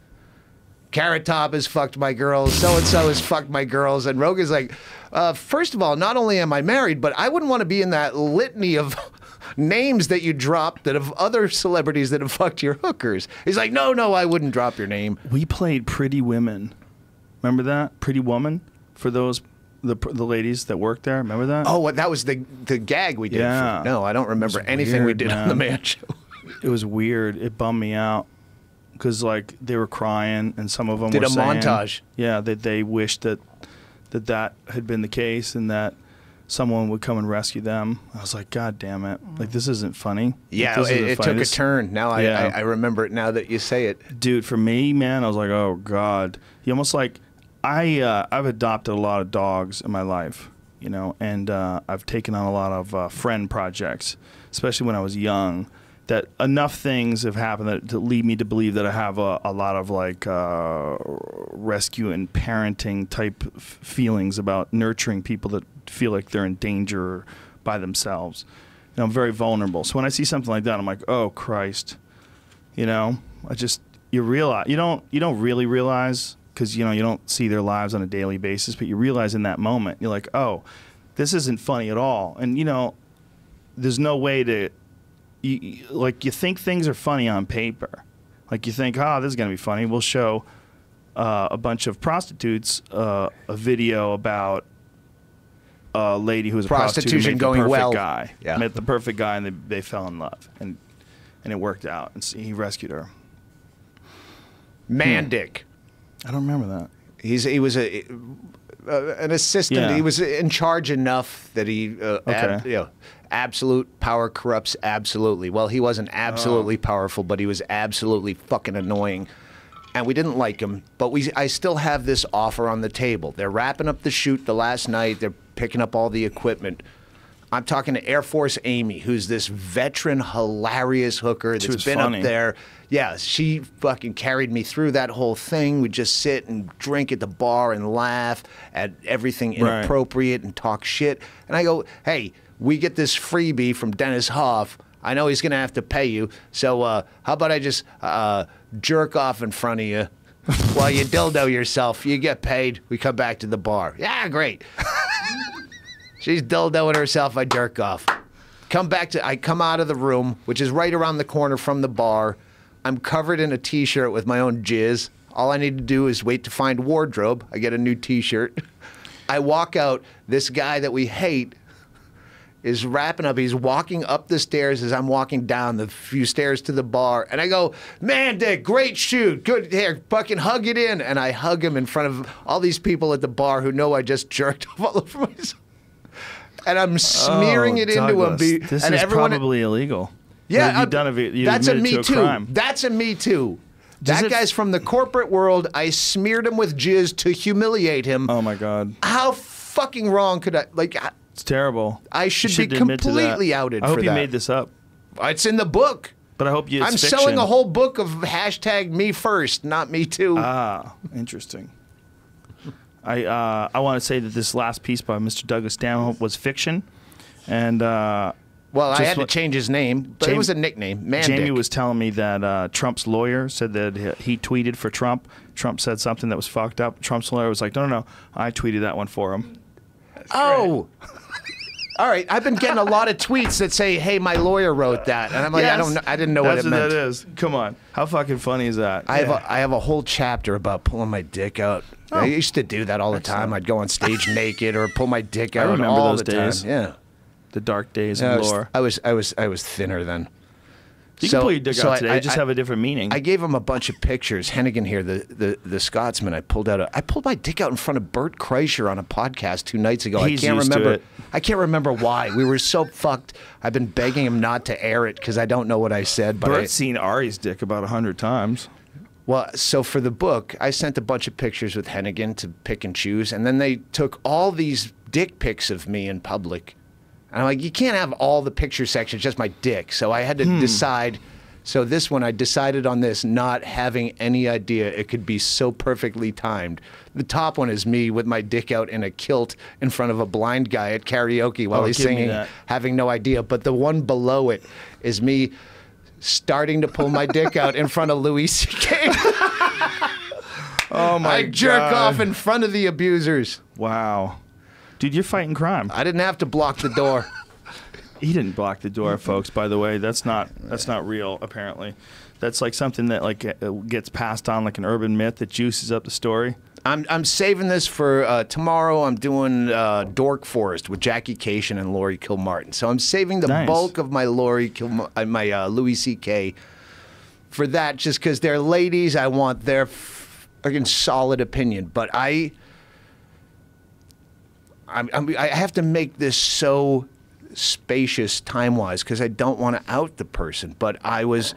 Carrot Top has fucked my girls. So-and-so has fucked my girls. And Rogan's like, first of all, not only am I married, but I wouldn't want to be in that litany of names that you dropped that of other celebrities that have fucked your hookers. He's like, no, I wouldn't drop your name.
We played Pretty Women. Remember that? Pretty Woman? For those, the ladies that worked there. Remember that?
Oh, that was the gag we did.
Yeah.
No, I don't remember anything we did on the Man Show.
It was weird. It bummed me out. Because, like, they were crying, and some of them
did
were
a
saying,
montage.
Yeah, that they wished that had been the case and that someone would come and rescue them. I was like, God damn it. Like, this isn't funny.
Yeah,
like,
it took a turn. Now
Yeah.
I remember it now that you say it.
Dude, for me, man, I was like, oh, God. You almost like, I've adopted a lot of dogs in my life, you know, and I've taken on a lot of friend projects, especially when I was young. That enough things have happened to lead me to believe that I have a lot of like rescue and parenting type feelings about nurturing people that feel like they're in danger by themselves. You know, I'm very vulnerable. So when I see something like that, I'm like, oh Christ, you know, you realize you don't really realize because you know you don't see their lives on a daily basis, but you realize in that moment you're like, oh, this isn't funny at all, and you know, there's no way to. You think things are funny on paper. Like you think, oh, this is going to be funny. We'll show a bunch of prostitutes a video about a lady who was a prostitute who met
going
the perfect
well.
guy.
Yeah.
Met the perfect guy, and they fell in love. And it worked out. And he rescued her.
Man Dick.
I don't remember that.
He was an assistant.
Yeah.
He was in charge enough that he absolute power corrupts absolutely. Well, he wasn't absolutely powerful, but he was absolutely fucking annoying. And we didn't like him, but I still have this offer on the table. They're wrapping up the shoot the last night. They're picking up all the equipment. I'm talking to Air Force Amy, who's this veteran, hilarious hooker that's been
funny.
up there. Yeah, she fucking carried me through that whole thing. We'd just sit and drink at the bar and laugh at everything inappropriate and talk shit. And I go, hey, we get this freebie from Dennis Hoff. I know he's going to have to pay you. So how about I just jerk off in front of you while you dildo yourself? You get paid. We come back to the bar. Yeah, great. She's dildoing herself. I jerk off. I come out of the room, which is right around the corner from the bar. I'm covered in a T-shirt with my own jizz. All I need to do is wait to find wardrobe. I get a new T-shirt. I walk out. This guy that we hate is wrapping up. He's walking up the stairs as I'm walking down the few stairs to the bar. And I go, man, Dick, great shoot. Good hair. Fucking hug it in. And I hug him in front of all these people at the bar who know I just jerked off all over myself. And I'm smearing it into him.
This
and
is
everyone,
probably illegal.
Yeah,
you've done it.
That's a
admitted
Me
to
Too.
crime.
That's a Me Too.
Does
That
it-
guy's from the corporate world. I smeared him with jizz to humiliate him.
Oh my God.
How fucking wrong could I? Like,
It's terrible.
I should
You
be
shouldn't admit to that.
completely outed
I hope
for
you
that.
made this up.
It's in the book.
But I hope it's
I'm
fiction.
selling a whole book of hashtag Me First, not Me Too.
Ah, interesting. I want to say that this last piece by Mr. Douglas Stanhope was fiction, and
well, I
just
had to
what-
change his name, but it
Jamie-
was a nickname. Man
Jamie
Dick.
was telling me that Trump's lawyer said that he tweeted for Trump. Trump said something that was fucked up. Trump's lawyer was like, no, I tweeted that one for him.
Oh. All right, I've been getting a lot of tweets that say, "Hey, my lawyer wrote that," and I'm like,
Yes.
I don't know, I didn't know what
That's
it meant.
that is. Come on, how fucking funny is that?
I have a whole chapter about pulling my dick out. I used to do that all the time. I'd go on stage naked or pull my dick out
remember
all
those
the
days.
time. Yeah,
The dark days
I
of
was,
lore.
I was thinner then.
You can pull your dick out today. Just have a different meaning.
I gave him a bunch of pictures. Hennigan here, the Scotsman. I pulled my dick out in front of Bert Kreischer on a podcast 2 nights ago.
He's
I can't
used to
remember.
it.
I can't remember why. We were so fucked. I've been begging him not to air it because I don't know what I said. But
Bert's seen Ari's dick about 100 times.
well, so for the book, I sent a bunch of pictures with Hennigan to pick and choose, and then they took all these dick pics of me in public. And I'm like, you can't have all the picture sections, just my dick. So I had to decide. So this one, I decided on this, not having any idea it could be so perfectly timed. The top one is me with my dick out in a kilt in front of a blind guy at karaoke while he's singing, having no idea. But the one below it is me starting to pull my dick out in front of Louis C.K.
Oh, my God.
I jerk off in front of the abusers.
Wow. Dude, you're fighting crime.
I didn't have to block the door.
He didn't block the door, folks, by the way. That's not real, apparently. That's like something that like gets passed on like an urban myth that juices up the story.
I'm saving this for tomorrow. I'm doing Dork Forest with Jackie Cation and Laurie Kilmartin. So I'm saving the bulk of my Louis C.K. for that, just because they're ladies. I want their fucking solid opinion. But I have to make this so spacious time-wise because I don't want to out the person. But I was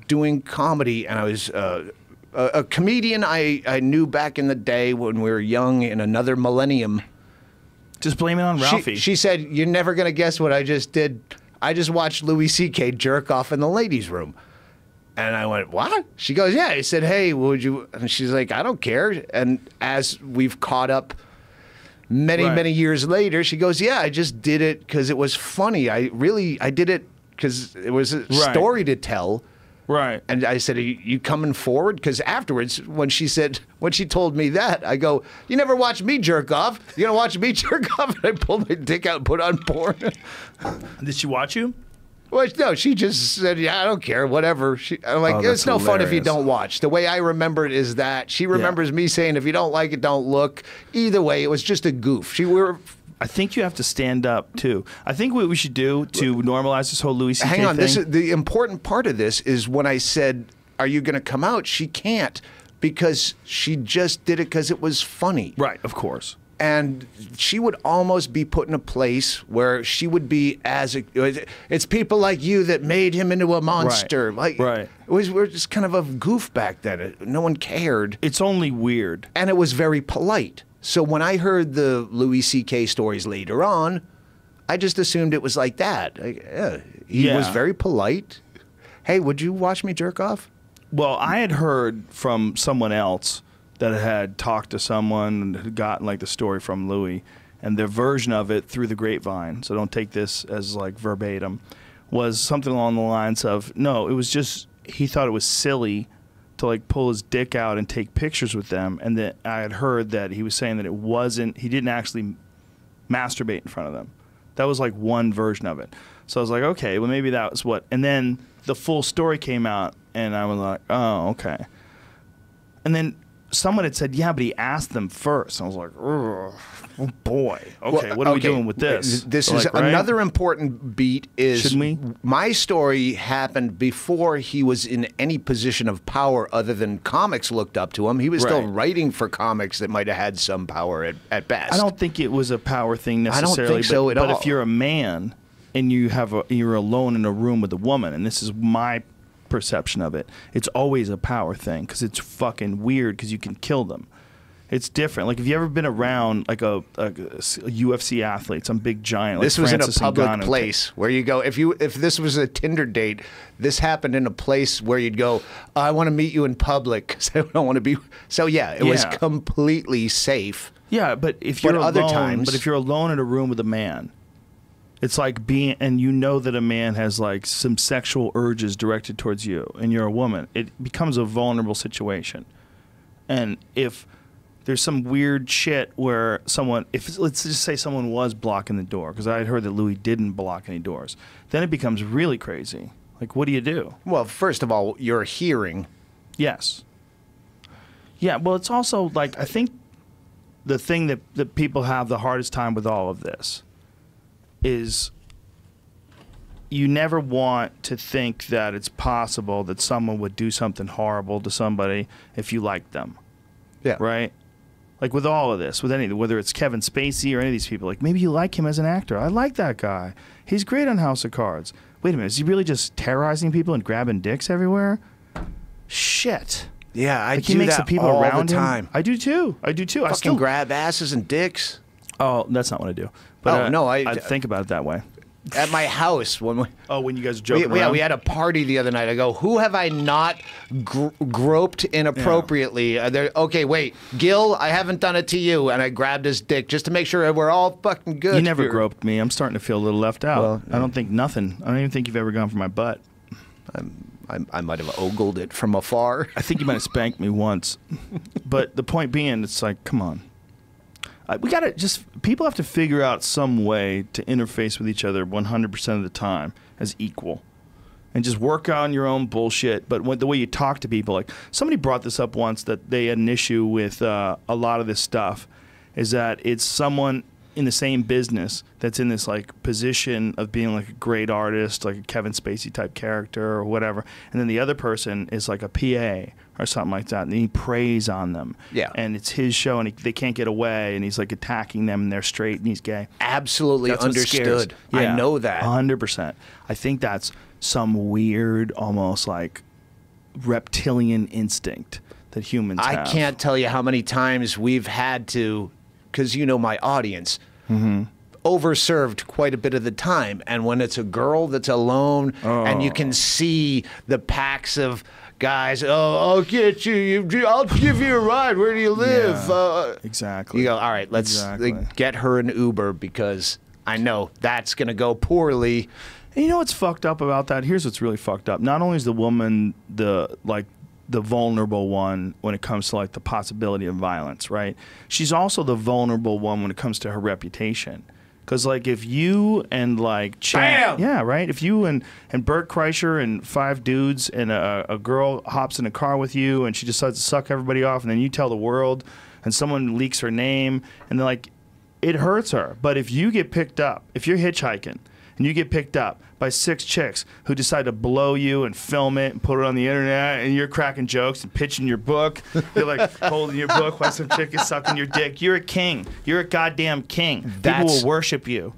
doing comedy, and I was a comedian I knew back in the day when we were young in another millennium.
Just blame it on Ralphie.
She said, "You're never going to guess what I just did. I just watched Louis C.K. jerk off in the ladies' room." And I went, "What?" She goes, "Yeah." I said, "Hey, would you?" And she's like, "I don't care." And as we've caught up many years later, she goes, "Yeah, I just did it because it was funny. I did it because it was a story to tell."
Right.
And I said, "Are you coming forward?" Because afterwards, when she told me that, I go, "You never watched me jerk off. You're gonna watch me jerk off?" And I pulled my dick out and put on porn.
Did she watch you?
Well, no, she just said, "Yeah, I don't care, whatever." I'm like, "It's no fun if you don't watch." The way I remember it is that she remembers me saying, "If you don't like it, don't look." Either way, it was just a goof.
I think you have to stand up, too. I think what we should do to normalize this whole Louis C.K.
Hang on,
thing.
the important part of this is when I said, "Are you going to come out?" She can't because she just did it because it was funny.
Right, of course.
And she would almost be put in a place where she would be it's people like you that made him into a monster. We're just kind of a goof back then. No one cared.
It's only weird.
And it was very polite. So when I heard the Louis C.K. stories later on, I just assumed it was like that. He was very polite. "Hey, would you watch me jerk off?"
Well, I had heard from someone else that had talked to someone and had gotten like the story from Louis, and their version of it through the grapevine, so don't take this as like verbatim, was something along the lines of, no, it was just, he thought it was silly to like pull his dick out and take pictures with them, and that I had heard that he was saying that it wasn't, he didn't actually masturbate in front of them. That was like one version of it. So I was like, okay, well maybe that was what, and then the full story came out, and I was like, oh, okay. And then someone had said, yeah, but he asked them first. And I was like, oh boy. Okay, what are we doing with this?
This is another important beat is,
shouldn't we?
My story happened before he was in any position of power other than comics looked up to him. He was still writing for comics that might have had some power at best.
I don't think it was a power thing necessarily.
I don't think so at all.
But if you're a man and you're alone in a room with a woman, and this is my perception of it, it's always a power thing because it's fucking weird because you can kill them. It's different. Like, have you ever been around like a UFC athlete, some big giant? Like
this was
Francis
in a public
Ngannou
place where you go. If this was a Tinder date, this happened in a place where you'd go, "I want to meet you in public because I don't want to be." So yeah, it was completely safe.
Yeah, but if you're if you're alone in a room with a man, it's like being, and you know that a man has like some sexual urges directed towards you, and you're a woman. It becomes a vulnerable situation. And if there's some weird shit where someone, let's just say someone was blocking the door, because I had heard that Louis didn't block any doors, then it becomes really crazy. Like, what do you do?
Well, first of all, you're hearing.
Yes. Yeah, well, it's also like, I think the thing that people have the hardest time with all of this is you never want to think that it's possible that someone would do something horrible to somebody if you like them.
Yeah.
Right? Like with all of this, with whether it's Kevin Spacey or any of these people, like maybe you like him as an actor. I like that guy. He's great on House of Cards. Wait a minute, is he really just terrorizing people and grabbing dicks everywhere? Shit.
Yeah, I
like
do
he makes
that
the people
all
around
the time.
I do too. I do too.
Fucking grab asses and dicks.
Oh, that's not what I do. But
no,
I think about it that way.
At my house when
when you guys are joking around?
we had a party the other night. I go, who have I not groped inappropriately? Okay, wait, Gil, I haven't done it to you, and I grabbed his dick just to make sure we're all fucking good.
You never groped me. I'm starting to feel a little left out. Well, I don't think nothing. I don't even think you've ever gone for my butt.
I might have ogled it from afar.
I think you might have spanked me once. But the point being, it's like, come on. We gotta people have to figure out some way to interface with each other 100% of the time as equal, and just work on your own bullshit. But the way you talk to people, like somebody brought this up once, that they had an issue with a lot of this stuff, is that it's someone in the same business that's in this like position of being like a great artist, like a Kevin Spacey type character or whatever, and then the other person is like a PA or something like that, and he preys on them.
Yeah.
And it's his show, and they can't get away, and he's like attacking them, and they're straight, and he's gay.
Absolutely understood.
Yeah,
I know that.
100%. I think that's some weird, almost like reptilian instinct that humans have.
I can't tell you how many times we've had to, because you know my audience, overserved quite a bit of the time. And when it's a girl that's alone, and you can see the packs of guys, I'll get you, I'll give you a ride, where do you live?
Yeah, exactly.
You go, all right, let's get her an Uber, because I know that's going to go poorly.
And you know what's fucked up about that? Here's what's really fucked up. Not only is the woman the vulnerable one when it comes to like the possibility of violence, right? She's also the vulnerable one when it comes to her reputation. Because like if you and like
Bam!
Yeah, right. If you and Bert Kreischer and 5 dudes and a girl hops in a car with you and she decides to suck everybody off, and then you tell the world and someone leaks her name, and then like it hurts her. But if you get picked up, if you're hitchhiking and you get picked up by 6 chicks who decide to blow you and film it and put it on the internet, and you're cracking jokes and pitching your book, you're like holding your book while some chick is sucking your dick. You're a king. You're a goddamn king. People will worship you.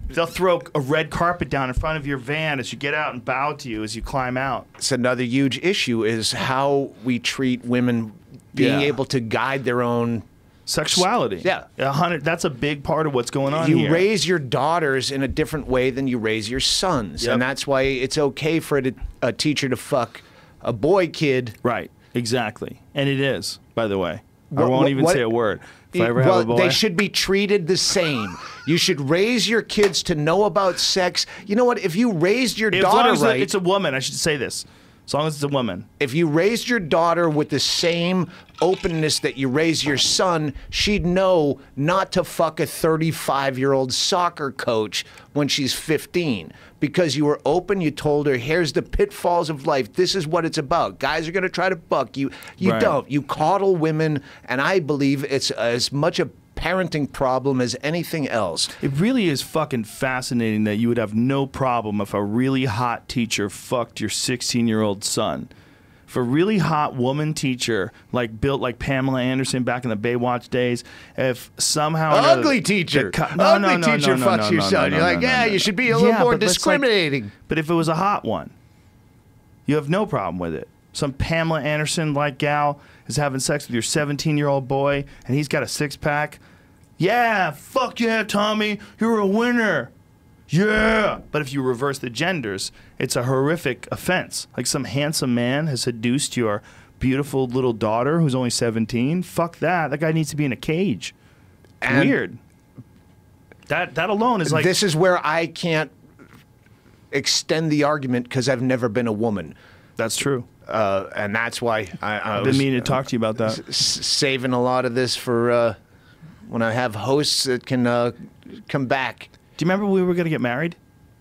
They'll throw a red carpet down in front of your van as you get out and bow to you as you climb out.
It's another huge issue is how we treat women being able to guide their own
sexuality.
Yeah.
100. That's a big part of what's going on
here.
You
raise your daughters in a different way than you raise your sons.
Yep.
And that's why it's okay for a teacher to fuck a boy kid.
Right. Exactly. And it is, by the way. I won't even say a word. If I ever have a boy.
They should be treated the same. You should raise your kids to know about sex. You know what? If you raised your daughter right...
It's a woman. I should say this. As long as it's a woman.
If you raised your daughter with the same openness that you raise your son, she'd know not to fuck a 35-year-old soccer coach when she's 15. Because you were open, you told her, here's the pitfalls of life. This is what it's about. Guys are going to try to fuck you. You don't. You coddle women, and I believe it's as much a parenting problem as anything else.
It really is fucking fascinating that you would have no problem if a really hot teacher fucked your 16-year-old son. If a really hot woman teacher, like built like Pamela Anderson back in the Baywatch days, if somehow
ugly teacher fucks your son, you're like, you should be a little more discriminating.
But if it was a hot one, you have no problem with it. Some Pamela Anderson-like gal is having sex with your 17-year-old boy, and he's got a 6-pack. Yeah, fuck yeah, Tommy, you're a winner. Yeah. But if you reverse the genders, it's a horrific offense. Like some handsome man has seduced your beautiful little daughter who's only 17. Fuck that. That guy needs to be in a cage.
And
weird. That alone is like...
This is where I can't extend the argument because I've never been a woman.
That's true.
And that's why
I've been meaning to talk to you about that.
Saving a lot of this for when I have hosts that can come back.
Do you remember we were going to get married?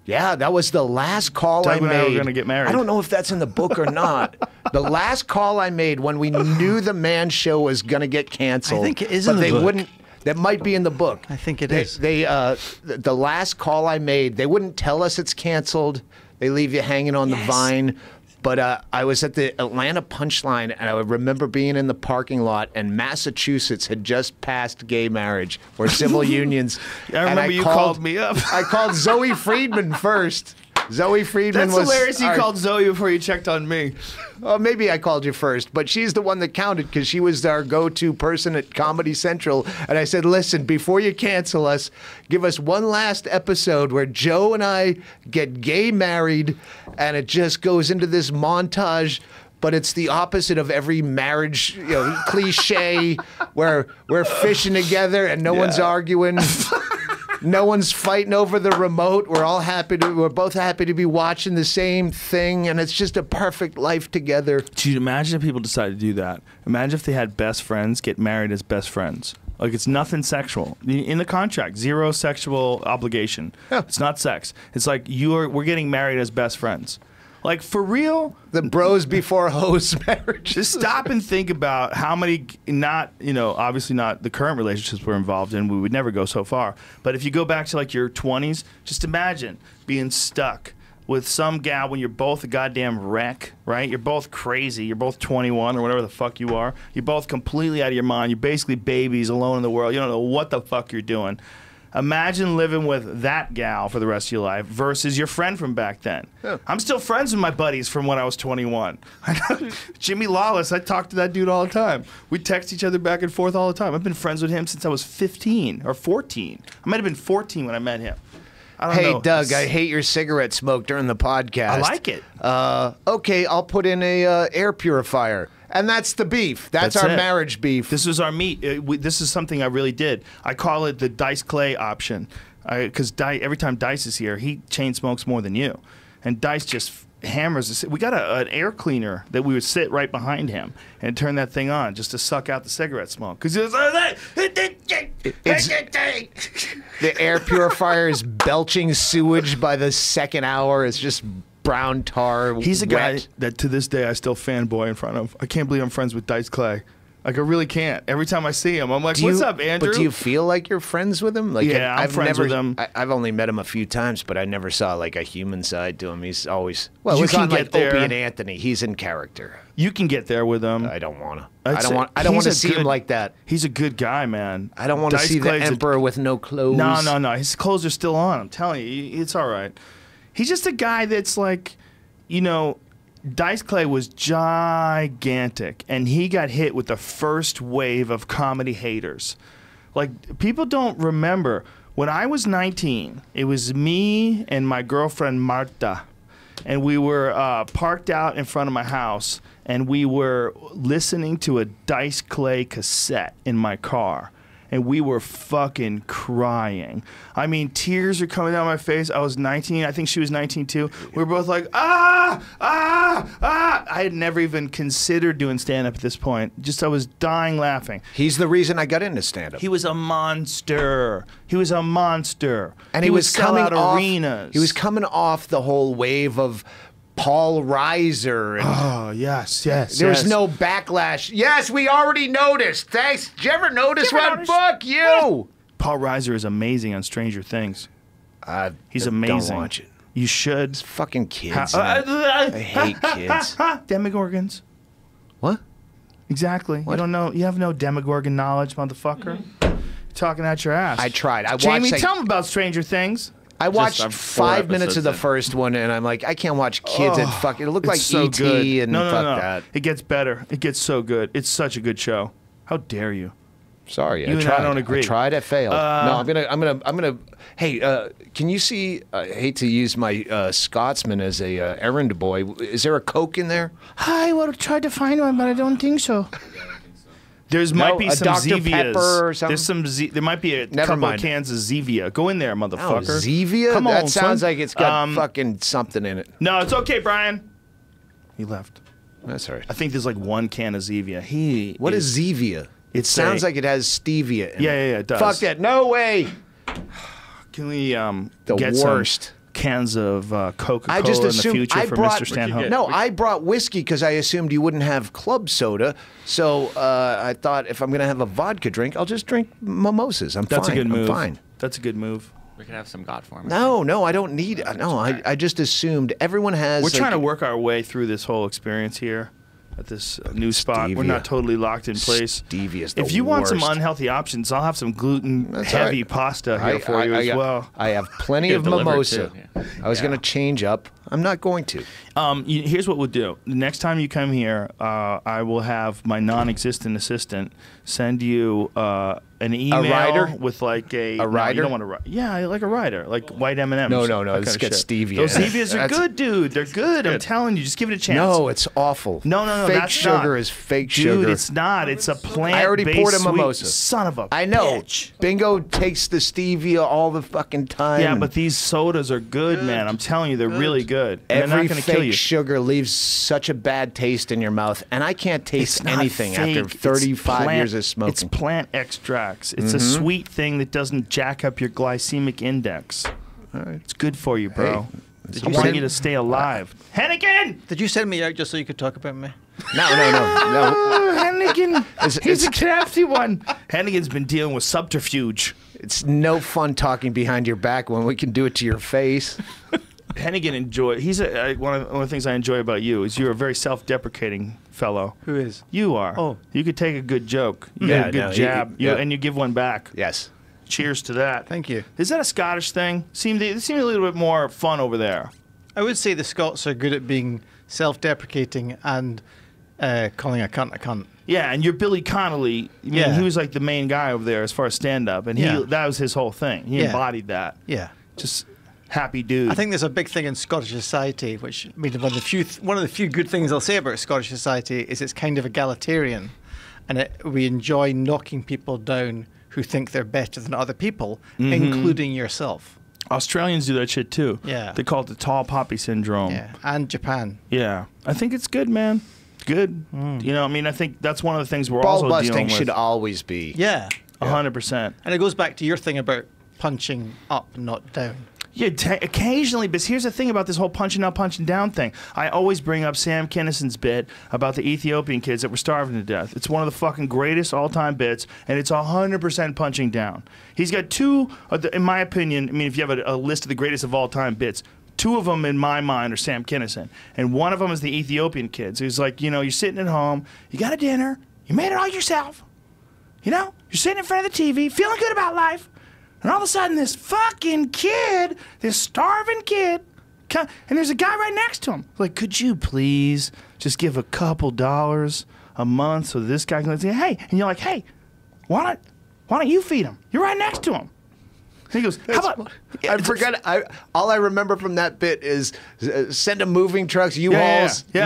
Yeah, that was the last call I made.
Doug and I were going to get married.
I don't know if that's in the book or not. The last call I made when we knew the Man Show was going to get canceled.
I think it is in the book.
Wouldn't. That might be in the book.
I think it is.
The last call I made, they wouldn't tell us it's canceled. They leave you hanging on the vine. But I was at the Atlanta Punchline, and I remember being in the parking lot, and Massachusetts had just passed gay marriage or civil unions.
I remember you called me up.
I called Zoe Friedman first. Zoe Friedman
That's
was
hilarious. You called Zoe before you checked on me.
Well, maybe I called you first, but she's the one that counted because she was our go-to person at Comedy Central. And I said, listen, before you cancel us, give us one last episode where Joe and I get gay married, and it just goes into this montage. But it's the opposite of every marriage, cliche where we're fishing together and no one's arguing. No one's fighting over the remote. We're both happy to be watching the same thing, and it's just a perfect life together.
Could you imagine if people decided to do that? Imagine if they had best friends get married as best friends. Like, it's nothing sexual. In the contract, 0 sexual obligation.
Yeah.
It's not sex. It's like we're getting married as best friends. Like, for real?
The bros before hoes marriage.
Just stop and think about how many, obviously not the current relationships we're involved in. We would never go so far. But if you go back to, like, your 20s, just imagine being stuck with some gal when you're both a goddamn wreck, right? You're both crazy. You're both 21 or whatever the fuck you are. You're both completely out of your mind. You're basically babies alone in the world. You don't know what the fuck you're doing. Imagine living with that gal for the rest of your life versus your friend from back then. Yeah. I'm still friends with my buddies from when I was 21. Jimmy Lawless, I talk to that dude all the time. We text each other back and forth all the time. I've been friends with him since I was 15 or 14. I might have been 14 when I met him. I don't know.
Hey, Doug, I hate your cigarette smoke during the podcast.
I like it.
Okay, I'll put in a air purifier. And that's the beef. That's our marriage beef.
This is our meat. This is something I really did. I call it the Dice Clay option. Because every time Dice is here, he chain smokes more than you. And Dice just hammers us. We got an air cleaner that we would sit right behind him and turn that thing on just to suck out the cigarette smoke. Because
the air purifier is belching sewage by the second hour. It's just brown tar.
He's a guy that to this day I still fanboy in front of. I can't believe I'm friends with Dice Clay. Like, I really can't. Every time I see him, I'm like, what's up, Andrew?
But do you feel like you're friends with him? Like,
yeah, I'm friends with him.
I've only met him a few times, but I never saw, like, a human side to him. He's always... Well,
you
it's
can
not
get
like
there.
Opie and Anthony. He's in character.
You can get there with him.
I don't want to. I don't want to see him like that.
He's a good guy, man.
I don't want to see the emperor with no clothes.
No. His clothes are still on. I'm telling you, it's all right. He's just a guy that's like, Dice Clay was gigantic, and he got hit with the first wave of comedy haters. Like, people don't remember. When I was 19, it was me and my girlfriend Marta, and we were parked out in front of my house, and we were listening to a Dice Clay cassette in my car. And we were fucking crying. I mean, tears are coming down my face. I was 19. I think she was 19 too. We were both like, I had never even considered doing stand-up at this point. Just, I was dying laughing.
He's the reason I got into stand-up.
He was a monster. He was a monster.
And he was coming off
arenas.
He was coming off the whole wave of Paul Reiser. And
oh, yes.
There was no backlash. Yes, we already noticed. Thanks. Did you ever notice what? Fuck you.
Paul Reiser is amazing on Stranger Things. He's amazing.
Don't watch it.
You should.
It's fucking kids. I hate kids.
Demogorgons.
What?
Exactly.
What?
You don't know. You have no Demogorgon knowledge, motherfucker. You're talking out your ass.
I tried.
Jamie, tell him about Stranger Things.
I watched 5 minutes of the first one, and I'm like, I can't watch kids and fuck. It looked like
so
E.T.
good.
and
no.
that.
It gets better. It gets so good. It's such a good show. How dare you?
Sorry,
you
I tried.
I don't agree.
I tried. I failed. No, I'm gonna. Hey, can you see? I hate to use my Scotsman as a errand boy. Is there a Coke in there?
I will try to find one, but I don't think so. Might be some
Dr.
Zevias.
Pepper or something?
There's some. There might be a
Never
couple
mind.
of cans of Zevia. Go in there, motherfucker.
Oh, Zevia?
Come
That
on,
sounds
son.
like it's got fucking something in it.
No, it's okay, Brian. He left.
That's all right.
I think there's like one can of Zevia.
What is Zevia? It sounds like it has stevia in it.
Yeah, it does.
Fuck that. No way.
Can we
The
get
worst.
some cans of Coca-Cola
I just
in the
assumed
future for Mr. Stanhope?
No, I brought whiskey because I assumed you wouldn't have club soda. So I thought if I'm going to have a vodka drink, I'll just drink mimosas.
That's
fine.
a good move.
I'm fine.
That's a good move.
We can have some God form.
No, I don't need. No, I just assumed everyone has.
We're trying to work our way through this whole experience here. at this new spot. We're
Stevia.
not totally locked in place.
Stevia is the
If you want some
worst.
unhealthy options, I'll have some gluten-heavy
all right.
pasta here for you as well.
I have plenty
Get
of
delivered,
mimosa.
too. Yeah.
I was going to change up. I'm not going to.
Here's what we'll do. The next time you come here, I will have my non-existent assistant send you an email
rider?
with like a
rider?
You don't want to write. Yeah, like a rider, like white M&Ms.
No.
that
This
kind of
gets
shit.
stevia.
Those stevias are
That's-
good, dude. They're good. I'm telling you, just give it a chance.
No, it's awful.
No,
Fake
that's
sugar
not.
is fake
Dude,
sugar.
it's not. It's a plant.
I already poured a mimosa.
Son of a
I know.
bitch.
Bingo takes the stevia all the fucking time.
Yeah, but these sodas are good, man. I'm telling you, they're really good. And they're
every
not going to kill
fake
you.
sugar leaves such a bad taste in your mouth, and I can't taste
It's not
anything
fake.
after 35
It's
years of smoking.
It's plant extracts. It's a sweet thing that doesn't jack up your glycemic index. It's good for you, bro.
Hey,
I want you to stay alive. Hennigan!
Did you send me out just so you could talk about me?
No.
Oh, Hennigan! He's a
it's-
crafty one. Hennigan's been dealing with subterfuge.
It's no fun talking behind your back when we can do it to your face.
Hennigan one of the things I enjoy about you is you're a very self-deprecating fellow.
Who is?
You are.
Oh.
You could take a good joke. You
Yeah,
get a good
no,
jab,
yeah.
and you give one back.
Yes.
Cheers to that.
Thank you.
Is that a Scottish thing? It seemed a little bit more fun over there.
I would say the Scots are good at being self-deprecating and calling a cunt a cunt.
Yeah, and you're Billy Connolly. I mean,
Yeah.
he was like the main guy over there as far as stand-up, and
Yeah.
that was his whole thing. He
Yeah.
embodied that.
Yeah.
Just happy dude.
I think there's a big thing in Scottish society, which I mean, one of the few good things I'll say about Scottish society is it's kind of egalitarian, and we enjoy knocking people down who think they're better than other people, including yourself.
Australians do that shit too.
Yeah.
They call it the tall poppy syndrome.
Yeah, and Japan.
Yeah. I think it's good, man. It's good. You know, I mean, I think that's one of the things we're
Ball
also dealing
busting
with.
should always be.
Yeah,
100%.
and it goes back to your thing about punching up, not down.
Yeah, occasionally, but here's the thing about this whole punching up, punching down thing. I always bring up Sam Kinnison's bit about the Ethiopian kids that were starving to death. It's one of the fucking greatest all-time bits, and it's 100% punching down. He's got two, in my opinion, I mean, if you have a list of the greatest of all-time bits, two of them in my mind are Sam Kinison, and one of them is the Ethiopian kids. He's like, you know, you're sitting at home, you got a dinner, you made it all yourself, you know, you're sitting in front of the TV, feeling good about life. And all of a sudden, this fucking kid, this starving kid, and there's a guy right next to him. Like, could you please just give a couple dollars a month so this guy can say, hey, and you're like, hey, why don't you feed him? You're right next to him. And he goes, how about?
I forgot. All I remember from that bit is send them moving trucks, U-Hauls. Move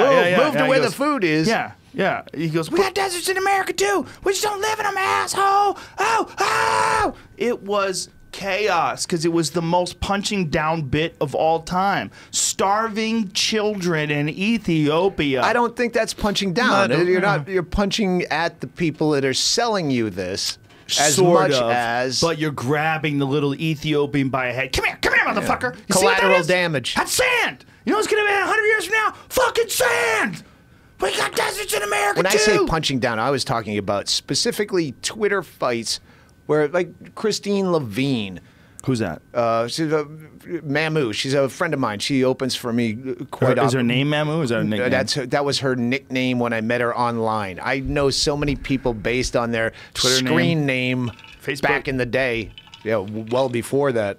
to where the food is.
Yeah. Yeah, he goes, we got deserts in America too. We just don't live in them, asshole. Oh. It was chaos because it was the most punching down bit of all time. Starving children in Ethiopia.
I don't think that's punching down.
No,
You're punching at the people that are selling you this as
Sort
much
of,
as
but you're grabbing the little Ethiopian by a head. Come here, motherfucker. You see what that
collateral
is?
damage.
That's sand. You know what's going to be 100 years from now? Fucking sand. We got deserts in America
When
too.
I say punching down, I was talking about specifically Twitter fights where, like, Christine Levine,
Who's that?
she's a Mamu. She's a friend of mine. She opens for me quite often.
Is her name Mamu? Is that her nickname?
That was her nickname when I met her online. I know so many people based on their
Twitter
screen name
Facebook?
back in the day. Yeah, well before that.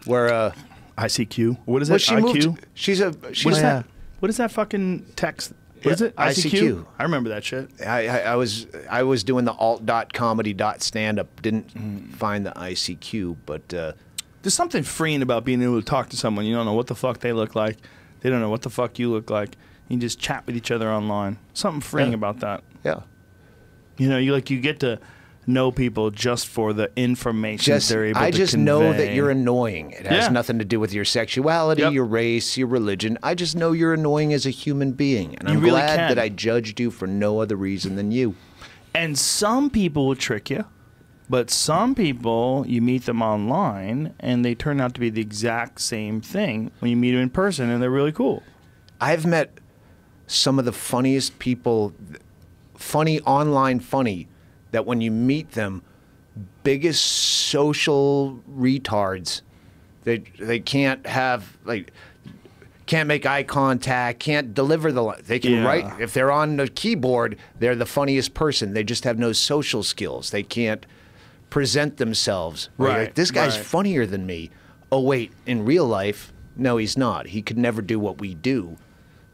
Where
ICQ. What is
well,
that?
she
IQ?
moved. She's
What is that? What is that fucking text? What is it?
ICQ.
I remember that shit.
I was doing the alt.comedy.standup. Didn't find the ICQ, but
There's something freeing about being able to talk to someone. You don't know what the fuck they look like. They don't know what the fuck you look like. You just chat with each other online. Something freeing about that.
yeah.
You know, you get to know people just for the information they're able to
I just know that
convey.
you're annoying. It has
Yeah.
nothing to do with your sexuality,
Yep.
your race, your religion. I just know you're annoying as a human being, and
You
I'm
really
glad
can.
that I judged you for no other reason than you.
And some people will trick you, but some people, you meet them online, and they turn out to be the exact same thing when you meet them in person, and they're really cool.
I've met some of the funniest people, funny, that when you meet them, biggest social retards. They can't have, like, can't make eye contact, can't deliver they can write. If they're on the keyboard, they're the funniest person. They just have no social skills. They can't present themselves.
Right.
Like, this guy's funnier than me. Oh, wait, in real life, no, he's not. He could never do what we do,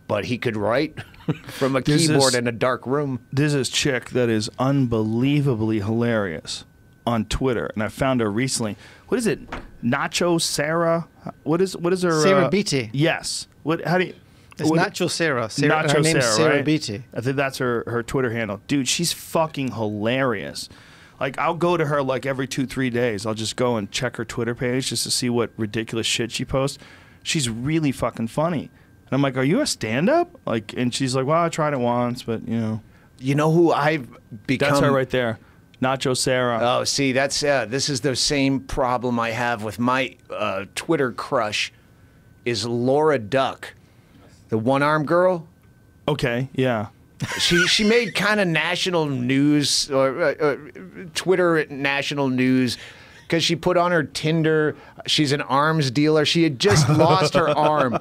but he could write from a keyboard in a dark room.
There's this chick that is unbelievably hilarious on Twitter, and I found her recently. What is it? Nacho Sarah? What is her?
Sarah Beatty.
Yes. How do you?
It's Nacho Sarah. Nacho her name's Sarah
right?
Beatty.
I think that's her Twitter handle. Dude, she's fucking hilarious. Like, I'll go to her like every 2-3 days. I'll just go and check her Twitter page just to see what ridiculous shit she posts. She's really fucking funny. And I'm like, are you a stand-up? Like, and she's like, well, I tried it once, but you know.
You know who I've become?
That's her right there. Nacho Sarah.
Oh, see, that's this is the same problem I have with my Twitter crush. Is Laura Duck, the one-arm girl?
Okay, yeah.
She made kind of national news or Twitter national news because she put on her Tinder. She's an arms dealer. She had just lost her arm.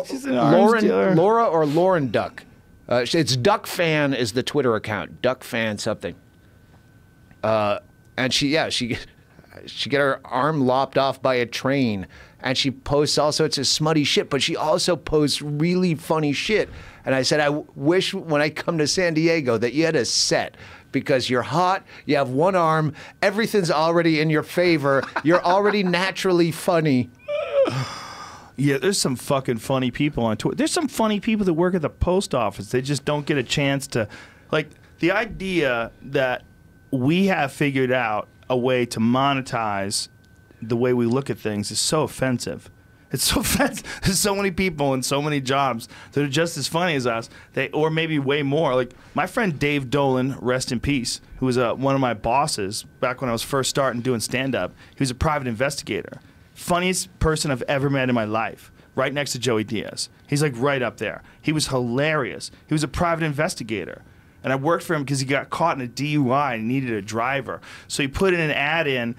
She's an arms dealer.
Laura or Lauren Duck. It's Duck Fan is the Twitter account. Duck Fan something. And she got her arm lopped off by a train, and she posts all sorts of smutty shit, but she also posts really funny shit. And I said, I wish when I come to San Diego that you had a set, because you're hot, you have one arm, everything's already in your favor, you're already naturally funny.
Yeah, there's some fucking funny people on Twitter. There's some funny people that work at the post office. They just don't get a chance to, like, the idea that we have figured out a way to monetize the way we look at things is so offensive. It's so offensive. There's so many people in so many jobs that are just as funny as us, or maybe way more. Like my friend Dave Dolan, rest in peace, who was one of my bosses back when I was first starting doing stand-up. He was a private investigator. Funniest person I've ever met in my life, right next to Joey Diaz. He's like right up there. He was hilarious. He was a private investigator. And I worked for him because he got caught in a DUI and needed a driver. So he put in an ad in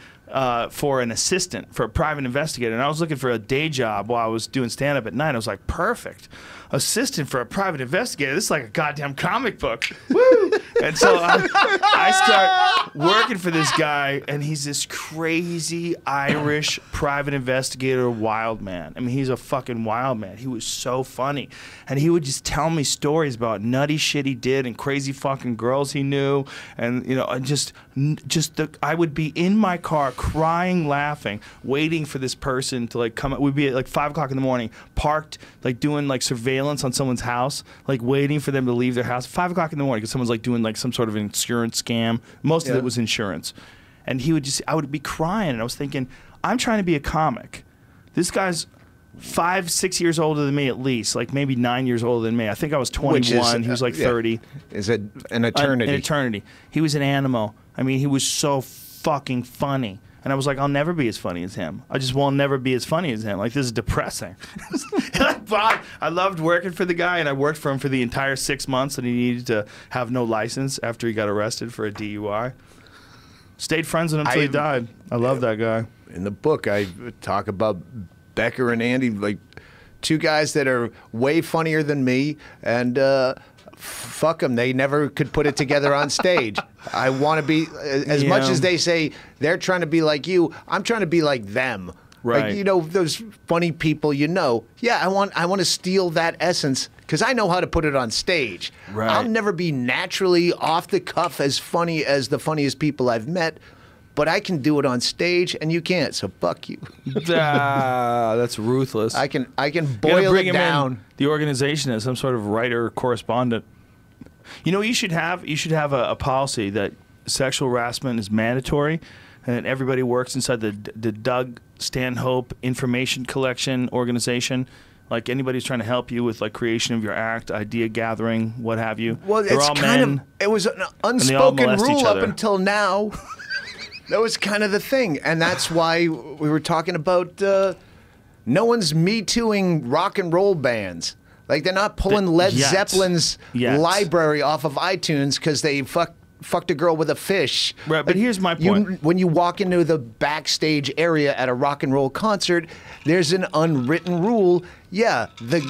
for an assistant, for a private investigator. And I was looking for a day job while I was doing stand-up at night. I was like, perfect. Assistant for a private investigator. This is like a goddamn comic book. Woo! And so I start working for this guy, and he's this crazy Irish private investigator wild man. I mean, he's a fucking wild man. He was so funny. And he would just tell me stories about nutty shit he did and crazy fucking girls he knew. And, you know, I would be in my car crying, laughing, waiting for this person to, like, come up. We'd be at, like, 5 o'clock in the morning, parked, like, doing, like, surveillance on someone's house, like waiting for them to leave their house 5 o'clock in the morning because someone's like doing like some sort of an insurance scam. Most of it was insurance. And I would be crying, and I was thinking, I'm trying to be a comic. This guy's 5-6 years older than me at least, like maybe 9 years older than me. I think I was 21. He was like 30.
Is it an eternity?
An eternity. He was an animal. I mean, he was so fucking funny. And I was like, I'll never be as funny as him. I just will never be as funny as him. Like, this is depressing. I loved working for the guy, and I worked for him for the entire 6 months, and he needed to have no license after he got arrested for a DUI. Stayed friends with him until he died. I love that guy.
In the book, I talk about Becker and Andy, like two guys that are way funnier than me, and fuck them. They never could put it together on stage. I want to be, as much as they say they're trying to be like you, I'm trying to be like them.
Right.
Like, you know, those funny people, you know. Yeah, I want to steal that essence because I know how to put it on stage.
Right.
I'll never be naturally off the cuff as funny as the funniest people I've met, but I can do it on stage and you can't, so fuck you.
That's ruthless.
I can boil it down.
The organization as some sort of writer correspondent. You know, you should have a policy that sexual harassment is mandatory, and everybody works inside the Doug Stanhope Information Collection organization. Like anybody who's trying to help you with like creation of your act, idea gathering, what have you.
Well,
They're
it's
all
kind
men,
of it was an
and they all
unspoken
molest each
rule up
other.
until now. That was kind of the thing, and that's why we were talking about no one's Me Tooing rock and roll bands. Like they're not pulling Led Zeppelin's library off of iTunes because they fucked a girl with a fish.
Right, but here's my point.
When you walk into the backstage area at a rock and roll concert, there's an unwritten rule. Yeah, the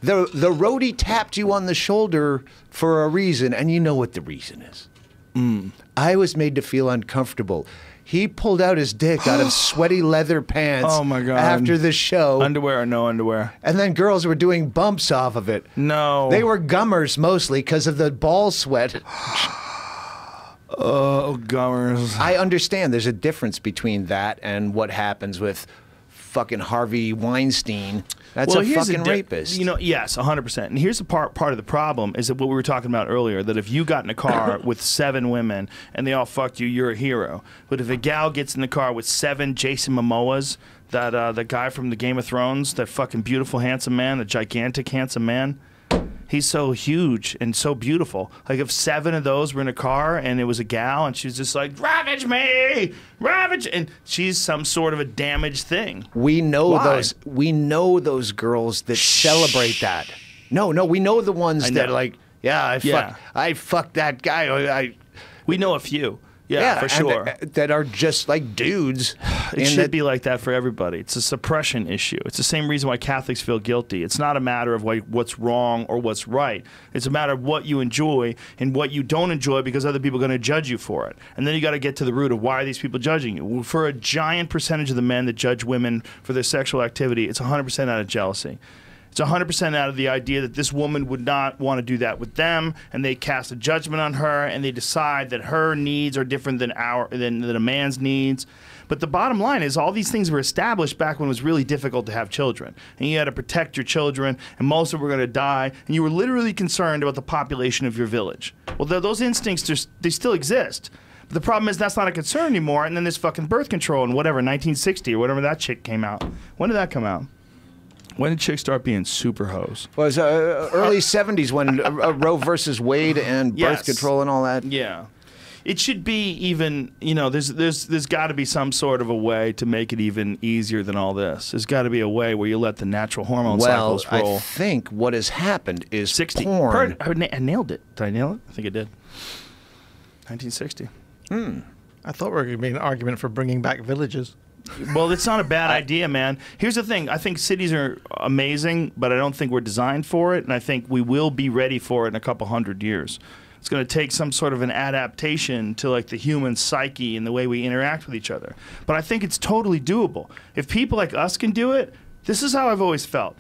roadie tapped you on the shoulder for a reason, and you know what the reason is. I was made to feel uncomfortable. He pulled out his dick out of sweaty leather pants
Oh my God.
after the show.
Underwear or no underwear?
And then girls were doing bumps off of it.
No.
They were gummers mostly because of the ball sweat.
Oh, gummers.
I understand there's a difference between that and what happens with fucking Harvey Weinstein. That's a fucking rapist.
You know, yes, 100%. And here's the part of the problem is that what we were talking about earlier, that if you got in a car with 7 women and they all fucked you, you're a hero. But if a gal gets in the car with 7 Jason Momoas, that guy from the Game of Thrones, that fucking beautiful, handsome man, the gigantic, handsome man, he's so huge and so beautiful. Like if 7 of those were in a car and it was a gal and she's just like, ravage me, ravage, and she's some sort of a damaged thing.
We know
Why?
those. We know those girls that celebrate that. No, we know the ones that like, yeah, I fucked that guy.
We know a few. Yeah, for sure.
That are just like dudes.
It should be like that for everybody. It's a suppression issue. It's the same reason why Catholics feel guilty. It's not a matter of like what's wrong or what's right. It's a matter of what you enjoy and what you don't enjoy because other people are going to judge you for it. And then you got to get to the root of why are these people judging you. For a giant percentage of the men that judge women for their sexual activity, it's 100% out of jealousy. It's 100% out of the idea that this woman would not want to do that with them, and they cast a judgment on her, and they decide that her needs are different than a man's needs. But the bottom line is all these things were established back when it was really difficult to have children. And you had to protect your children, and most of them were going to die, and you were literally concerned about the population of your village. Well, those instincts, they still exist. But the problem is that's not a concern anymore, and then there's fucking birth control in whatever, 1960 or whatever that shit came out. When did that come out? When did chicks start being super hoes?
Well, it was early 70s when Roe versus Wade and birth control and all that.
Yeah. It should be even, you know, there's got to be some sort of a way to make it even easier than all this. There's got to be a way where you let the natural hormone cycles roll.
I think what has happened is
60.
porn.
I nailed it. Did I nail it? I think I did. 1960.
I thought we were going to be an argument for bringing back villages.
Well, it's not a bad idea, man. Here's the thing. I think cities are amazing, but I don't think we're designed for it, and I think we will be ready for it in a couple 100 years. It's going to take some sort of an adaptation to like the human psyche and the way we interact with each other. But I think it's totally doable. If people like us can do it, this is how I've always felt.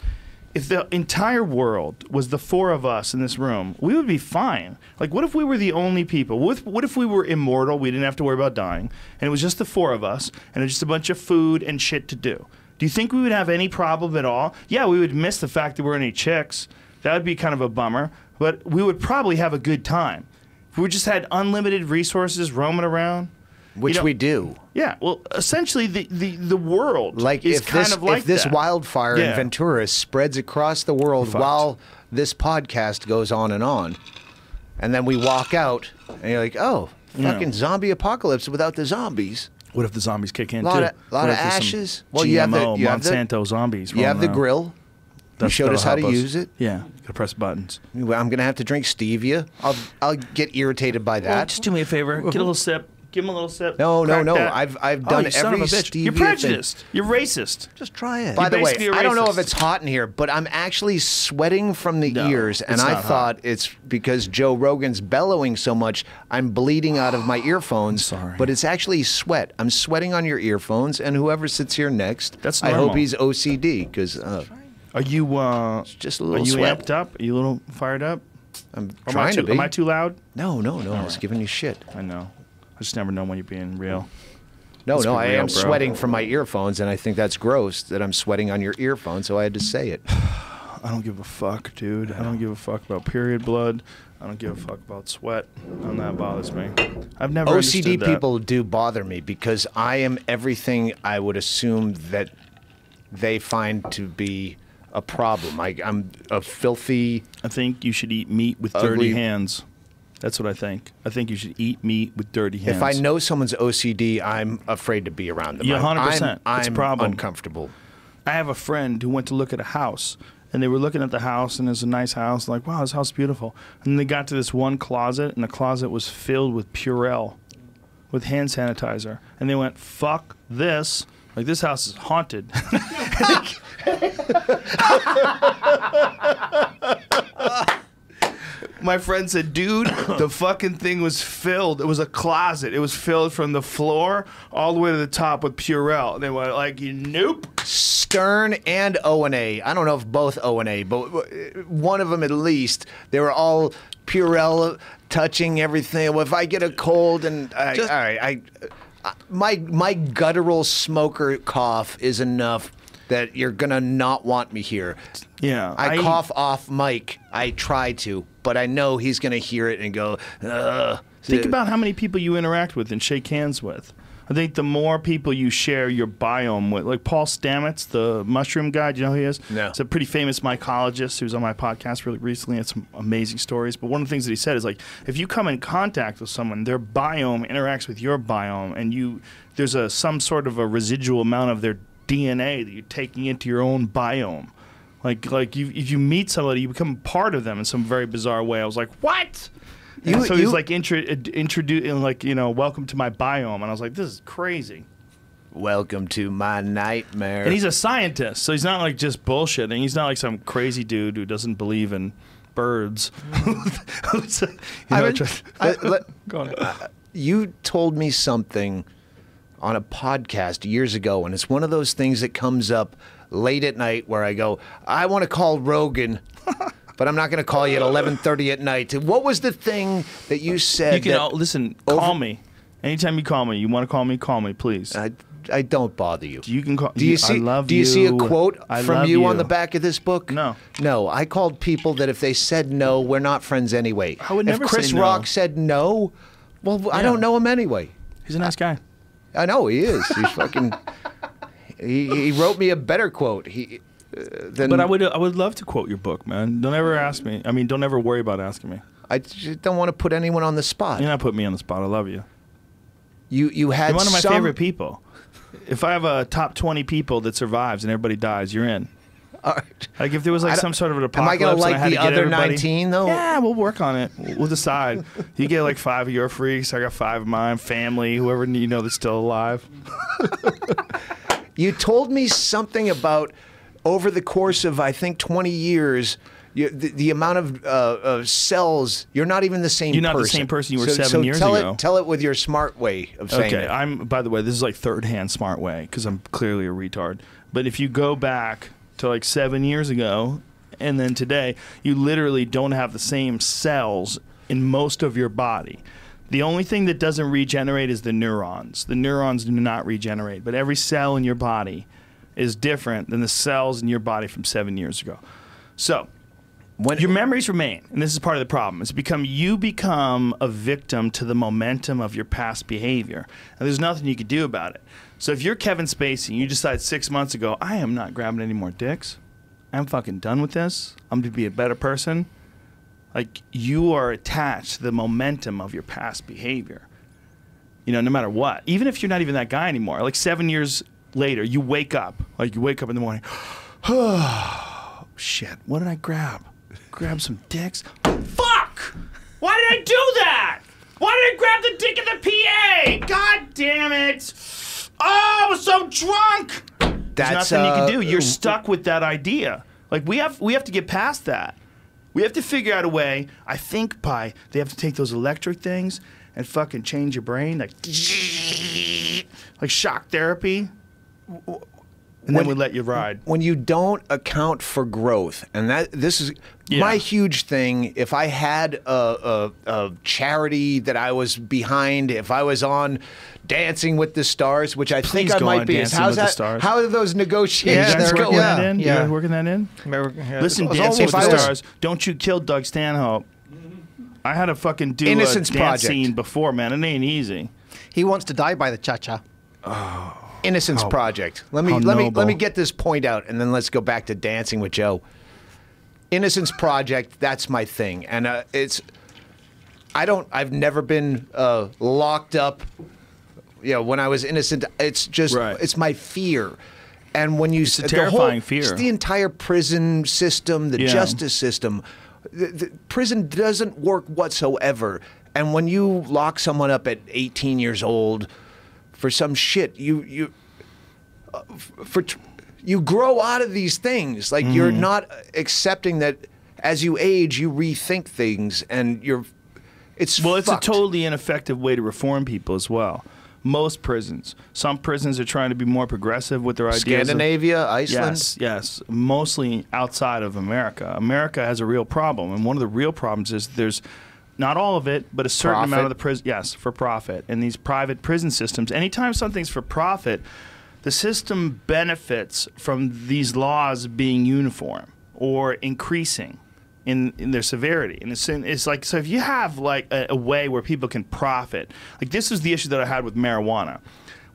If the entire world was the 4 of us in this room, we would be fine. Like, what if we were the only people? What if we were immortal, we didn't have to worry about dying, and it was just the 4 of us, and it was just a bunch of food and shit to do? Do you think we would have any problem at all? Yeah, we would miss the fact that we're any chicks. That would be kind of a bummer, but we would probably have a good time. If we just had unlimited resources roaming around.
Which we do.
Yeah, well, essentially the world is
kind
of like
if this
that.
wildfire in Ventura spreads across the world while this podcast goes on, and then we walk out, and you're like, oh, fucking zombie apocalypse without the zombies.
What if the zombies kick in,
too?
A
lot of ashes.
Well, you have the Monsanto zombies.
You have the grill. You showed us how to use it.
Yeah, you gotta press buttons.
I'm going to have to drink stevia. I'll get irritated by that.
Well, just do me a favor. Get a little sip. Give him a little sip.
No. I've done every stevia.
You're prejudiced.
Thing.
You're racist.
Just try it.
By the way, I don't know if it's hot in here, but I'm actually sweating from the ears, and I thought it's because Joe Rogan's bellowing so much, I'm bleeding out of my earphones.
Sorry.
But it's actually sweat. I'm sweating on your earphones, and whoever sits here next,
that's
I
normal.
hope he's OCD, because
are you
just a little
sweat. Amped up? Are you a little fired up?
I'm trying to be.
Am I too loud?
No. I was giving you shit.
I know. I just never know when you're being real.
No, I am sweating from my earphones, and I think that's gross that I'm sweating on your earphones, so I had to say it.
I don't give a fuck, dude. I don't give a fuck about period blood. I don't give a fuck about sweat. None of that bothers me. I've never understood that.
OCD people do bother me because I am everything I would assume that they find to be a problem. I'm a filthy...
I think you should eat meat with dirty hands. That's what I think. I think you should eat meat with dirty hands.
If I know someone's OCD, I'm afraid to be around them.
Yeah, 100%.
I'm
it's a problem.
Uncomfortable.
I have a friend who went to look at a house, and they were looking at the house, and it was a nice house. Like, wow, this house is beautiful. And they got to this one closet, and the closet was filled with Purell, with hand sanitizer. And they went, fuck this. Like, this house is haunted. My friend said, dude, the fucking thing was filled. It was a closet. It was filled from the floor all the way to the top with Purell. And they went like, nope.
Stern and O&A. I don't know if both O&A, but one of them at least. They were all Purell touching everything. Well, if I get a cold and all right, my guttural smoker cough is enough that you're gonna not want me here.
Yeah,
I cough off mic. I try to, but I know he's gonna hear it and go.
Think about how many people you interact with and shake hands with. I think the more people you share your biome with, like Paul Stamets, the mushroom guy, do you know who he is?
No.
He's a pretty famous mycologist who's on my podcast really recently. Had some amazing stories. But one of the things that he said is like, if you come in contact with someone, their biome interacts with your biome, and there's some sort of a residual amount of their DNA that you're taking into your own biome. Like if you meet somebody, you become part of them in some very bizarre way. I was like, what? So he's like introducing, like, you know, welcome to my biome, and I was like, this is crazy.
Welcome to my nightmare.
And he's a scientist, so he's not like just bullshitting. He's not like some crazy dude who doesn't believe in birds.
Go on. You told me something on a podcast years ago, and it's one of those things that comes up late at night where I go, I want to call Rogan, but I'm not going to call you at 11:30 at night. What was the thing that you said?
You can listen. Call me anytime you call me. You want to call me? Call me, please.
I don't bother you.
You can call.
Do you see?
I love
do you see a quote from you on the back of this book?
No.
No. I called people that if they said no, we're not friends anyway.
I would never
If Chris
say no.
Rock said no, well, I don't know him anyway.
He's a nice guy.
I know he is. He's fucking. He wrote me a better quote.
But I would love to quote your book, man. Don't ever ask me. I mean, don't ever worry about asking me.
I just don't want to put anyone on the spot.
You're not putting me on the spot. I love you.
You had
You're one of my favorite people. If I have a top 20 people that survives and everybody dies, you're in.
All right.
Like if there was like some sort of an
Am I
apocalypse,
going to like
and I had
the
to get
other
everybody,
19 though?
Yeah, we'll work on it. We'll decide. You get like 5 of your freaks. I got 5 of mine. Family, whoever you know that's still alive.
You told me something about over the course of I think 20 years. The amount of cells, you're not even the same person.
You're not the same person you were 7 years ago.
Tell it with your smart way of saying it.
Okay, by the way, this is like third-hand smart way because I'm clearly a retard. But if you go back to like 7 years ago and then today, you literally don't have the same cells in most of your body. The only thing that doesn't regenerate is the neurons. The neurons do not regenerate, but every cell in your body is different than the cells in your body from 7 years ago. So your memories remain, and this is part of the problem. You become a victim to the momentum of your past behavior, and there's nothing you can do about it. So if you're Kevin Spacey and you decide 6 months ago, I am not grabbing any more dicks, I'm fucking done with this, I'm going to be a better person, like you are attached to the momentum of your past behavior. You know, no matter what. Even if you're not even that guy anymore, like 7 years later, you wake up in the morning, oh, shit, what did I grab? Grab some dicks? Fuck! Why did I do that? Why did I grab the dick in the PA? God damn it! Oh, I was so drunk! There's nothing you can do. You're stuck with that idea. Like, we have to get past that. We have to figure out a way. I think they have to take those electric things and fucking change your brain, like shock therapy. And then we let you ride.
When you don't account for growth, and this is my huge thing. If I had a charity that I was behind, if I was on Dancing with the Stars, which I think I might be, how's that? How are those negotiations going?
You guys working that in? Listen, Dancing with the Stars. Don't you kill Doug Stanhope? I had to fucking do
Innocence
a dance
Project
scene before, man. It ain't easy.
He wants to die by the cha-cha.
Oh. Innocence Project. Let me get this point out, and then let's go back to Dancing with Joe. Innocence Project. That's my thing, and I've never been locked up. You know, when I was innocent, it's just it's my fear, And when you
it's a terrifying fear.
Just the entire prison system, the justice system, the prison doesn't work whatsoever. And when you lock someone up at 18 years old for some shit, you grow out of these things. Like you're not accepting that as you age, you rethink things, and it's
a totally ineffective way to reform people as well. Most prisons. Some prisons are trying to be more progressive with their ideas.
Scandinavia, Iceland?
Yes, yes. Mostly outside of America. America has a real problem, and one of the real problems is there's not all of it, but a certain amount of the prison, yes, for profit. And these private prison systems, anytime something's for profit, the system benefits from these laws being uniform or increasing in their severity. And it's like, so if you have like a way where people can profit, like this is the issue that I had with marijuana.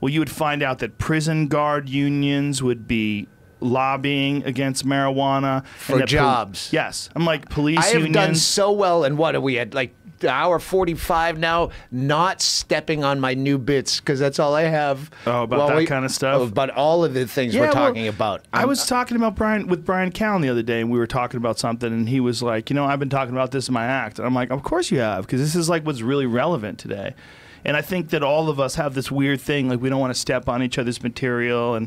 Well, you would find out that prison guard unions would be lobbying against marijuana
for jobs.
Yes, I'm like police.
I have
unions.
done so well, and what are we at like hour 45 now? Not stepping on my new bits because that's all I have.
Oh, about that kind of stuff.
About all of the things we're talking about.
I was talking about Brian Callen the other day, and we were talking about something, and he was like, I've been talking about this in my act, and I'm like, of course you have, because this is like what's really relevant today. And I think that all of us have this weird thing, like we don't want to step on each other's material,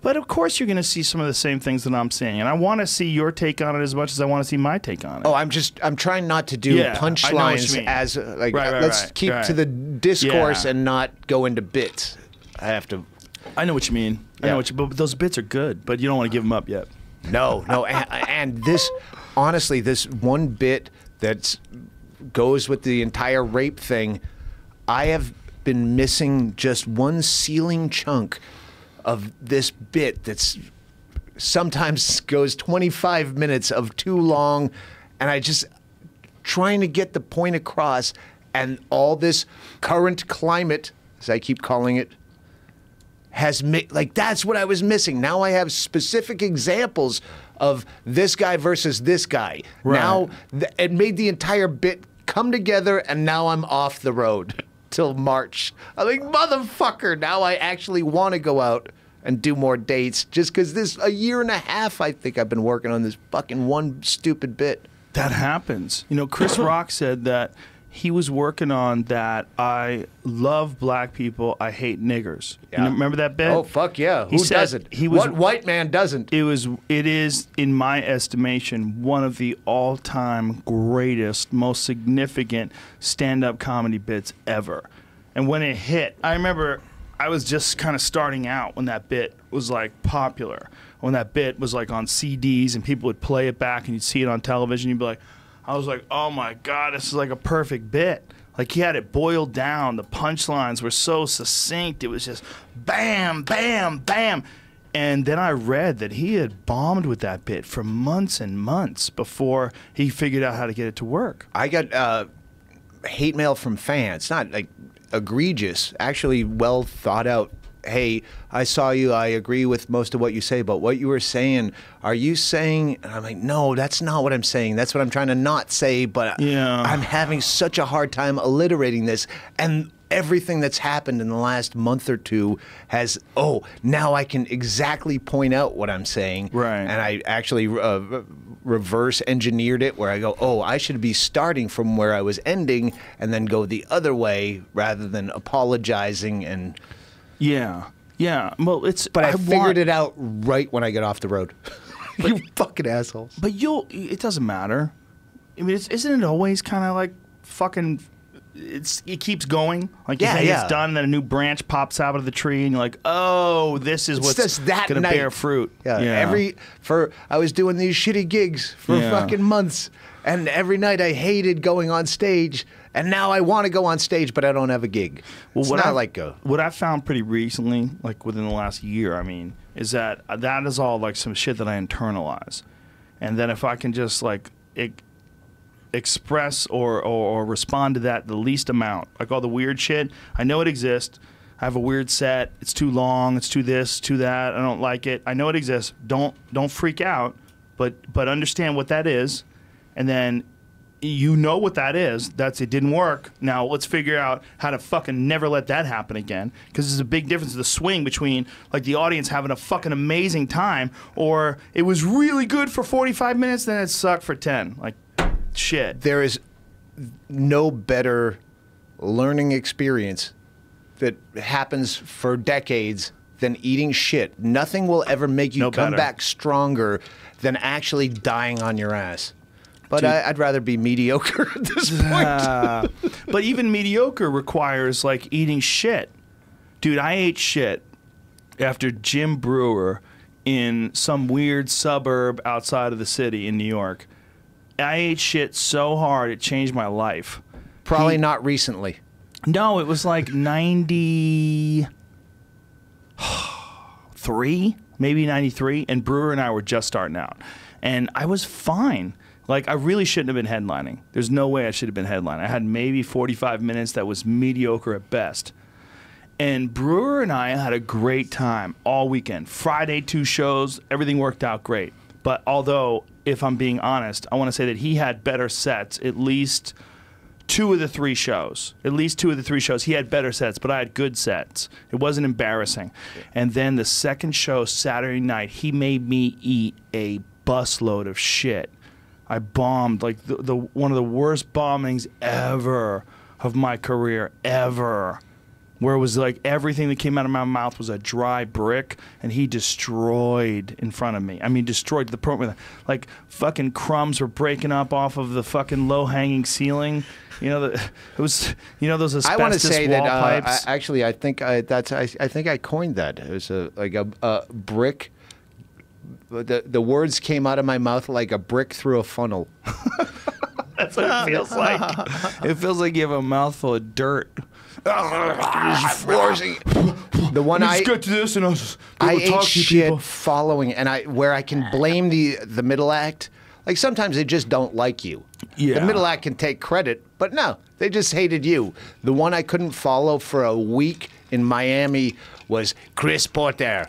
but of course you're going to see some of the same things that I'm seeing, and I want to see your take on it as much as I want to see my take on it.
Oh, I'm trying not to do punchlines as like let's keep to the discourse and not go into bits.
I know what you mean. I know what you, but those bits are good, but you don't want to give them up yet.
No, and this, honestly, this one bit that goes with the entire rape thing, I have been missing just one ceiling chunk of this bit that's sometimes goes 25 minutes of too long, and I just trying to get the point across, and all this current climate, as I keep calling it, has like that's what I was missing. Now I have specific examples of this guy versus this guy.
Right.
Now it made the entire bit come together, and now I'm off the road till March. I'm like, motherfucker, now I actually want to go out and do more dates just because this a year and a half I think I've been working on this fucking one stupid bit.
That happens. Chris Rock said that he was working on that I love black people, I hate niggers.
Yeah.
Remember that bit?
Oh, fuck yeah. Who doesn't? What white man doesn't?
It is, in my estimation, one of the all-time greatest, most significant stand-up comedy bits ever. And when it hit, I remember I was just kind of starting out when that bit was like popular. When that bit was like on CDs and people would play it back and you'd see it on television, you'd be like, I was like, oh my God, this is like a perfect bit. Like he had it boiled down. The punchlines were so succinct. It was just bam, bam, bam. And then I read that he had bombed with that bit for months and months before he figured out how to get it to work.
I got hate mail from fans. Not like egregious, actually well thought out. Hey, I saw you, I agree with most of what you say, but what you were saying, are you saying, and I'm like, no, that's not what I'm saying. That's what I'm trying to not say, but I'm having such a hard time alliterating this. And everything that's happened in the last month or two has, now I can exactly point out what I'm saying.
Right.
And I actually reverse engineered it where I go, I should be starting from where I was ending and then go the other way rather than apologizing and...
Yeah. Well,
But I figured it out right when I get off the road. You fucking assholes.
But it doesn't matter. I mean, isn't it always kind of like fucking... It keeps going. Like you think it's done, and then a new branch pops out of the tree, and you're like, "Oh, this is what's going to bear fruit."
Yeah. I was doing these shitty gigs for fucking months, and every night I hated going on stage, and now I want to go on stage, but I don't have a gig. Well,
what I found pretty recently, like within the last year, I mean, is that is all like some shit that I internalize, and then if I can just like express or respond to that the least amount, like all the weird shit, I know it exists. I have a weird set. It's too long. It's too this, too that. I don't like it. I know it exists. Don't freak out, but understand what that is, and then you know what that is. It didn't work. Now let's figure out how to fucking never let that happen again. Because there's a big difference in the swing between like the audience having a fucking amazing time, or it was really good for 45 minutes, then it sucked for 10. Like, shit.
There is no better learning experience that happens for decades than eating shit. Nothing will ever make you come back stronger than actually dying on your ass. But I'd rather be mediocre at this point.
But even mediocre requires like eating shit. Dude, I ate shit after Jim Brewer in some weird suburb outside of the city in New York. I ate shit so hard it changed my life.
Probably not recently.
No, it was like 93, maybe 93, and Brewer and I were just starting out. And I was fine. Like, I really shouldn't have been headlining. There's no way I should have been headlining. I had maybe 45 minutes that was mediocre at best. And Brewer and I had a great time all weekend. Friday, 2 shows. Everything worked out great. But although, if I'm being honest, I want to say that he had better sets at least 2 of the 3 shows. At least 2 of the 3 shows. He had better sets, but I had good sets. It wasn't embarrassing. And then the second show, Saturday night, he made me eat a busload of shit. I bombed, like the one of the worst bombings ever of my career, ever. Where it was like everything that came out of my mouth was a dry brick, and he destroyed in front of me. I mean, destroyed to the point where like fucking crumbs were breaking up off of the fucking low-hanging ceiling. You know, it was, you know, those asbestos
I want to say
wall
that
pipes.
I think I think I coined that. It was a brick. The words came out of my mouth like a brick through a funnel.
That's what it feels like. It feels like you have a mouthful of dirt.
Forcing. The one I
get to this and
I ate shit following, and where I can blame the middle act. Like sometimes they just don't like you.
Yeah.
The middle act can take credit, but no, they just hated you. The one I couldn't follow for a week in Miami was Chris Porter.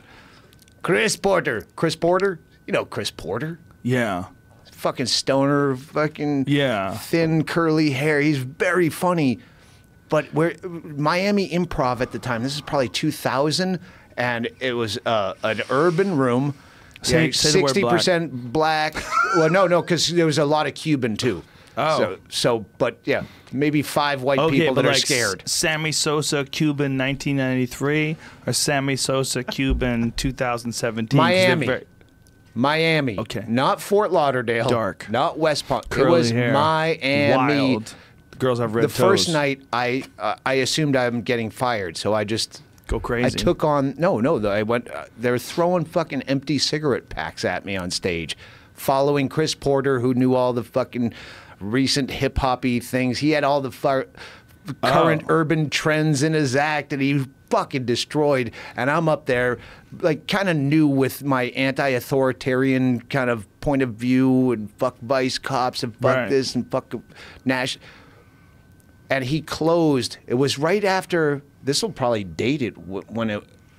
Chris Porter. Chris Porter? You know Chris Porter?
Yeah.
Fucking stoner, fucking
Yeah.
thin, curly hair. He's very funny. But Miami Improv at the time, this is probably 2000, and it was an urban room.
Say the word
60% black. Well, no, because there was a lot of Cuban too.
Oh.
But yeah, maybe 5 white people that are
like
scared.
Sammy Sosa, Cuban, 1993, or Sammy Sosa, Cuban, 2017?
Miami.
Okay.
Not Fort Lauderdale.
Dark.
Not West Palm.
Curly
it was
hair.
Miami.
Wild. Girls have red
The
toes.
first night, I assumed I'm getting fired, so I just
Go crazy.
I took on I went. They were throwing fucking empty cigarette packs at me on stage, following Chris Porter, who knew all the fucking recent hip hoppy things. He had all the current urban trends in his act, and he fucking destroyed. And I'm up there, like, kind of new with my anti-authoritarian kind of point of view, and fuck vice cops, and fuck this, and fuck Nash. And he closed. It was right after. This will probably date it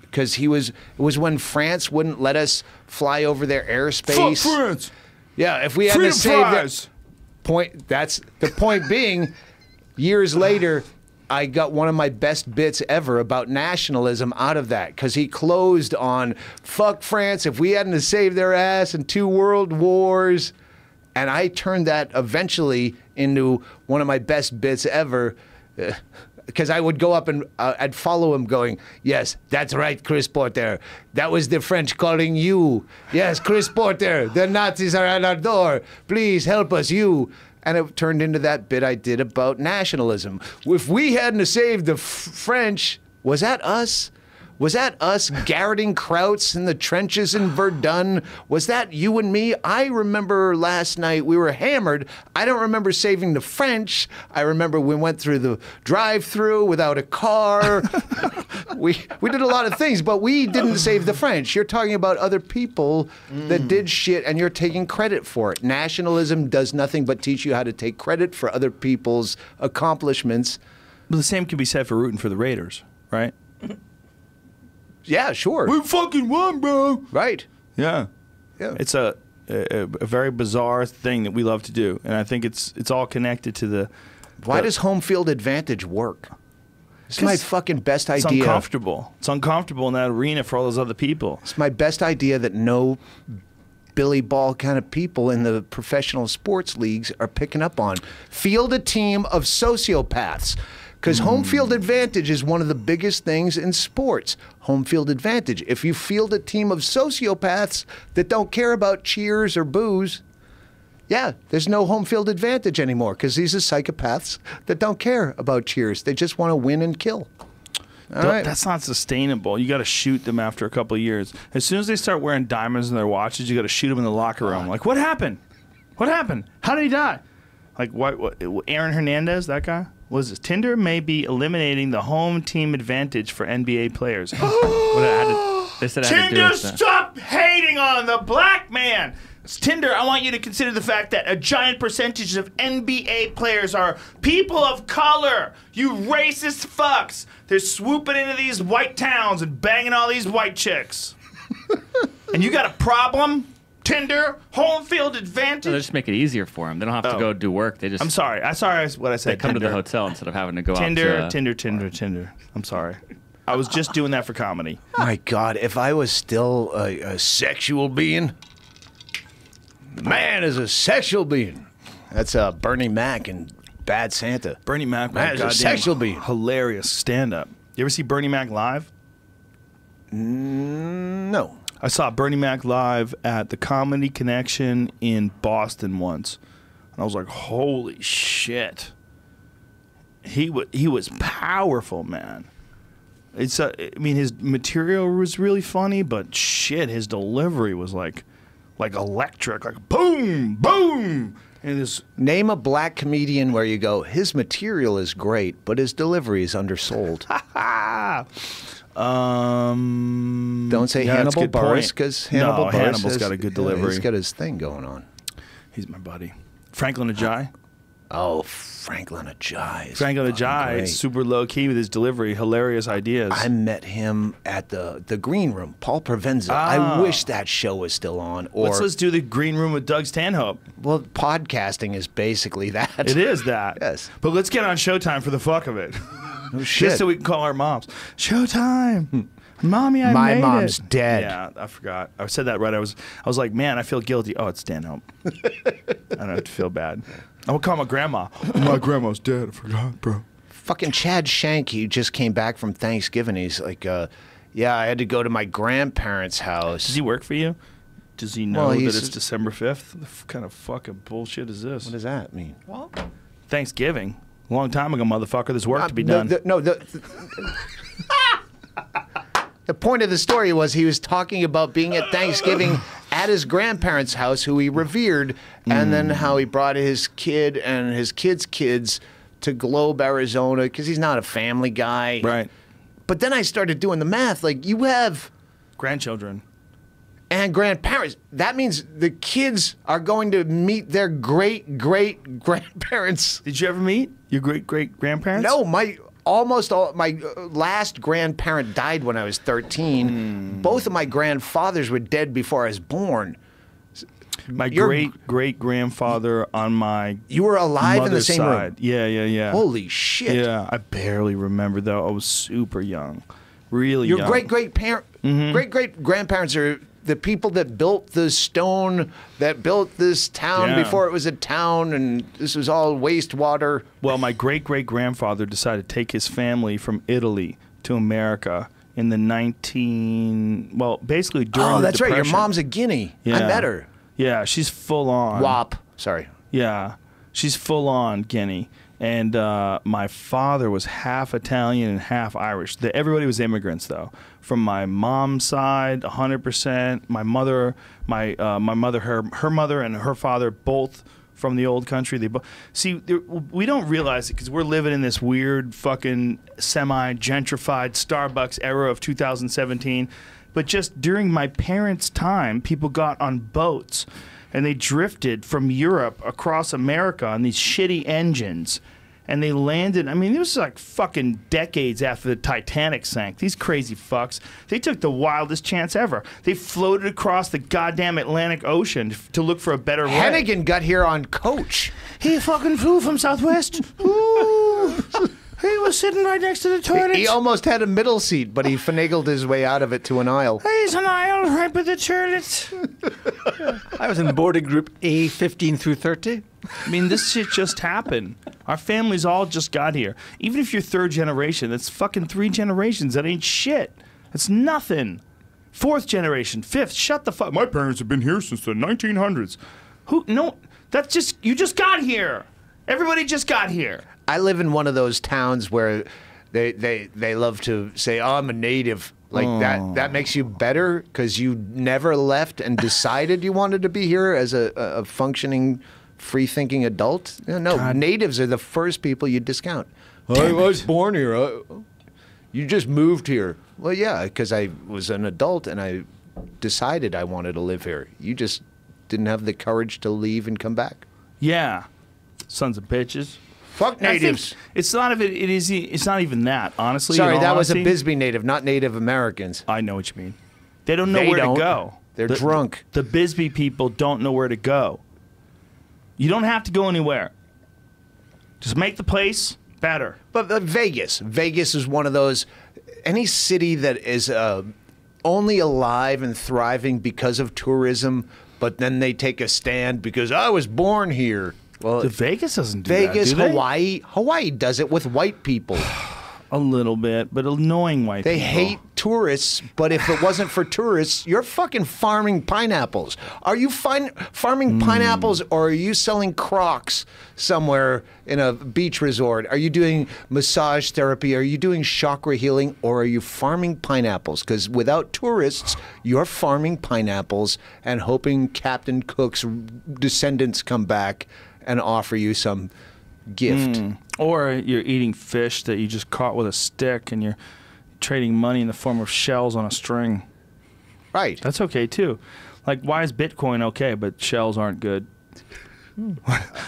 because it was when France wouldn't let us fly over their airspace.
Fuck France.
Yeah, if we had
Freedom
to save
fries.
that point. That's the point. Being, years later, I got one of my best bits ever about nationalism out of that because he closed on fuck France. If we hadn't to save their ass in 2 world wars. And I turned that eventually into one of my best bits ever, because I would go up and I'd follow him going, yes, that's right, Chris Porter. That was the French calling you. Yes, Chris Porter, the Nazis are at our door. Please help us, you. And it turned into that bit I did about nationalism. If we hadn't saved the French, was that us? Was that us garroting Krauts in the trenches in Verdun? Was that you and me? I remember last night we were hammered. I don't remember saving the French. I remember we went through the drive-through without a car. we did a lot of things, but we didn't save the French. You're talking about other people that did shit, and you're taking credit for it. Nationalism does nothing but teach you how to take credit for other people's accomplishments.
But the same can be said for rooting for the Raiders, right?
Yeah, sure.
We fucking won, bro.
Right.
Yeah.
Yeah.
It's a a very bizarre thing that we love to do, and I think it's all connected to the.
Why does home field advantage work? It's my fucking best idea.
It's uncomfortable. It's uncomfortable in that arena for all those other people.
It's my best idea that no Billy Ball kind of people in the professional sports leagues are picking up on. Field a team of sociopaths. Because home field advantage is one of the biggest things in sports. Home field advantage. If you field a team of sociopaths that don't care about cheers or boos, yeah, there's no home field advantage anymore because these are psychopaths that don't care about cheers. They just want to win and kill. All right.
That's not sustainable. You got to shoot them after a couple of years. As soon as they start wearing diamonds in their watches, you got to shoot them in the locker room. Like, what happened? What happened? How did he die? Like, what Aaron Hernandez, that guy? Was this? Tinder may be eliminating the home team advantage for NBA players.
They said I had to do
Tinder,
it,
stop hating on the black man. Tinder, I want you to consider the fact that a giant percentage of NBA players are people of color. You racist fucks. They're swooping into these white towns and banging all these white chicks. And you got a problem? Tinder, home field advantage.
No, they just make it easier for them. They don't have to go do work. They just.
I'm sorry. What I said.
They come to the hotel instead of having to go out to...
Tinder. I'm sorry. I was just doing that for comedy.
My God, if I was still a sexual being, man is a sexual being. That's Bernie Mac and Bad Santa.
Bernie Mac,
man is a sexual being.
Hilarious stand-up. You ever see Bernie Mac live?
No.
I saw Bernie Mac live at the Comedy Connection in Boston once, and I was like, "Holy shit!" He was powerful, man. I mean, his material was really funny, but shit, his delivery was like electric, like boom, boom. And this
Name a black comedian where you go, his material is great, but his delivery is undersold. Don't say Hannibal Buress, because
Hannibal's got a good delivery.
He's got his thing going on.
He's my buddy. Franklin Ajayi.
Oh, Franklin Ajayi.
Franklin Ajayi is super low key with his delivery, hilarious ideas.
I met him at the Green Room, Paul Provenza. I wish that show was still on. Or
let's do the Green Room with Doug Stanhope.
Well, podcasting is basically that.
It is that.
Yes.
But let's get on Showtime for the fuck of it.
Oh, shit.
Just so we can call our moms. Showtime. Mommy, I
My
made
mom's
it.
dead.
Yeah, I forgot. I said that right. I was like, man, I feel guilty. Oh, it's Stanhope. I don't have to feel bad. I will call my grandma. My grandma's dead. I forgot, bro.
Fucking Chad Shank, he just came back from Thanksgiving. He's like, yeah, I had to go to my grandparents' house.
Does he work for you? Does he know that it's December 5th? What kind of fucking bullshit is this?
What does that mean?
Well,
Thanksgiving. A long time ago, motherfucker. There's work to be done.
The point of the story was he was talking about being at Thanksgiving at his grandparents' house, who he revered, and then how he brought his kid and his kids' kids to Globe, Arizona, because he's not a family guy.
Right.
But then I started doing the math. Like, you have
Grandchildren.
and grandparents. That means the kids are going to meet their great-great-grandparents.
Did you ever meet your great-great-grandparents?
No, my last grandparent died when I was 13. Both of my grandfathers were dead before I was born.
My great-great-grandfather on my
You were alive in the same
side.
room?
Yeah.
Holy shit.
Yeah, I barely remember, though. I was super young. Really young.
Your great-great-grandparents are the people that built the stone, that built this town before it was a town, and this was all wastewater.
Well, my great-great-grandfather decided to take his family from Italy to America in the basically during the
that's right. Your
Depression.
mom's a Guinea.
Yeah.
I met her.
Yeah, she's full on.
WAP. Sorry.
Yeah, she's full on Guinea. And my father was half Italian and half Irish. Everybody was immigrants, though. From my mom's side, 100%. My mother, her mother and her father, both from the old country. We don't realize it because we're living in this weird fucking semi-gentrified Starbucks era of 2017. But just during my parents' time, people got on boats and they drifted from Europe across America on these shitty engines. and they landed. I mean, it was like fucking decades after the Titanic sank. These crazy fucks. They took the wildest chance ever. They floated across the goddamn Atlantic Ocean to look for a better way.
Hennigan got here on coach.
He fucking flew from Southwest. Ooh. He was sitting right next to the toilet.
He almost had a middle seat, but he finagled his way out of it to an aisle.
He's an aisle right by the toilet.
I was in boarding group A 15 through 30.
I mean, this shit just happened. Our families all just got here. Even if you're third generation, that's fucking 3 generations. That ain't shit. It's nothing. 4th generation, 5th. Shut the fuck. My parents have been here since the 1900s. Who? No, that's just, you just got here. Everybody just got here.
I live in one of those towns where they love to say, "Oh, I'm a native." Like that makes you better because you never left and decided you wanted to be here as a functioning, free-thinking adult. No,
God.
natives are the first people you discount. I was born here. You just moved here. Well, yeah, because I was an adult and I decided I wanted to live here. You just didn't have the courage to leave and come back.
Yeah. Sons of bitches.
Fuck natives.
It's not even that, honestly.
Sorry,
in all
that was a
honesty.
Bisbee native, not Native Americans.
I know what you mean. They don't know
They
where
don't.
to go.
They're drunk.
The Bisbee people don't know where to go. You don't have to go anywhere. Just make the place better.
But Vegas is one of those. Any city that is only alive and thriving because of tourism, but then they take a stand because I was born here. Well,
Vegas doesn't do
Vegas,
that, do they?
Hawaii does it with white people.
A little bit, but annoying white
They
people.
hate tourists, but if it wasn't for tourists, you're fucking farming pineapples. Are you farming pineapples, or are you selling Crocs somewhere in a beach resort? Are you doing massage therapy? Are you doing chakra healing, or are you farming pineapples? Because without tourists, you're farming pineapples and hoping Captain Cook's descendants come back and offer you some gift.
Or you're eating fish that you just caught with a stick and you're trading money in the form of shells on a string.
Right.
That's okay, too. Like, why is Bitcoin okay, but shells aren't good?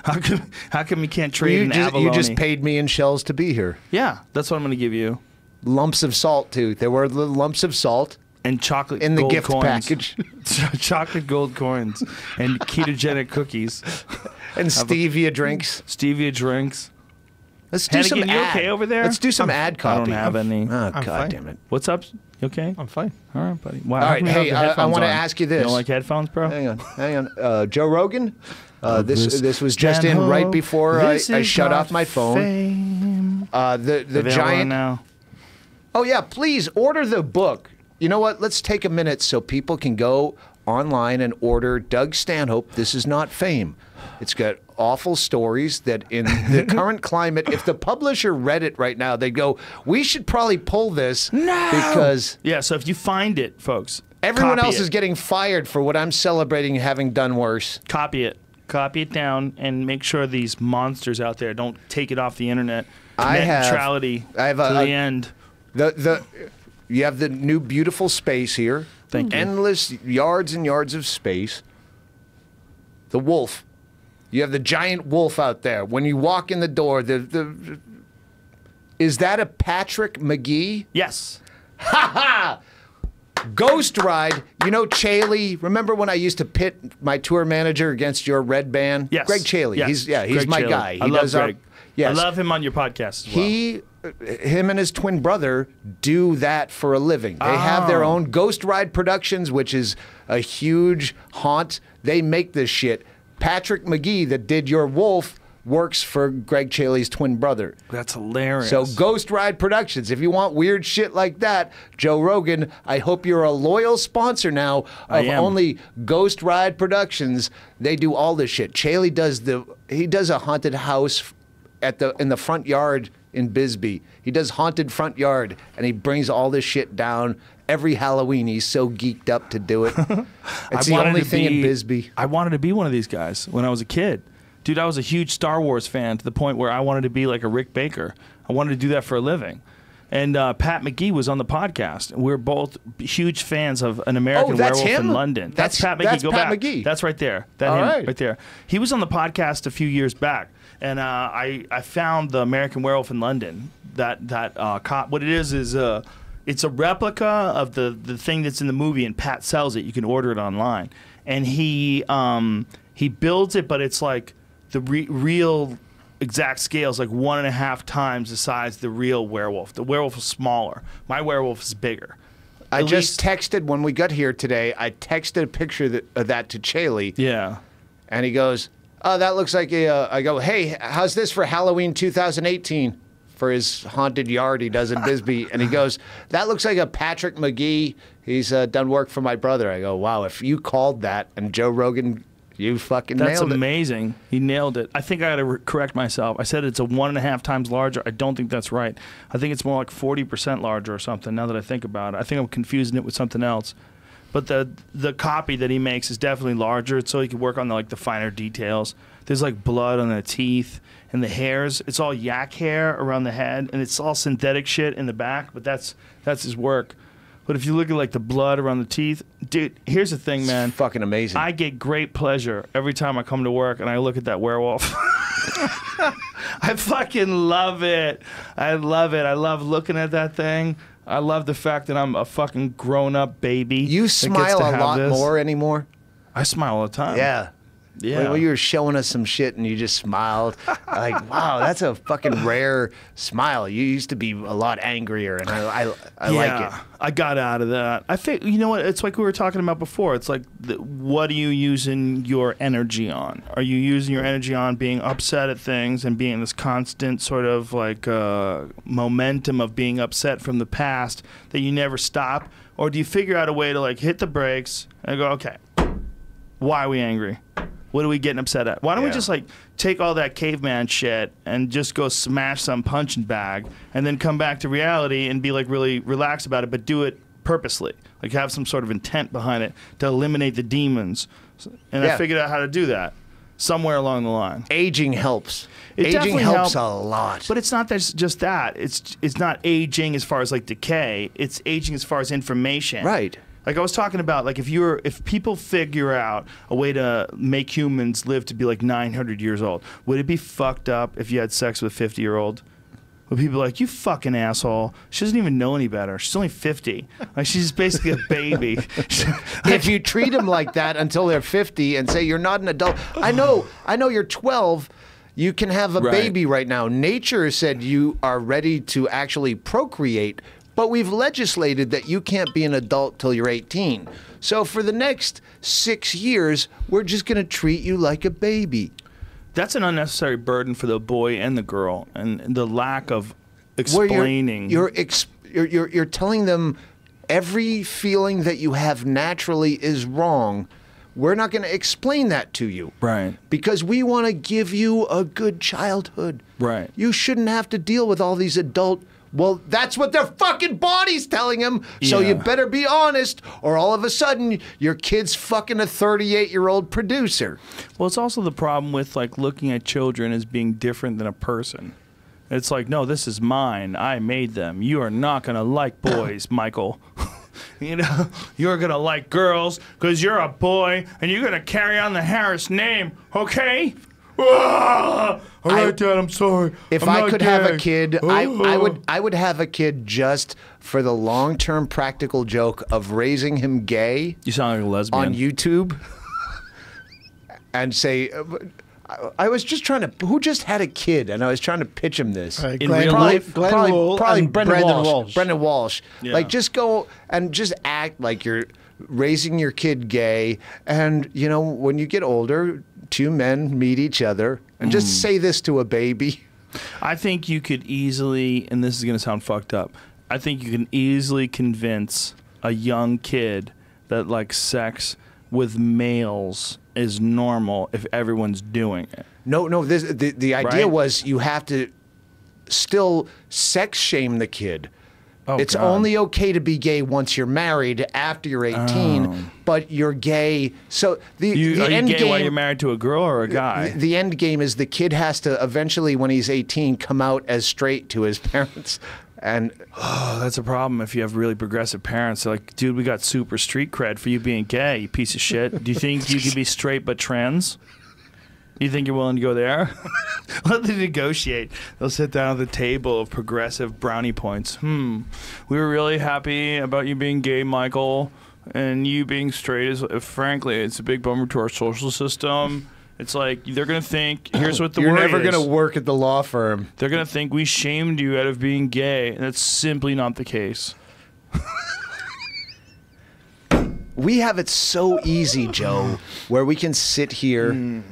How come you can't trade in abalone?
You just paid me in shells to be here.
Yeah, that's what I'm going to give you.
Lumps of salt, too. There were little lumps of salt.
And chocolate
in the
gold
gift
coins.
package.
Chocolate gold coins and ketogenic cookies.
And stevia drinks.
Stevia drinks.
Let's do some
you
ad.
okay over there?
Let's do some ad copy.
I don't have any.
Oh,
I'm
God
fine.
damn it.
What's up? You okay?
I'm fine.
All right, buddy. Wow,
All right, hey, I want to ask you this.
You don't like headphones, bro?
Hang on. Joe Rogan, this was just in right before I shut off my phone. The
Available
giant.
now.
Oh, yeah, please order the book. You know what? Let's take a minute so people can go online and order Doug Stanhope, This Is Not Fame. It's got awful stories that in the current climate, if the publisher read it right now, they'd go, we should probably pull this because
Yeah, so if you find it, folks,
everyone
copy
else
it.
is getting fired for what I'm celebrating having done worse.
Copy it. Copy it down and make sure these monsters out there don't take it off the internet.
I
Net
have
neutrality
to
the end.
You have the new beautiful space here.
Thank you.
Endless yards and yards of space. The wolf. You have the giant wolf out there. When you walk in the door, is that a Patrick McGee?
Yes.
Ha ha! Ghost Ride. You know Chaley? Remember when I used to pit my tour manager against your red band?
Yes.
Greg Chaley.
Yes.
He's
Greg
my
Chaley.
guy.
I love Greg.
Yes.
I love him on your podcast as well.
Him and his twin brother do that for a living. They have their own Ghost Ride Productions, which is a huge haunt. They make this shit. Patrick McGee, that did your wolf, works for Greg Chaley's twin brother.
That's hilarious.
So Ghost Ride Productions. If you want weird shit like that, Joe Rogan, I hope you're a loyal sponsor now of only Ghost Ride Productions. They do all this shit. Chaley does a haunted house in the front yard in Bisbee. He does haunted front yard, and he brings all this shit down every Halloween. He's so geeked up to do it. It's the only thing in Bisbee.
I wanted to be one of these guys when I was a kid. Dude, I was a huge Star Wars fan to the point where I wanted to be like a Rick Baker. I wanted to do that for a living. And Pat McGee was on the podcast. We're both huge fans of An American Werewolf in London. That's Pat McGee.
That's
Go
Pat
back.
McGee.
That's right there. Right there. He was on the podcast a few years back, and I found the American Werewolf in London. What it is it's a replica of the thing that's in the movie, and Pat sells it. You can order it online, and he builds it, but it's like the real exact scale is like 1.5 times the size of the real werewolf. The werewolf is smaller. My werewolf is bigger.
I just texted when we got here today. I texted a picture of that to Chaley.
Yeah,
and he goes, "Oh, that looks like a." I go, "Hey, how's this for Halloween 2018?" For his haunted yard he does in Bisbee, and he goes, "That looks like a Patrick McGee. He's done work for my brother." I go, "Wow, if you called that and Joe Rogan." You fucking nailed it.
That's amazing. He nailed it. I think I got to correct myself. I said it's a 1.5 times larger. I don't think that's right. I think it's more like 40% larger or something now that I think about it. I think I'm confusing it with something else. But the copy that he makes is definitely larger, so he can work on the finer details. There's like blood on the teeth and the hairs. It's all yak hair around the head, and it's all synthetic shit in the back, but that's his work. But if you look at like the blood around the teeth, dude, here's the thing, man.
It's fucking amazing.
I get great pleasure every time I come to work and I look at that werewolf. I fucking love it. I love it. I love looking at that thing. I love the fact that I'm a fucking grown-up baby.
You smile a lot more anymore?
I smile all the time.
Yeah.
Yeah.
When you were showing us some shit and you just smiled, like, wow, that's a fucking rare smile. You used to be a lot angrier, and I like it.
I got out of that. I think, you know what, it's like we were talking about before. It's like, what are you using your energy on? Are you using your energy on being upset at things and being this constant sort of like momentum of being upset from the past that you never stop? Or do you figure out a way to like hit the brakes and go, okay, why are we angry? What are we getting upset at? Why don't we just like take all that caveman shit and just go smash some punching bag and then come back to reality and be like really relaxed about it, but do it purposely, like have some sort of intent behind it to eliminate the demons. And I figured out how to do that somewhere along the line.
Aging helps.
Aging
helps a lot.
But it's not just that. It's not aging as far as like decay. It's aging as far as information.
Right.
Like I was talking about, like if people figure out a way to make humans live to be like 900 years old, would it be fucked up if you had sex with a 50-year-old? Would people be like, you fucking asshole? She doesn't even know any better. She's only 50. Like she's basically a baby.
If you treat them like that until they're 50 and say you're not an adult, I know you're 12. You can have a baby right now. Nature said you are ready to actually procreate. But we've legislated that you can't be an adult till you're 18. So for the next 6 years, we're just going to treat you like a baby.
That's an unnecessary burden for the boy and the girl, and the lack of explaining.
You're telling them every feeling that you have naturally is wrong. We're not going to explain that to you.
Right.
Because we want to give you a good childhood.
Right.
You shouldn't have to deal with all these adult. Well, that's what their fucking body's telling them. So you better be honest, or all of a sudden your kid's fucking a 38-year-old producer.
Well, it's also the problem with like looking at children as being different than a person. It's like, no, this is mine. I made them. You are not going to like boys, Michael. You know, you're going to like girls because you're a boy and you're going to carry on the Harris name, okay? All right, Dad, I'm sorry.
If I could have a kid, I would have a kid just for the long-term practical joke of raising him gay.
You sound like a lesbian.
On YouTube. And say, I was just trying to, who just had a kid? And I was trying to pitch him this.
In real life?
Probably
Brendan Walsh.
Brendan Walsh.
Yeah.
Like, just go and just act like you're raising your kid gay. And, you know, when you get older, two men meet each other and just say this to a baby.
I think you could easily, and this is going to sound fucked up, I think you can easily convince a young kid that like sex with males is normal if everyone's doing it.
No, the idea was you have to still sex shame the kid.
Oh,
it's
God.
only okay to be gay once you're married, after you're 18, but you're gay. So the
are
end
you gay
game,
while you're married to a girl or a guy?
The end game is the kid has to eventually, when he's 18, come out as straight to his parents. And
Oh, that's a problem if you have really progressive parents. They're like, dude, we got super street cred for you being gay, you piece of shit. Do you think you could be straight but trans? You think you're willing to go there? Let them negotiate. They'll sit down at the table of progressive brownie points. We were really happy about you being gay, Michael, and you being straight is, frankly, it's a big bummer to our social system. It's like, they're going to think, here's what the
you're
word
never
is.
going to work at the law firm.
They're going to think we shamed you out of being gay, and that's simply not the case.
We have it so easy, Joe, where we can sit here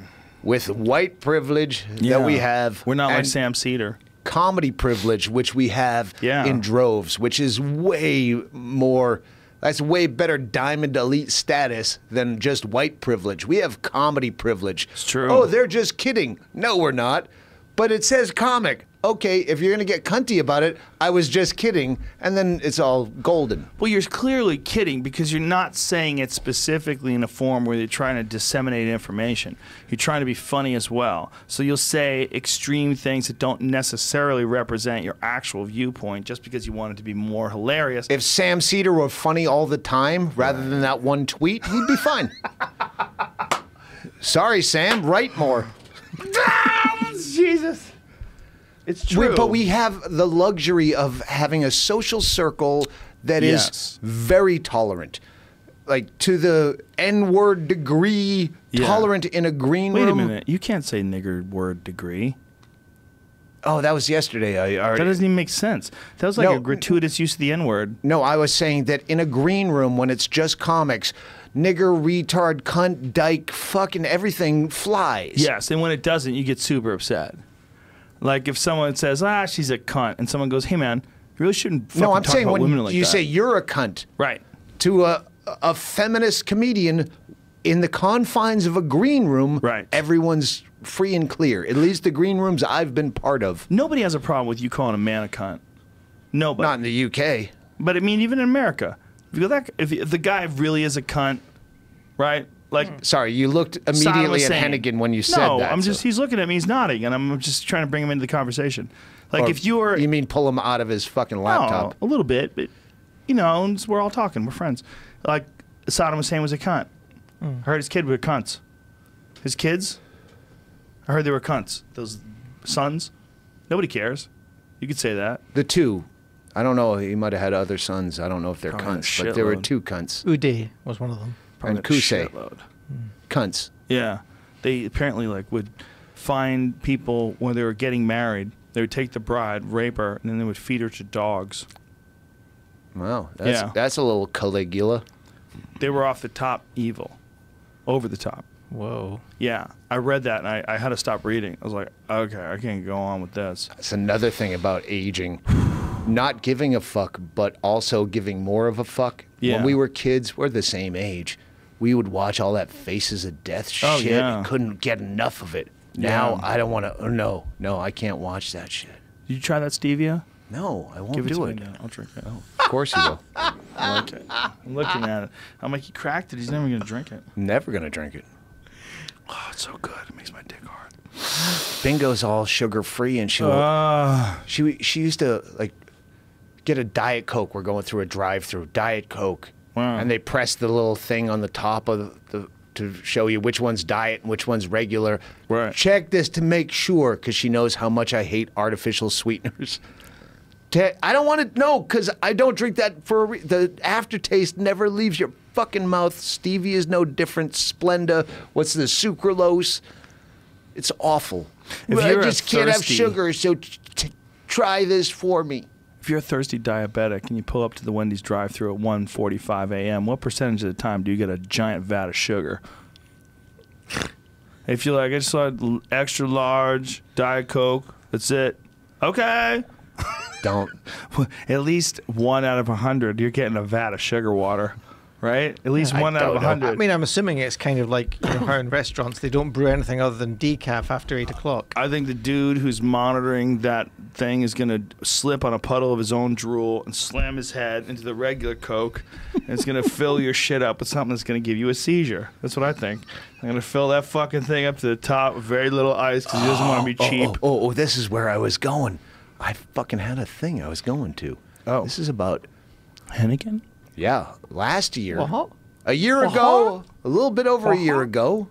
with white privilege that we have.
We're not like
and
Sam Cedar.
comedy privilege, which we have in droves, which is way more... That's way better diamond elite status than just white privilege. We have comedy privilege.
It's true.
Oh, they're just kidding. No, we're not. But it says comic. Okay, if you're going to get cunty about it, I was just kidding, and then it's all golden.
Well, you're clearly kidding because you're not saying it specifically in a form where you're trying to disseminate information. You're trying to be funny as well. So you'll say extreme things that don't necessarily represent your actual viewpoint just because you want it to be more hilarious.
If Sam Cedar were funny all the time rather than that one tweet, he'd be fine. Sorry, Sam, write more.
Jesus. It's true.
But we have the luxury of having a social circle that is very tolerant. Like, to the N-word degree, tolerant in a green room.
Wait a minute. You can't say nigger word degree.
Oh, that was yesterday.
That doesn't even make sense. That was like a gratuitous use of the N-word.
No, I was saying that in a green room, when it's just comics, nigger, retard, cunt, dyke, fucking everything flies.
Yes, and when it doesn't, you get super upset. Like if someone says, she's a cunt, and someone goes, hey, man, you really shouldn't fucking
I'm
talk
saying
about
when
women like
you
that.
say you're a cunt.
Right.
To a feminist comedian in the confines of a green room, everyone's free and clear. At least the green rooms I've been part of.
Nobody has a problem with you calling a man a cunt. Nobody.
Not in the UK.
But I mean, even in America. If the guy really is a cunt, right? Like,
sorry, you looked immediately at Hennigan when you said that.
No, he's looking at me, he's nodding, and I'm just trying to bring him into the conversation. Like,
or
if you were...
You mean pull him out of his fucking laptop?
No, a little bit, but, we're all talking, we're friends. Like, Saddam Hussein was a cunt. I heard his kid were cunts. His kids, I heard they were cunts. Those sons, nobody cares. You could say that.
The two. I don't know, he might have had other sons. I don't know if they're cunts, but there were two cunts.
Uday was one of them.
And Kusei. Cunts.
Yeah. They apparently would find people when they were getting married. They would take the bride, rape her, and then they would feed her to dogs.
Wow. That's a little Caligula.
They were off the top evil. Over the top.
Whoa.
Yeah. I read that and I had to stop reading. I was like, okay, I can't go on with this.
That's another thing about aging. Not giving a fuck, but also giving more of a fuck.
Yeah.
When we were kids, we're the same age. We would watch all that Faces of Death shit.
Oh, yeah.
Couldn't get enough of it. Now, I don't want to. No, I can't watch that shit.
Did you try that stevia?
No, I won't
Give it
do
to
it.
me. I'll drink it. Oh.
Of course you will.
I like it. I'm looking at it. I'm like, he cracked it. He's never going to drink it.
Never going to drink it.
Oh, it's so good. It makes my dick hard.
Bingo's all sugar-free, and she used to, get a Diet Coke. We're going through a drive-through. Diet Coke.
Wow.
And they press the little thing on the top of to show you which one's diet and which one's regular.
Right.
Check this to make sure, because she knows how much I hate artificial sweeteners. I don't want to know, because I don't drink that for the aftertaste never leaves your fucking mouth. Stevia is no different. Splenda. What's the sucralose? It's awful. I just can't have sugar, so try this for me.
If you're a thirsty diabetic and you pull up to the Wendy's drive-thru at 1:45 a.m., what percentage of the time do you get a giant vat of sugar? If you're like, I just want extra large Diet Coke, that's it. Okay.
Don't.
At least 1 out of 100, you're getting a vat of sugar water, right? At least 1 out of 100.
I mean, I'm assuming it's kind of like how in restaurants they don't brew anything other than decaf after 8 o'clock.
I think the dude who's monitoring that thing is going to slip on a puddle of his own drool and slam his head into the regular Coke, and it's going to fill your shit up with something that's going to give you a seizure. That's what I think. I'm going to fill that fucking thing up to the top with very little ice because he doesn't want to be cheap.
Oh, this is where I was going. I fucking had a thing I was going to.
Oh.
This is about,
Hennigan?
yeah, last year.
Uh-huh.
A year ago, a little bit over a year ago.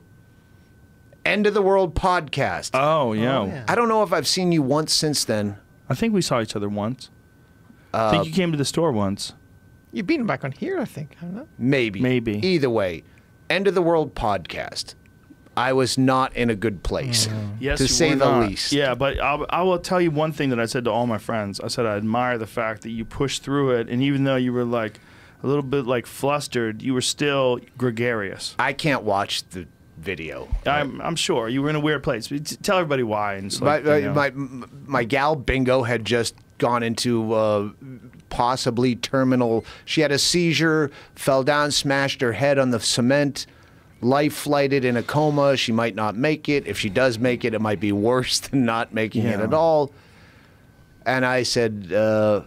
End of the World podcast.
Oh, yeah.
yeah.
I don't know if I've seen you once since then.
I think we saw each other once. I think you came to the store once.
You've been back on here, I think, haven't you?
Maybe.
Maybe.
Either way, End of the World podcast. I was not in a good place,
Yes,
to
you
say
were
the
not.
least.
Yeah, but I will tell you one thing that I said to all my friends. I said I admire the fact that you pushed through it, and even though you were like a little bit like flustered, you were still gregarious.
I can't watch the video.
I'm sure you were in a weird place. Tell everybody why. And it's like,
My gal Bingo had just gone into possibly terminal. She had a seizure, fell down, smashed her head on the cement. Life flighted in a coma. She might not make it. If she does make it, it might be worse than not making it at all. And I said,
I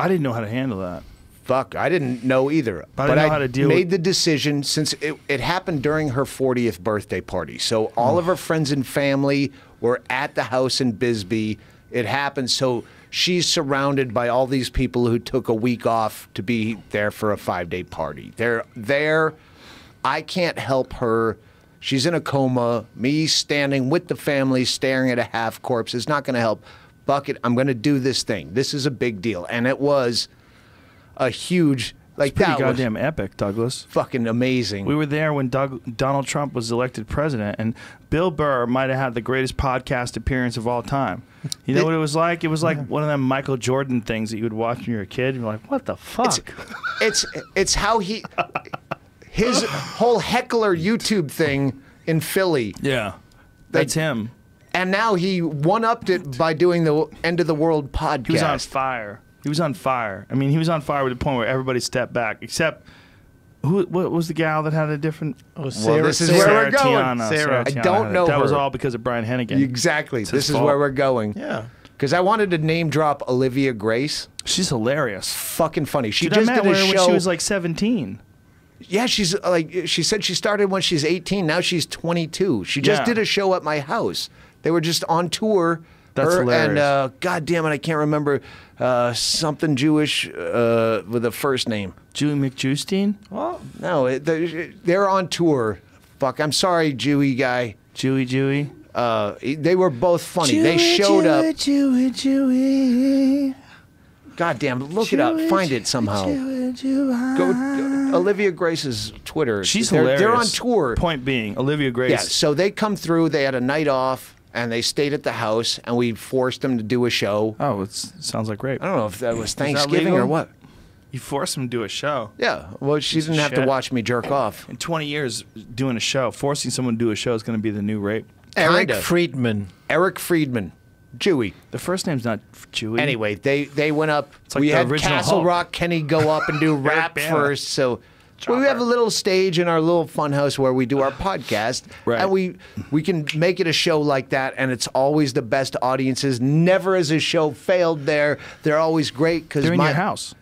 didn't know how to handle that.
fuck, I didn't know either.
I didn't know how to deal
made
with
the decision since it happened during her 40th birthday party. So all of her friends and family were at the house in Bisbee. It happened. So she's surrounded by all these people who took a week off to be there for a 5-day party. They're there. I can't help her. She's in a coma. Me standing with the family staring at a half corpse is not going to help. Bucket, I'm going to do this thing. This is a big deal. And it was a huge, like,
Pretty
that
goddamn
was
epic, Douglas.
fucking amazing.
We were there when Donald Trump was elected president, and Bill Burr might have had the greatest podcast appearance of all time. You know what it was like? It was like one of them Michael Jordan things that you would watch when you were a kid, and you're like, what the fuck?
It's how his whole heckler YouTube thing in Philly.
Yeah, that's him.
And now he one-upped it by doing the End of the World podcast.
He was on fire. He was on fire. I mean, he was on fire to the point where everybody stepped back, except what was the gal that had a different?
Oh, Sarah, this is where we're going.
Tiana,
Sarah, I
Tiana
don't know
that
her.
was all because of Brian Hennigan.
Exactly.
It's
This
his
is
fault.
where we're going.
Yeah.
Because I wanted to name drop Olivia Grace.
She's hilarious.
Fucking funny. She
Dude,
just
I met
did a
her
show
when she was like 17.
Yeah, she's like, she said she started when she's 18. Now she's 22. She just did a show at my house. They were just on tour.
That's hilarious.
And God damn it, I can't remember something Jewish with a first name.
Julie McJustine?
What?
No, they're on tour. Fuck, I'm sorry, Jewy guy.
Jewy?
They were both funny. They showed up.
Jewy.
God damn, look it up. Find it somehow. Go Olivia Grace's Twitter.
She's
hilarious.
hilarious.
They're on tour.
Point being, Olivia Grace.
Yeah, so they come through. They had a night off, and they stayed at the house, and we forced them to do a show.
Oh, it sounds like rape.
I don't know if that was
that
Thanksgiving
legal?
or what.
You forced them to do a show.
Yeah, well, she didn't have to
shit.
watch me jerk off.
In 20 years, doing a show, forcing someone to do a show is going to be the new rape.
Eric
Kinda.
Friedman.
Eric Friedman, Jewy.
The first name's not Jewy.
Anyway, they went up.
It's like
we
the
had
original
Castle
Hulk.
Rock Kenny go up and do rap
Bana.
first. So we have a little stage in our little fun house where we do our podcast,
Right.
and we can make it a show like that, and it's always the best audiences. Never has a show failed there. They're always great because
They're in your house.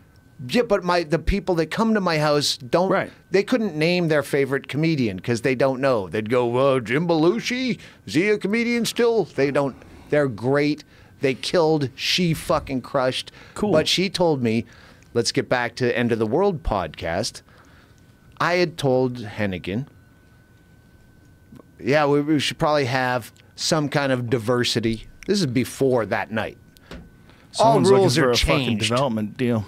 Yeah, but the people that come to my house don't.
Right.
They couldn't name their favorite comedian because they don't know. They'd go, Jim Belushi, is he a comedian still? They don't. They're great. They killed. She fucking crushed.
Cool.
But she told me, let's get back to End of the World podcast. I had told Hennigan, yeah, we should probably have some kind of diversity. This is before that night.
Someone's
All rules
looking for
are
a fucking
changed.
development deal.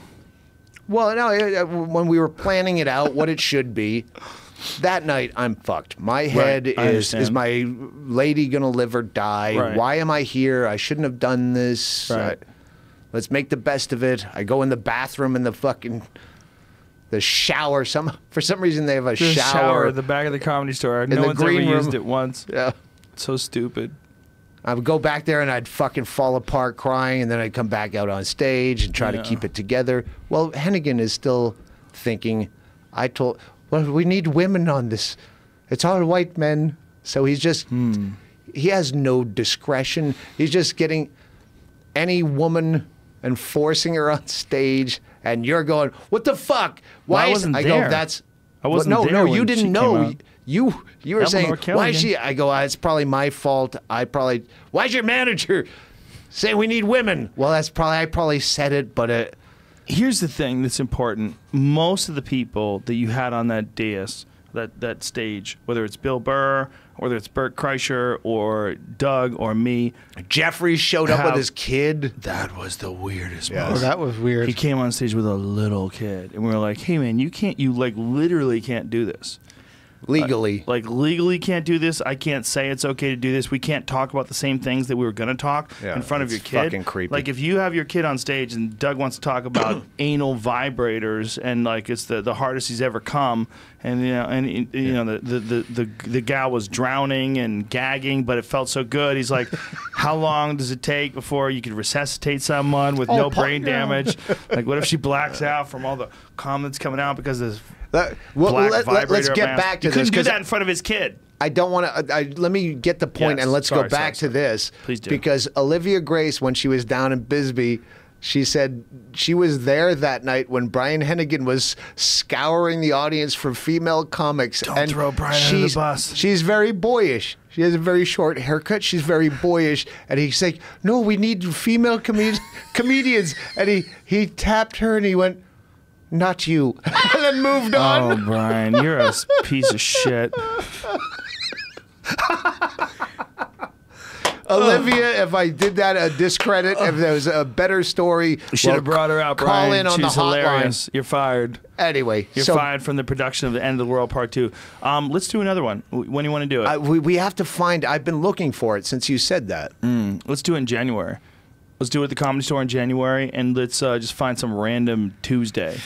Well, no, when we were planning it out, what it should be, that night I'm fucked. My head
I
is
understand.
my lady gonna live or die?
Right.
Why am I here? I shouldn't have done this.
Right.
Let's make the best of it. I go in the bathroom in the shower. For some reason they have a
The
shower.
at the back of the Comedy Store.
the
No one's ever
green room.
used it once.
Yeah.
It's so stupid.
I would go back there and I'd fucking fall apart crying, and then I'd come back out on stage and try to
Yeah.
keep it together. Well, Hennigan is still thinking, we need women on this. It's all white men. So he's just, he has no discretion. He's just getting any woman and forcing her on stage, and you're going, what the fuck?
Well, I
is-"
wasn't
I
there.
go, that's.
I wasn't
no,
there
no,
when
you
she
didn't
came
know.
out.
You were
Eleanor
saying, why
Kelly
is she? I go, it's probably my fault. Why's your manager? Say we need women. Well, I probably said it, but
here's the thing that's important. Most of the people that you had on that dais, that stage, whether it's Bill Burr, whether it's Bert Kreischer or Doug or me,
Jeffrey showed up with his kid.
That was the weirdest.
Oh, that was weird.
He came on stage with a little kid, and we were like, "Hey, man, you like literally can't do this."
Legally.
Legally can't do this. I can't say it's okay to do this. We can't talk about the same things that we were going to talk in front of your kid.
Fucking creepy.
Like, if you have your kid on stage and Doug wants to talk about anal vibrators and, like, it's the hardest he's ever come, and, the gal was drowning and gagging, but it felt so good. He's like, how long does it take before you could resuscitate someone with no brain damage? Like, what if she blacks out from all the cum that's coming out because of this
let's get back to
this. You couldn't do that in front of his kid.
I don't want to. Let me get the point, and let's go back to this.
Please do.
Because Olivia Grace, when she was down in Bisbee, she said she was there that night when Brian Hennigan was scouring the audience for female comics.
Don't throw Brian under the bus.
She's very boyish. She has a very short haircut. She's very boyish. And he's like, no, we need female comedians. And he tapped her and he went, not you. And then moved on.
Oh, Brian, you're a piece of shit.
Olivia, if I did that a discredit, if there was a better story,
you should have brought her out, Brian.
Call in on
She's
the hotline.
Hilarious. You're fired.
Anyway,
you're fired from the production of The End of the World Part 2. Let's do another one. When do you want to do it?
We have to find. I've been looking for it since you said that.
Let's do it in January. Let's do it at the Comedy Store in January, and let's just find some random Tuesday.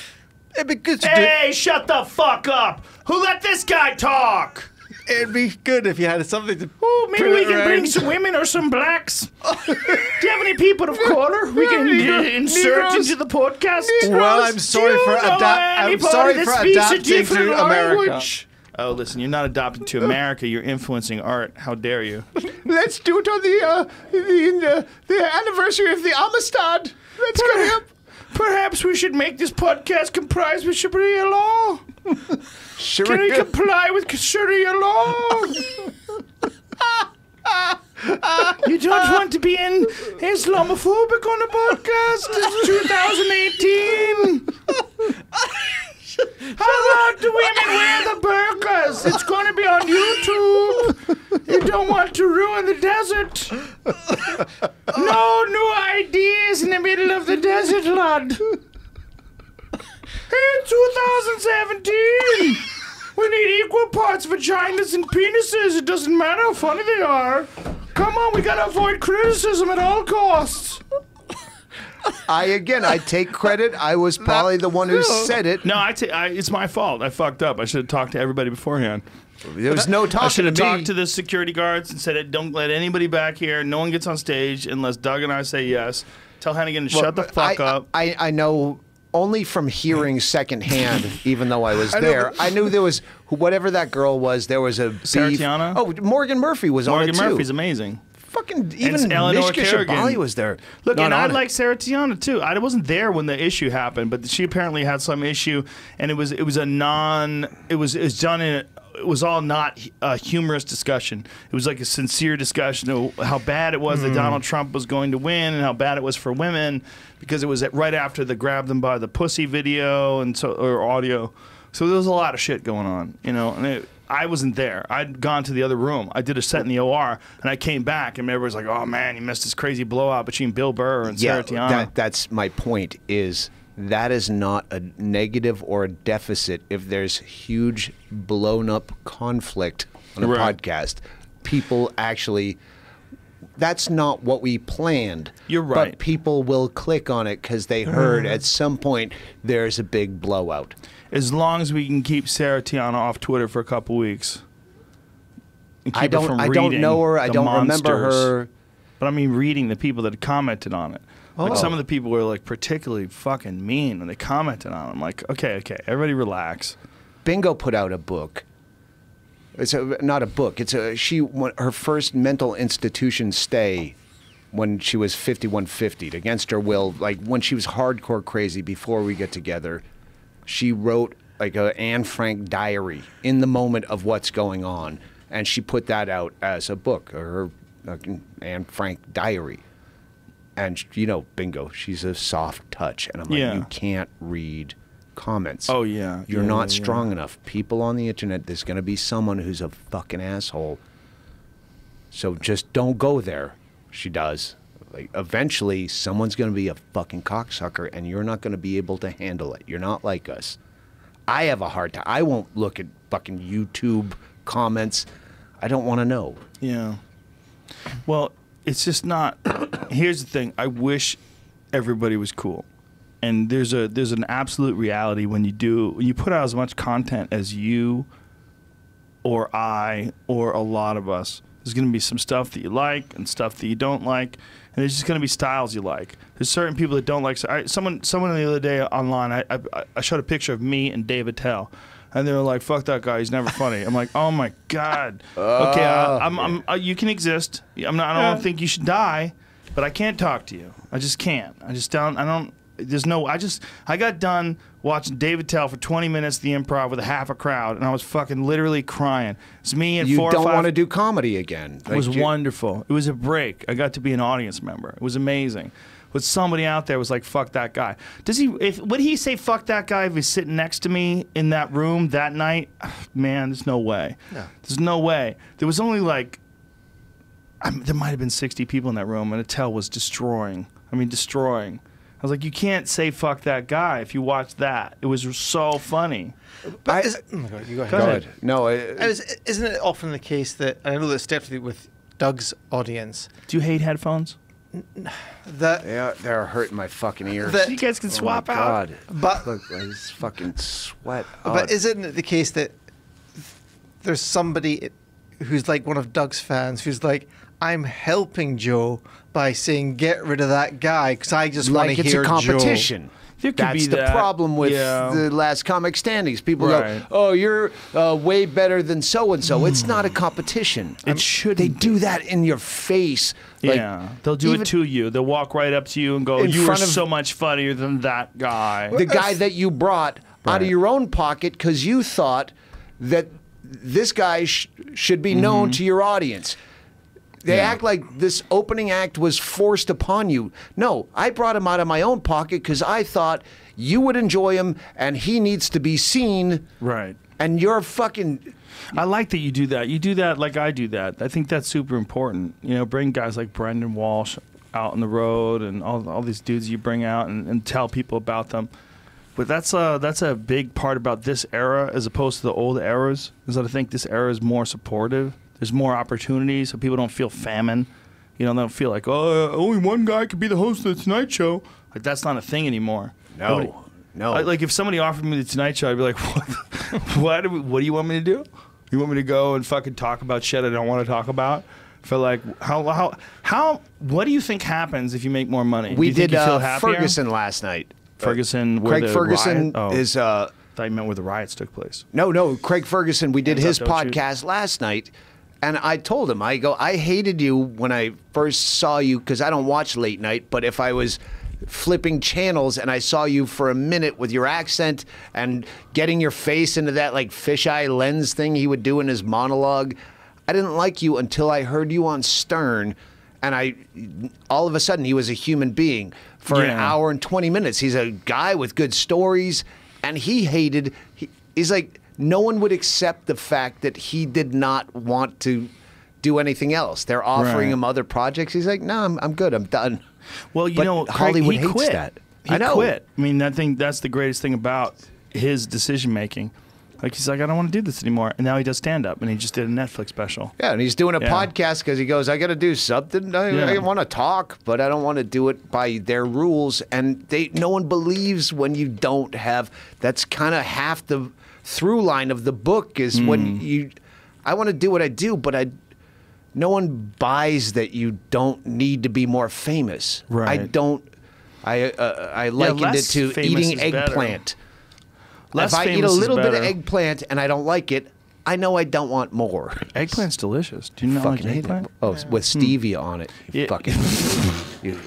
It'd be good to
Hey, shut the fuck up! Who let this guy talk?
It'd be good if you had something to.
Oh, maybe we can bring some women or some blacks. Do you have any people of color we can insert into the podcast?
Well, I'm sorry for adapting to America.
Oh, listen, you're not adopting to America. You're influencing art. How dare you?
Let's do it on the anniversary of the Amistad. That's coming up.
Perhaps we should make this podcast comprise with Sharia law. Can we comply with Sharia law? You don't want to be Islamophobic on a podcast? It's 2018. How long do women wear the burqas? It's going to be on YouTube. You don't want to ruin the desert. No new ideas in the middle of the desert, lad. In 2017, we need equal parts vaginas and penises. It doesn't matter how funny they are. Come on, we gotta avoid criticism at all costs.
I take credit. I was probably the one who said it.
No, it's my fault. I fucked up. I should have talked to everybody beforehand.
There was no talking.
I should have talked to the security guards and said, "Don't let anybody back here. No one gets on stage unless Doug and I say yes." Tell Hennigan to shut the fuck up.
I know only from hearing secondhand, even though I was there. I knew there was whatever that girl was. There was a beef.
Sarah Tiana?
Oh, Morgan Murphy was on it too.
Morgan Murphy's amazing.
Fucking even Eleanor Shabali was there.
Look, and I like Sarah Tiana too. I wasn't there when the issue happened, but she apparently had some issue, and it was done in. It was all not a humorous discussion. It was like a sincere discussion of how bad it was that Donald Trump was going to win, and how bad it was for women, because it was right after the grab them by the pussy video or audio. So there was a lot of shit going on, and I wasn't there. I'd gone to the other room. I did a set in the OR, and I came back, and everybody was like, "Oh man, you missed this crazy blowout between Bill Burr and Sarah Tiana."
That's my point. That is not a negative or a deficit if there's huge blown up conflict on a podcast. People actually, that's not what we planned.
You're right.
But people will click on it because they heard at some point there's a big blowout.
As long as we can keep Sarah Tiana off Twitter for a couple weeks.
I don't know her. I don't remember her.
But I mean reading the people that commented on it. Like some of the people were like particularly fucking mean when they commented on it. I'm like, okay, everybody relax.
Bingo put out a book. It's not a book. Her first mental institution stay when she was 5150 against her will. Like when she was hardcore crazy before we get together, she wrote like a Anne Frank diary in the moment of what's going on, and she put that out as a book, or her Anne Frank diary. And, you know, bingo, she's a soft touch. And I'm like, you can't read comments.
Oh, yeah.
You're not strong enough. People on the internet, there's going to be someone who's a fucking asshole. So just don't go there. She does. Like, eventually, someone's going to be a fucking cocksucker, and you're not going to be able to handle it. You're not like us. I have a hard time. I won't look at fucking YouTube comments. I don't want to know.
Yeah. Well, it's just not. Here's the thing. I wish everybody was cool. And there's an absolute reality when you put out as much content as you or I or a lot of us. There's going to be some stuff that you like and stuff that you don't like, and there's just going to be styles you like. There's certain people that don't like. Someone the other day online, I showed a picture of me and Dave Attell, and they were like, "Fuck that guy, he's never funny." I'm like, "Oh my god." Okay, you can exist. I don't think you should die, but I can't talk to you. I just can't. I don't. There's no. I got done watching David Tell for 20 minutes at the Improv with a half a crowd, and I was fucking literally crying. It's me and
you
4 or 5.
You don't want to do comedy again.
It was wonderful. It was a break. I got to be an audience member. It was amazing. But somebody out there was like, "Fuck that guy." Would he say "fuck that guy" if he's sitting next to me in that room that night? Man, there's no way. No. There's no way. There was only like, there might have been 60 people in that room, and Attell was destroying. I was like, you can't say "fuck that guy" if you watch that. It was so funny.
But you go ahead.
No,
isn't it often the case that, and I know that's definitely with Doug's audience.
Do you hate headphones?
They're hurting my fucking ears.
You guys can swap out.
God. But look, I just fucking sweat.
But isn't it the case that there's somebody who's like one of Doug's fans who's like, "I'm helping Joe by saying get rid of that guy because I just want to hear Joe."
Like it's a competition. That's the problem with the last comic standings. People go, "Oh, you're way better than so and so." It's not a competition.
It should.
They do that in your face.
Yeah, they'll do it to you. They'll walk right up to you and go, "You are so much funnier than that guy."
The guy that you brought out of your own pocket because you thought that this guy should be known to your audience. They act like this opening act was forced upon you. No, I brought him out of my own pocket because I thought you would enjoy him and he needs to be seen.
Right.
And you're fucking...
I like that you do that. You do that like I do that. I think that's super important. You know, bring guys like Brendan Walsh out on the road and all these dudes you bring out and tell people about them. But that's a big part about this era as opposed to the old eras, is that I think this era is more supportive. There's more opportunities, so people don't feel famine. You know, they don't feel like, "Oh, only one guy could be the host of the Tonight Show." Like, that's not a thing anymore.
No.
Like, if somebody offered me the Tonight Show, I'd be like, "What? What do you want me to do? You want me to go and fucking talk about shit I don't want to talk about?" For like, what do you think happens if you make more money?
We did
feel happier?
Ferguson last night.
Ferguson,
Craig Ferguson is...
I thought you meant where the riots took place.
No, Craig Ferguson. We did his podcast last night. And I told him, I go, "I hated you when I first saw you because I don't watch late night, but if I was flipping channels and I saw you for a minute with your accent and getting your face into that like fisheye lens thing he would do in his monologue, I didn't like you until I heard you on Stern, and all of a sudden he was a human being for an hour and 20 minutes. He's a guy with good stories, and he's like, no one would accept the fact that he did not want to do anything else. They're offering him other projects. He's like, "No, I'm good. I'm done."
Well, you know,
Hollywood
Craig,
hates that.
He quit. I mean, I think that's the greatest thing about his decision making. Like, he's like, "I don't want to do this anymore," and now he does stand up, and he just did a Netflix special.
Yeah, and he's doing a podcast because he goes, "I got to do something. I want to talk, but I don't want to do it by their rules." And no one believes when you don't have. That's kind of half the through line of the book is when I want to do what I do, but no one buys that you don't need to be more famous.
Right.
I likened it to eating eggplant. If I eat a little bit of eggplant and I don't like it, I know I don't want more.
Eggplant's delicious. Do you not like eggplant?
Oh, with stevia on it.
You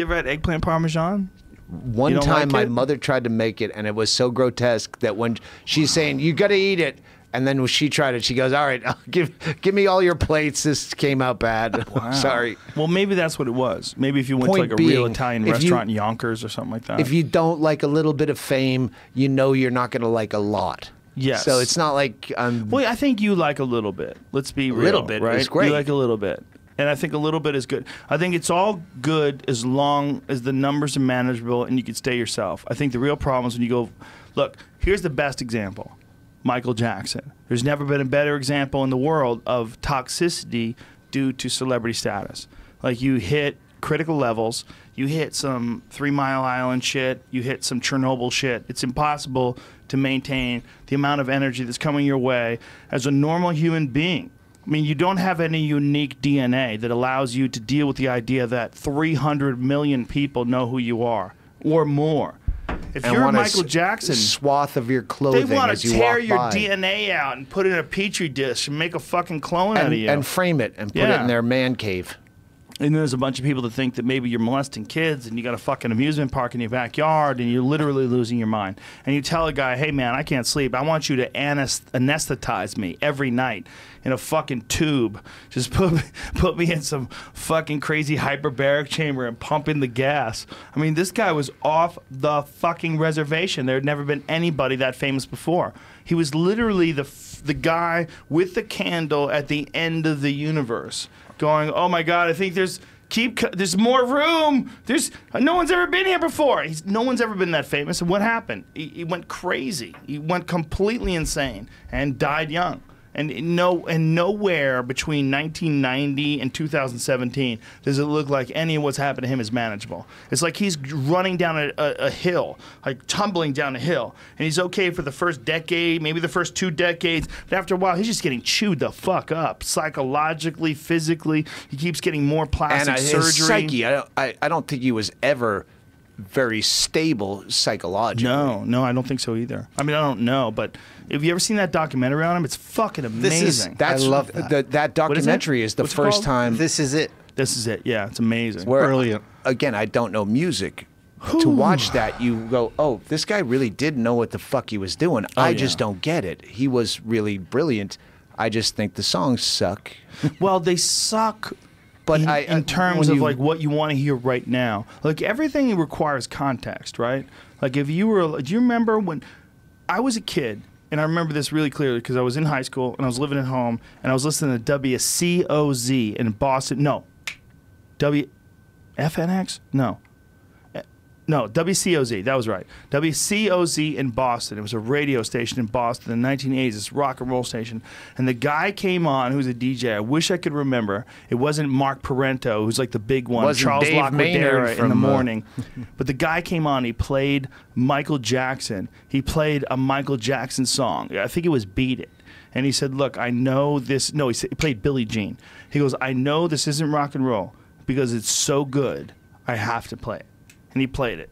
ever had eggplant parmesan?
One time my mother tried to make it, and it was so grotesque that when she's saying, "You got to eat it," And then when she tried it, she goes, "All right, give me all your plates. This came out bad.
Wow.
Sorry."
Well, maybe that's what it was. Maybe if you went
Point
to like a
being,
real Italian restaurant in Yonkers or something like that.
If you don't like a little bit of fame, you know you're not going to like a lot.
Yes.
So it's not like
Well, I think you like a little bit. Let's be real.
Little bit
right?
is great.
You like a little bit. And I think a little bit is good. I think it's all good as long as the numbers are manageable and you can stay yourself. I think the real problem is when you go, look, here's the best example. Michael Jackson. There's never been a better example in the world of toxicity due to celebrity status. Like you hit critical levels, you hit some 3 Mile Island shit, you hit some Chernobyl shit. It's impossible to maintain the amount of energy that's coming your way as a normal human being. I mean, you don't have any unique DNA that allows you to deal with the idea that 300 million people know who you are or more. If
and
you're
want
Michael
a
Jackson,
swath of your
they
clothing
want
as
to
you
tear
walk
your
by.
DNA out and put it in a petri dish and make a fucking clone out of you.
And frame it and put it
Yeah.
in their man cave.
And there's a bunch of people that think that maybe you're molesting kids and you got a fucking amusement park in your backyard and you're literally losing your mind. And you tell a guy, hey man, I can't sleep. I want you to anesthetize me every night in a fucking tube. Just put me in some fucking crazy hyperbaric chamber and pump in the gas. I mean, this guy was off the fucking reservation. There had never been anybody that famous before. He was literally the guy with the candle at the end of the universe. Going, oh my God, I think there's more room. No one's ever been here before. No one's ever been that famous. And what happened? He went crazy. He went completely insane and died young. And nowhere between 1990 and 2017 does it look like any of what's happened to him is manageable. It's like he's running down a hill, like tumbling down a hill. And he's okay for the first decade, maybe the first 2 decades. But after a while, he's just getting chewed the fuck up. Psychologically, physically. He keeps getting more plastic surgery.
His psyche, I don't think he was ever very stable psychologically.
No, I don't think so either. I mean, I don't know, but have you ever seen that documentary on him? It's fucking amazing.
I love that. That documentary is the
What's it
first
called?
time.
This is it.
This is it. Yeah, it's amazing.
Where,
Brilliant.
Again, I don't know music. To watch that, you go, oh, this guy really did know what the fuck he was doing. I just don't get it. He was really brilliant. I just think the songs suck.
Well, they suck.
But
in terms of like what you want to hear right now, like everything requires context, right? Like if you were, do you remember when I was a kid? And I remember this really clearly because I was in high school and I was living at home and I was listening to WCOZ in Boston. No, WFNX? No, WCOZ. That was right. WCOZ in Boston. It was a radio station in Boston in the 1980s. This rock and roll station. And the guy came on who was a DJ. I wish I could remember. It wasn't Mark Parento, who's like the big one.
Wasn't
Charles
Dave Maynard
Lacquadera in the morning. But the guy came on. He played Michael Jackson. He played a Michael Jackson song. I think it was Beat It. And he said, look, I know this. No, he played Billie Jean. He goes, I know this isn't rock and roll because it's so good. I have to play it. And he played it.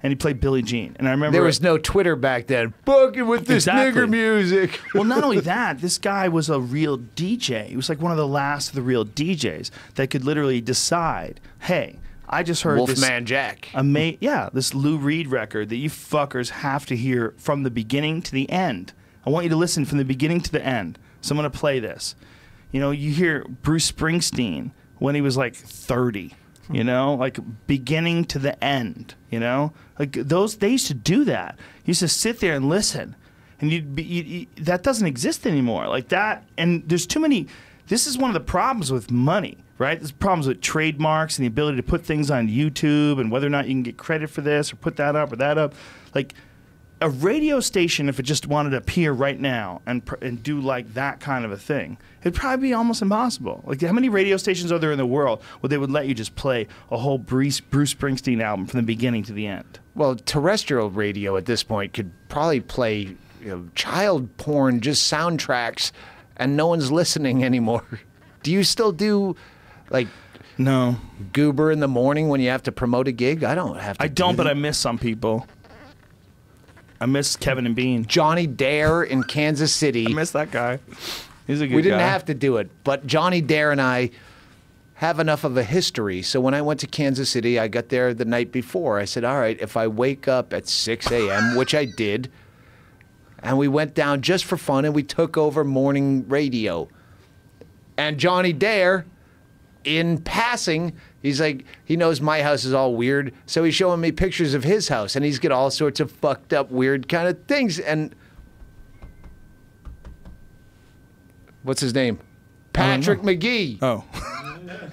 And he played Billie Jean. And I remember...
There was no Twitter back then. Bugging with this nigger music.
Well, not only that, this guy was a real DJ. He was like one of the last of the real DJs that could literally decide, hey, I just heard
Wolfman Jack.
This Lou Reed record that you fuckers have to hear from the beginning to the end. I want you to listen from the beginning to the end. So I'm going to play this. You know, you hear Bruce Springsteen when he was like 30. You know, like beginning to the end, you know, like they used to do that. You used to sit there and listen, and that doesn't exist anymore like that. And there's too many. This is one of the problems with money, right? There's problems with trademarks and the ability to put things on YouTube and whether or not you can get credit for this or put that up or that up. Like a radio station, if it just wanted to appear right now and do like that kind of a thing, it'd probably be almost impossible. Like how many radio stations are there in the world where they would let you just play a whole Bruce Springsteen album from the beginning to the end?
Well, terrestrial radio at this point could probably play child porn, just soundtracks, and no one's listening anymore. Do you still do like
no
Goober in the morning when you have to promote a gig? I don't have to.
I don't, but I miss some people. I miss Kevin and Bean.
Johnny Dare in Kansas City.
I miss that guy. He's a good guy.
We didn't have to do it, but Johnny Dare and I have enough of a history. So when I went to Kansas City, I got there the night before. I said, all right, if I wake up at 6 a.m., which I did, and we went down just for fun, and we took over morning radio. And Johnny Dare, in passing, he's like, he knows my house is all weird, so he's showing me pictures of his house, and he's got all sorts of fucked up, weird kind of things. And what's his name? Patrick McGee.
Oh.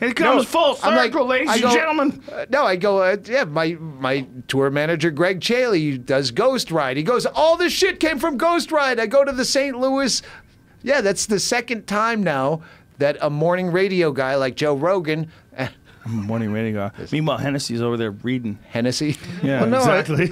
It comes full circle, ladies and gentlemen.
Yeah, my tour manager, Greg Chaley, does Ghost Ride. He goes, all this shit came from Ghost Ride. I go to the St. Louis. Yeah, that's the second time now that a morning radio guy like Joe Rogan.
Morning radio guy. Meanwhile, Hennessy's over there reading.
Hennessy?
Yeah,
Well, no,
exactly.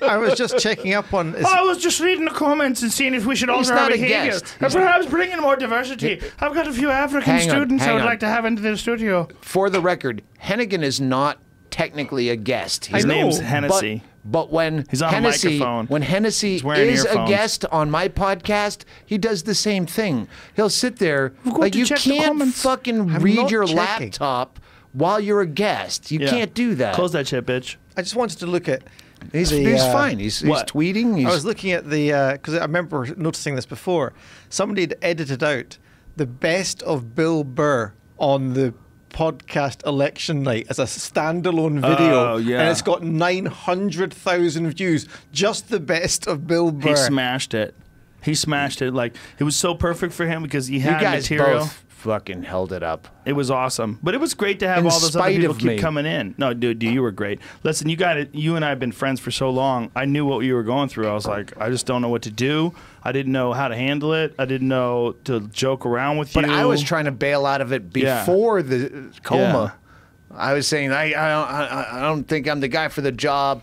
I was just checking up on.
I was just reading the comments and seeing if we should alter our
not a
behavior.
guest.
And perhaps bring in more diversity. I've got a few African students I would like to have into the studio.
For the record, Hennigan is not technically a guest.
His name's Hennessy.
But when
He's on a microphone.
When Hennessy
He's wearing
is
earphones.
a guest on my podcast, he does the same thing. He'll sit there
We'll go
like
to
you
check the
can't
comments.
fucking
I'm
read
not
your
checking.
laptop while you're a guest. You can't do that.
Close that shit, bitch.
I just wanted to look at.
He's
the,
fine. He's
what?
tweeting.
I was looking at the because I remember noticing this before. Somebody had edited out the best of Bill Burr on the podcast election night as a standalone video,
Oh, yeah.
and it's got 900,000 views. Just the best of Bill Burr.
He smashed it. He smashed it. Like, it was so perfect for him because he
you
had
guys
material.
both fucking held it up.
It was awesome, but it was great to have
In
all those other
spite
people
of
keep
me.
coming in. No, dude, you were great. Listen, you got it. You and I have been friends for so long. I knew what you were going through. I was like, I just don't know what to do. I didn't know how to handle it. I didn't know to joke around with you.
But I was trying to bail out of it before the coma. I was saying, I don't think I'm the guy for the job.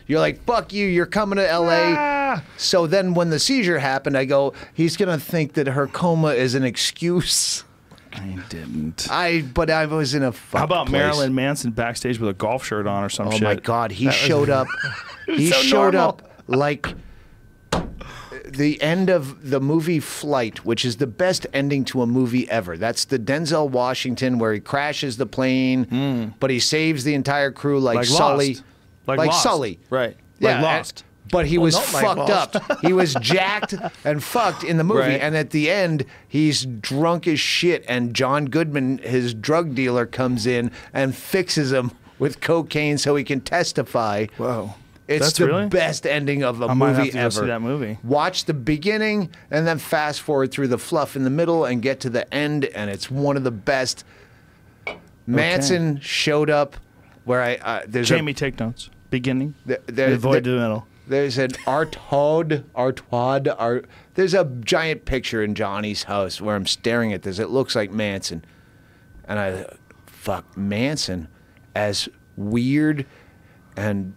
You're like, fuck you, you're coming to L.A.
Ah.
So then when the seizure happened, I go, he's going to think that her coma is an excuse.
I didn't.
But I was in a fuck
How about
place.
Marilyn Manson backstage with a golf shirt on or some
Oh
shit?
my God, he showed up. He
so
showed
normal.
up like the end of the movie Flight, which is the best ending to a movie ever. That's the Denzel Washington where he crashes the plane, but he saves the entire crew like Sully.
Lost.
Like
Lost.
Sully.
Right.
Yeah,
Like Lost.
But he was
not like
fucked
Lost.
up. He was jacked and fucked in the movie.
Right.
And at the end, he's drunk as shit. And John Goodman, his drug dealer, comes in and fixes him with cocaine so he can testify.
Whoa.
It's
That's
the
really?
best ending of a
I might have
movie
to go
ever.
see that movie.
Watch the beginning and then fast forward through the fluff in the middle and get to the end, and it's one of the best. Manson showed up where there's
Jamie, take notes. Beginning.
there-
Avoid the middle.
there's an Artwad. There's a giant picture in Johnny's house where I'm staring at this. It looks like Manson, and fuck Manson, as weird and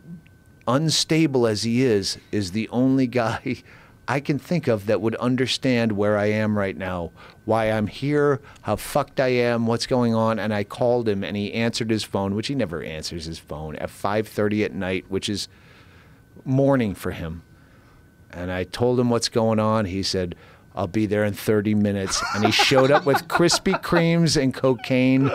unstable as he is the only guy I can think of that would understand where I am right now, why I'm here, how fucked I am, what's going on. And I called him, and he answered his phone, which he never answers his phone, at 5:30 at night, which is morning for him. And I told him what's going on. He said, I'll be there in 30 minutes. And he showed up with Krispy Kremes and cocaine.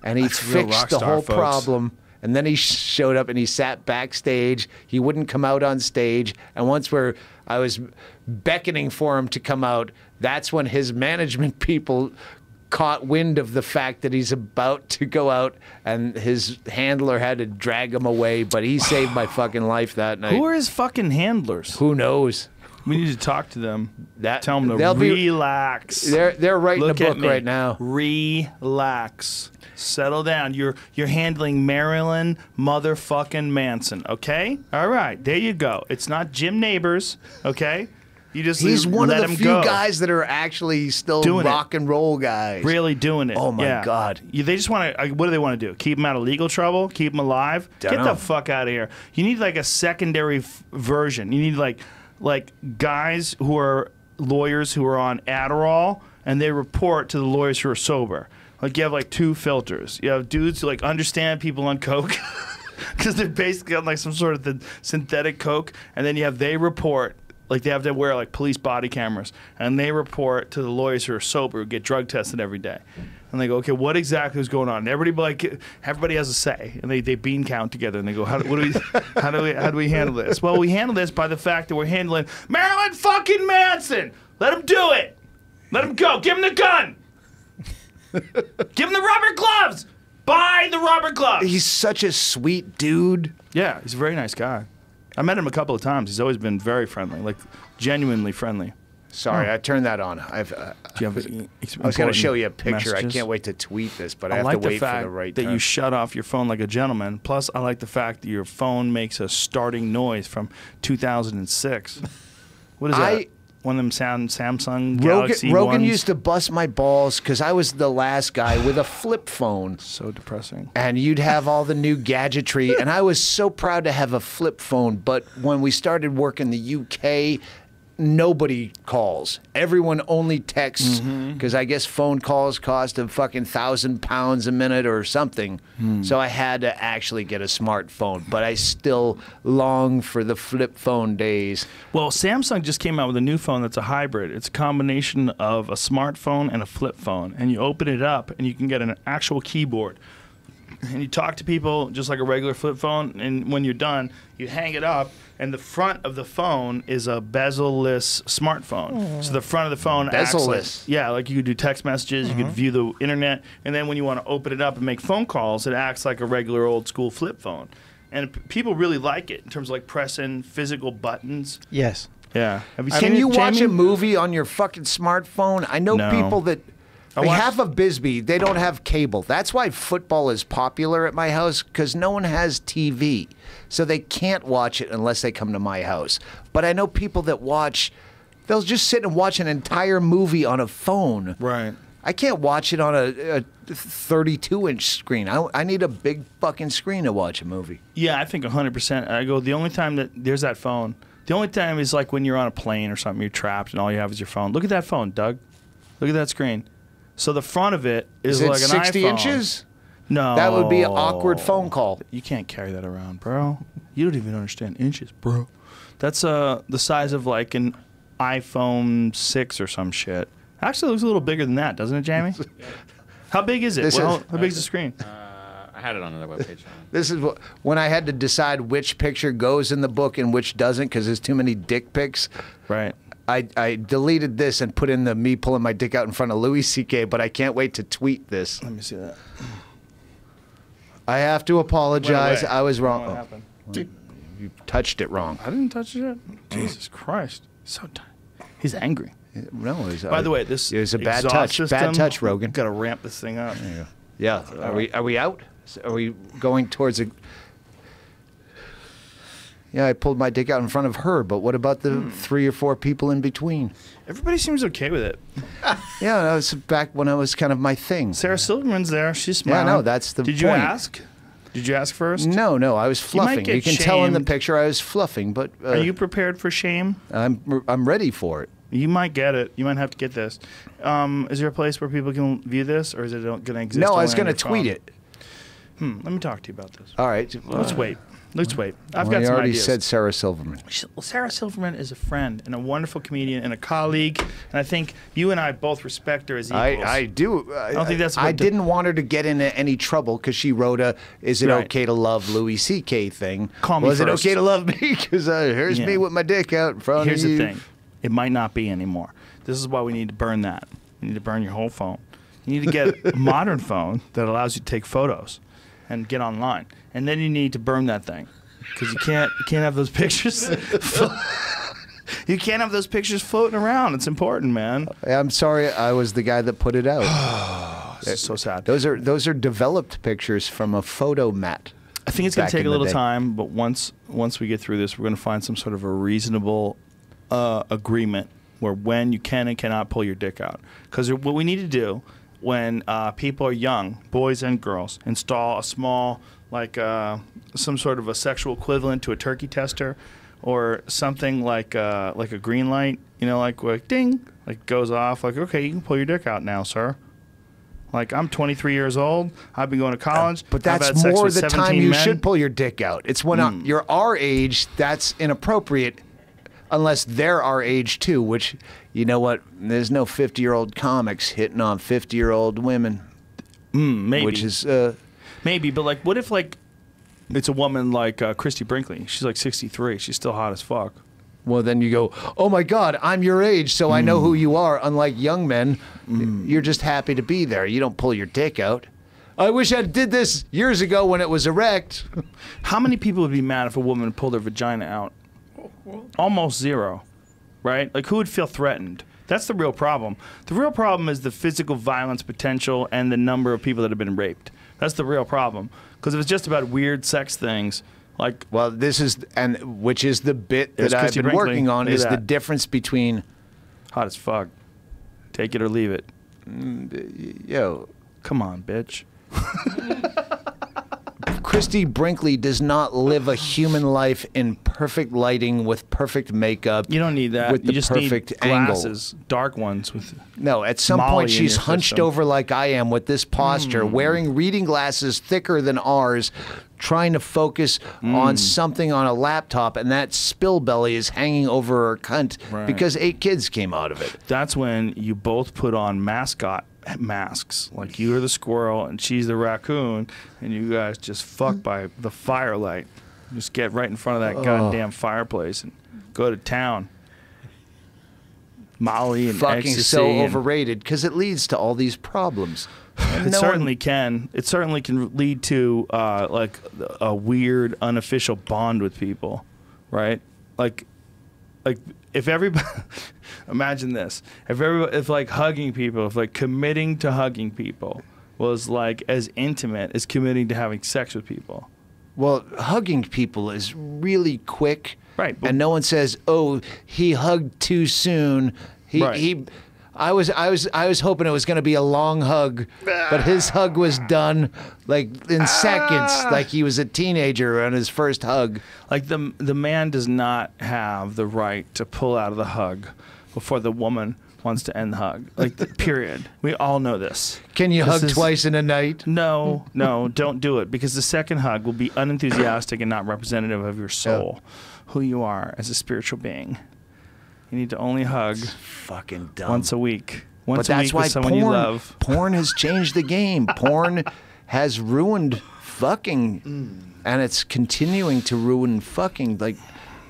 And he
That's real
fixed
rock
the
star,
whole
folks.
problem. And then he showed up and he sat backstage. He wouldn't come out on stage. And once I was beckoning for him to come out, that's when his management people caught wind of the fact that he's about to go out, and his handler had to drag him away. But he saved my fucking life that night.
Who are his fucking handlers?
Who knows?
We need to talk to them.
That-
Tell them to
they'll be-
relax.
They're writing
Look
a
at
book
me.
right now.
Relax. Settle down. You're handling Marilyn motherfucking Manson, okay? All right, there you go. It's not Jim Neighbors, okay? You just
He's one
let
of the
him
few
go.
guys that are actually still
Doing it.
rock and roll guys.
Really doing it.
Oh, my
Yeah.
God.
They just want to. What do they want to do? Keep him out of legal trouble? Keep him alive? Get
Dunno.
the fuck out of here. You need like a secondary version. You need like guys who are lawyers who are on Adderall and they report to the lawyers who are sober. Like you have like two filters. You have dudes who like understand people on coke because they're basically on like some sort of the synthetic coke, and then you have they report. Like they have to wear like police body cameras, and they report to the lawyers who are sober, who get drug tested every day. And they go, okay, what exactly is going on? And everybody has a say, and they bean count together, and they go, how do we handle this? Well, we handle this by the fact that we're handling Marilyn fucking Manson. Let him do it. Let him go. Give him the gun. Give him the rubber gloves. Buy the rubber gloves.
He's such a sweet dude.
Yeah, he's a very nice guy. I met him a couple of times. He's always been very friendly, like genuinely friendly.
Sorry, I turned that on. I was going to show you a picture.
Messages?
I can't wait to tweet this, but I have to wait for the right time.
That you shut off your phone like a gentleman. Plus, I like the fact that your phone makes a starting noise from 2006. What is that? One of them Samsung Galaxy
Rogan
ones?
used to bust my balls because I was the last guy with a flip phone.
So depressing.
And you'd have all the new gadgetry, and I was so proud to have a flip phone. But when we started work in the UK, nobody calls. Everyone only texts because I guess phone calls cost a fucking £1,000 a minute or something. So I had to actually get a smartphone, but I still long for the flip phone days.
Well, Samsung just came out with a new phone that's a hybrid. It's a combination of a smartphone and a flip phone, and you open it up and you can get an actual keyboard. And you talk to people just like a regular flip phone, and when you're done, you hang it up, and the front of the phone is a bezel-less smartphone. So the front of the phone acts like you could do text messages, you could view the internet, and then when you want to open it up and make phone calls, it acts like a regular old-school flip phone. And people really like it in terms of like pressing physical buttons.
Yes.
Yeah. Have you seen
Can
it,
you watch
Jamie?
a movie on your fucking smartphone? I know people that... half of Bisbee, they don't have cable. That's why football is popular at my house, because no one has TV. So they can't watch it unless they come to my house. But I know people that watch, they'll just sit and watch an entire movie on a phone.
Right.
I can't watch it on a 32-inch screen. I need a big fucking screen to watch a movie.
Yeah, I think 100%. I go, the only time that there's that phone, the only time is like when you're on a plane or something, you're trapped and all you have is your phone. Look at that phone, Doug. Look at that screen. So the front of it is like an
60
iPhone.
inches?
No.
That would be an awkward phone call.
You can't carry that around, bro. You don't even understand inches, bro. That's the size of like an iPhone 6 or some shit. Actually, it looks a little bigger than that, doesn't it, Jamie? How big is it? How big is the screen?
I had it on the webpage.
This is when I had to decide which picture goes in the book and which doesn't because there's too many dick pics.
Right.
I deleted this and put in the me pulling my dick out in front of Louis C.K., but I can't wait to tweet this.
Let me see that.
I have to apologize.
Wait.
I was wrong.
What happened?
You touched it wrong.
I didn't touch it yet. Jesus Christ. So He's angry.
No,
By the way, this
is a bad
exhaust
touch.
system,
Bad touch, Rogan.
Got to ramp this thing up.
Yeah. Are we out? Are we going towards a... Yeah, I pulled my dick out in front of her, but what about the 3 or 4 people in between?
Everybody seems okay with it.
Yeah, that was back when it was kind of my thing.
Sarah Silverman's there. She's smiling.
Yeah, no, that's the
Did you
point.
ask? Did you ask first?
No, I was fluffing.
get
You can tell in the
shamed.
picture I was fluffing, but...
Are you prepared for shame?
I'm ready for it.
You might get it. You might have to get this. Is there a place where people can view this, or is it going to exist?
No, I was
going to
tweet it.
Let me talk to you about this.
All right.
Let's wait. Let's wait. I've
Well,
got
you
some
already
ideas.
said Sarah Silverman.
Well, Sarah Silverman is a friend and a wonderful comedian and a colleague, and I think you and I both respect her as equals.
I do. I
don't think that's what
I didn't want her to get into any trouble because she wrote a "Is it
Right.
okay to love Louis C.K." thing.
Call me
Was
first.
it okay to love me? Because here's
Yeah.
me with my dick out in front
Here's
of you.
the thing. It might not be anymore. This is why we need to burn that. You need to burn your whole phone. You need to get a modern phone that allows you to take photos and get online. And then you need to burn that thing. Because you can't have those pictures. You can't have those pictures floating around. It's important, man.
I'm sorry, I was the guy that put it out.
This is so sad.
Those are developed pictures from a photo mat.
I think it's going
back
to take
in
a
the
little
day.
time, but once we get through this, we're going to find some sort of a reasonable agreement where when you can and cannot pull your dick out. Because what we need to do when people are young, boys and girls, install a small, like some sort of a sexual equivalent to a turkey tester, or something like a green light, like ding, like goes off, like, okay, you can pull your dick out now, sir. Like, I'm 23 years old. I've been going to college.
But
I've
that's
had sex
more
with
the time
17
you
men.
should pull your dick out. It's when you're our age, that's inappropriate, unless they're our age too, which, you know what, there's no 50-year-old comics hitting on 50-year-old women.
Maybe.
Which is
Maybe, but like, what if like it's a woman like Christy Brinkley? She's like 63. She's still hot as fuck.
well, then you go, oh my God, I'm your age, so I know who you are. Unlike young men, you're just happy to be there. You don't pull your dick out. I wish I did this years ago when it was erect.
How many people would be mad if a woman pulled their vagina out? Almost zero, right? Like, who would feel threatened? That's the real problem. The real problem is the physical violence potential and the number of people that have been raped. That's the real problem. Because if it's just about weird sex things, like...
Well, this is, and which is the bit
There's
that I've
Christy
been
Brinkley.
working on,
Look at
is the
that.
difference between,
hot as fuck. Take it or leave it.
yo,
Come on, bitch.
Christy Brinkley does not live a human life in perfect lighting with perfect makeup.
You don't need that.
With
You
the
just
perfect
need
angle.
glasses, dark ones with...
No, at some
Molly
point
in
she's
your
hunched
system.
over like I am with this posture, wearing reading glasses thicker than ours, trying to focus on something on a laptop, and that spill belly is hanging over her cunt
Right.
because 8 kids came out of it.
That's when you both put on mascot masks. Like, you're the squirrel and she's the raccoon, and you guys just fuck by the firelight. Just get right in front of that goddamn fireplace and go to town. Molly and
Fucking
ecstasy
so
and-
overrated because it leads to all these problems. And
It
no
certainly
one-
can. It certainly can lead to like a weird unofficial bond with people, right? Like if everybody, imagine this: if like hugging people, if like committing to hugging people was like as intimate as committing to having sex with people.
Well, hugging people is really quick,
Right, but-
and no one says, "Oh, he hugged too soon."
Right.
I was hoping it was going to be a long hug, but his hug was done like in seconds, like he was a teenager on his first hug.
Like the man does not have the right to pull out of the hug before the woman wants to end the hug. Like, period. We all know this.
Can you
This
hug
is-
twice in a night?
No, don't do it, because the second hug will be unenthusiastic and not representative of your soul, who you are as a spiritual being. You need to only hug
Fucking dumb.
once a week.
But
Once a
that's
week
why
with someone you love.
porn has changed the game. Porn has ruined fucking, and it's continuing to ruin fucking. Like,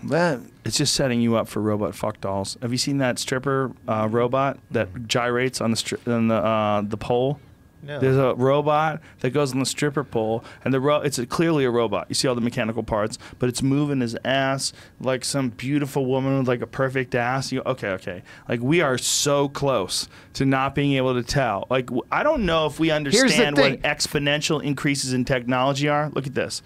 well,
It's just setting you up for robot fuck dolls. Have you seen that stripper robot that gyrates on the pole?
No.
There's a robot that goes on the stripper pole, and it's clearly a robot. You see all the mechanical parts, but it's moving his ass like some beautiful woman with like a perfect ass. Okay. Like, we are so close to not being able to tell. Like, I don't know if we understand
thing.
what exponential increases in technology are. Look at this.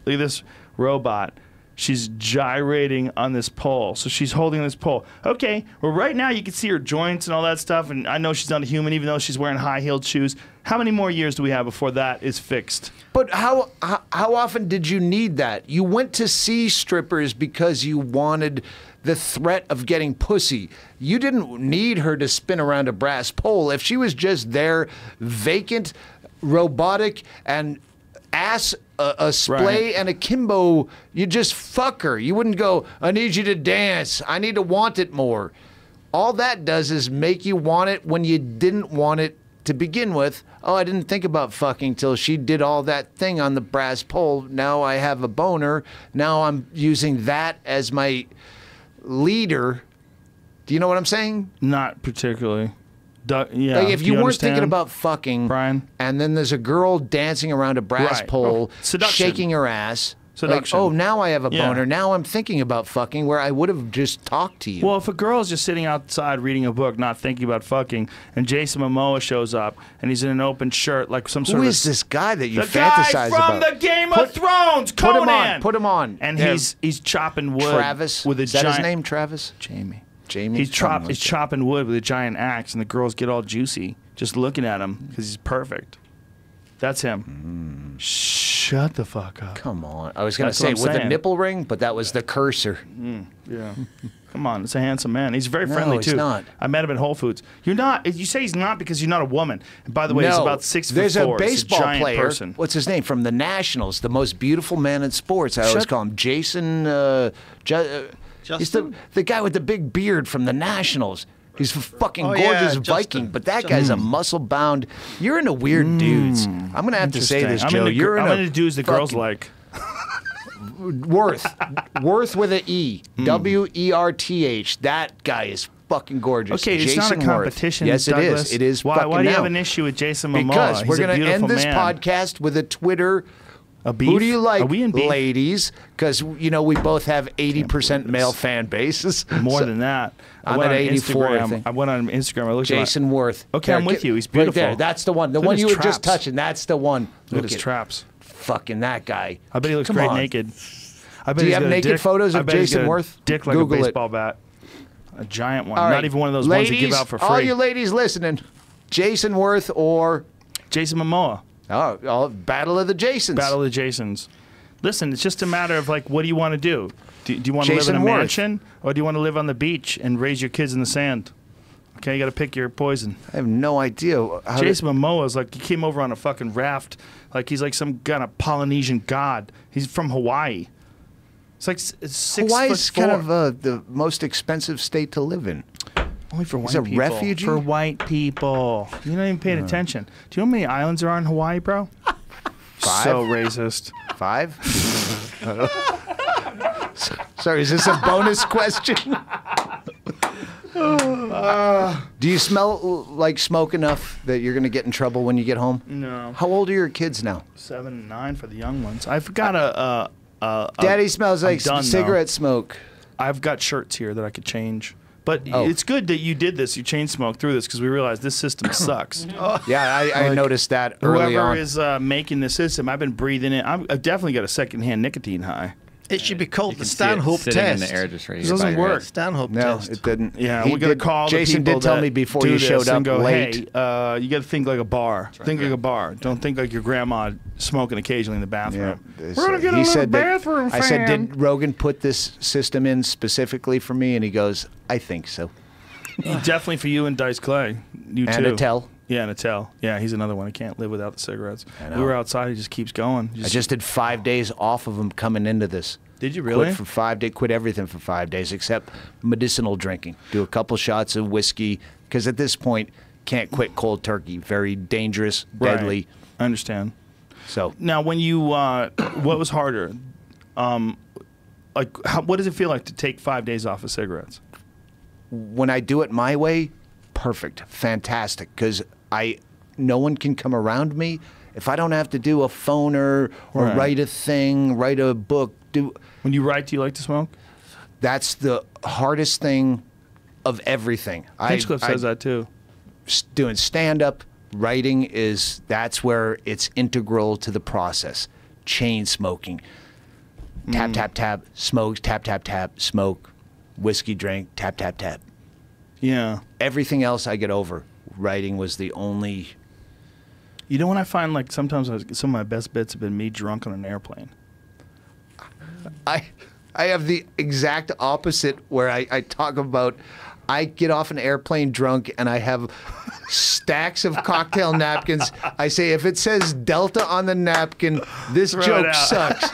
Look at this robot. She's gyrating on this pole. So she's holding this pole. Okay, well, right now you can see her joints and all that stuff, and I know she's not a human even though she's wearing high-heeled shoes. How many more years do we have before that is fixed?
but how often did you need that? You went to see strippers because you wanted the threat of getting pussy. You didn't need her to spin around a brass pole. If she was just there, vacant, robotic, and ass a splay
Right.
and a kimbo, you just fuck her. You wouldn't go, I need you to dance. I need to want it more. All that does is make you want it when you didn't want it to begin with. Oh, I didn't think about fucking till she did all that thing on the brass pole. Now I have a boner. Now I'm using that as my leader. Do you know what I'm saying?
Not particularly. Yeah.
Like, if
do
you weren't
understand?
thinking about fucking,
Brian?
and then there's a girl dancing around a brass
Right.
pole,
Oh, seduction.
shaking her ass.
Seduction.
Like, oh, now I have a
Yeah.
boner. Now I'm thinking about fucking where I would have just talked to you.
Well, if a girl is just sitting outside reading a book, not thinking about fucking, and Jason Momoa shows up and he's in an open shirt, like some sort
Who
of
is this guy that you
the guy
fantasize
from
about?
the Game of Thrones,
put him
Conan.
on. Put him on.
And
Yeah.
he's chopping wood.
Travis.
with a
Is that
giant
his name? Travis.
Jamie.
Jamie.
He's
Something like that.
chopping wood with a giant axe, and the girls get all juicy just looking at him because he's perfect. That's him. Shut the fuck up.
Come on. I was going to
That's
say
what I'm
with a
saying.
nipple ring, but that was the cursor.
Yeah. Come on, it's a handsome man. He's very friendly
he's
too.
not.
I met him at Whole Foods. You're not. You say he's not because you're not a woman. And by the way,
no,
he's about 6'4".
There's a
He's
baseball
giant
player.
person.
What's his name? From the Nationals, the most beautiful man in sports. I always
Shut-
call him Jason. He's
Justin?
the guy with the big beard from the Nationals. He's a fucking
Oh, yeah,
gorgeous
Justin.
Viking, but that guy's a muscle-bound. You're into weird dudes. I'm going to have to say this, Joe.
I'm into dudes that girls like.
Worth with an E. W-E-R-T-H. That guy is fucking gorgeous.
Okay, it's
Jason
not a competition.
Worth. Yes,
Douglas.
it is. It is.
Why do you
now.
have an issue with Jason Momoa?
Because
He's
we're
a
going to end
beautiful
this
man.
podcast with a Twitter.
A beef?
Who do you like,
Are we in beef?
ladies? Because, you know, we both have 80% male fan bases.
More
So-
than that.
I'm at 84, I think.
I went on Instagram. I looked
Jason
at
Worth.
Okay, I'm with you. He's beautiful.
Right there. That's the one. The
Look at
one
his
you were just
traps.
touching. That's the one.
Look at his traps.
Fucking that guy.
I bet he looks
Come
great
on.
naked. I bet
Do you
he's
have
got a
naked
dick.
photos
I
of
bet he's
Jason
got a
Worth?
Dick like
Google
a
it.
baseball bat. A giant one.
All
Not
right.
even one of those
ladies,
ones you give out for free.
all you ladies listening, Jason Worth or
Jason Momoa.
Battle of the Jasons.
Battle of the Jasons. Listen, it's just a matter of like, what do you want to do? Do you want to live in
Jason
a
Worth.
mansion, or do you want to live on the beach and raise your kids in the sand? Okay, you got to pick your poison.
I have no idea. How
Jason Momoa is like, he came over on a fucking raft, like he's like some kind of Polynesian god. He's from Hawaii. It's like it's 6
Hawaii's
foot
kind
four.
of the most expensive state to live in.
Only for white
a
people.
refugee?
For white people. You're not even paying attention. Do you know how many islands there are in Hawaii, bro?
5?
So racist.
5? Sorry, is this a bonus question? Do you smell like smoke enough that you're going to get in trouble when you get home?
No.
How old are your kids now?
7 and 9 for the young ones. I've got a
Daddy smells like
done,
cigarette smoke.
I've got shirts here that I could change. But
Oh.
it's good that you did this. You chain smoked through this because we realized this system sucks.
Yeah, I noticed that early
Whoever
on.
is making the system, I've been breathing it. I've definitely got a secondhand nicotine high.
It should be called
You
the
can see it
Stanhope
sitting
test.
in the air just right
It
here by
doesn't
your
work.
head.
Stanhope
No,
test.
it didn't.
Yeah,
He
we got to
did-
call
Jason
the people
did tell
that
me before
do
you
this
showed up
and go,
late.
Hey, you got to think like a bar. Think like a bar. Don't think like your grandma smoking occasionally in the bathroom.
Yeah,
We're gonna get a
he
little
said that-
bathroom
I said,
fan.
did Rogan put this system in specifically for me? And he goes, I think so.
Definitely for you and Dice Clay. You
And
too.
Attell.
Yeah, and Attell. Yeah, he's another one. He can't live without the cigarettes.
I know.
We were outside. He just keeps going.
I just did 5 days off of him coming into this.
Did you really?
Quit for 5 days. Quit everything for 5 days except medicinal drinking. Do a couple shots of whiskey because at this point can't quit cold turkey. Very dangerous, deadly.
Right. I understand.
So
Now, when you, what was harder? What does it feel like to take 5 days off of cigarettes?
when I do it my way, perfect, fantastic. Because no one can come around me. If I don't have to do a phoner or
Right.
write a thing, write a book,
When you write, do you like to smoke?
that's the hardest thing of everything.
Hinchcliffe says that too.
Doing stand-up, writing that's where it's integral to the process. Chain smoking. Tap, tap, tap, smoke, tap, tap, tap, smoke, whiskey drink, tap, tap, tap.
Yeah.
Everything else I get over. Writing was the only...
You know when I find like sometimes some of my best bits have been me drunk on an airplane.
I have the exact opposite where I talk about I get off an airplane drunk and I have stacks of cocktail napkins. I say, if it says Delta on the napkin, this
Throw it
joke
out.
sucks.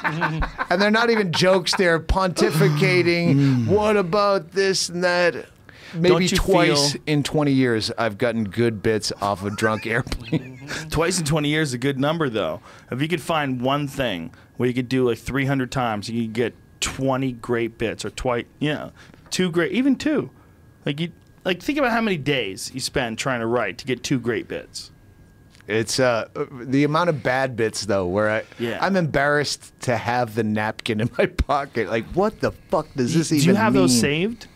And they're not even jokes, they're pontificating. What about this and that? Maybe
Don't you
twice
feel-
in 20 years I've gotten good bits off a drunk airplane.
Twice in 20 years is a good number, though. If you could find one thing where you could do like 300 times, you could get 20 great bits, or twice, two great, even two. Like think about how many days you spend trying to write to get 2 great bits.
It's the amount of bad bits though, where I'm embarrassed to have the napkin in my pocket. Like, what the fuck does this even mean?
Do you have those saved?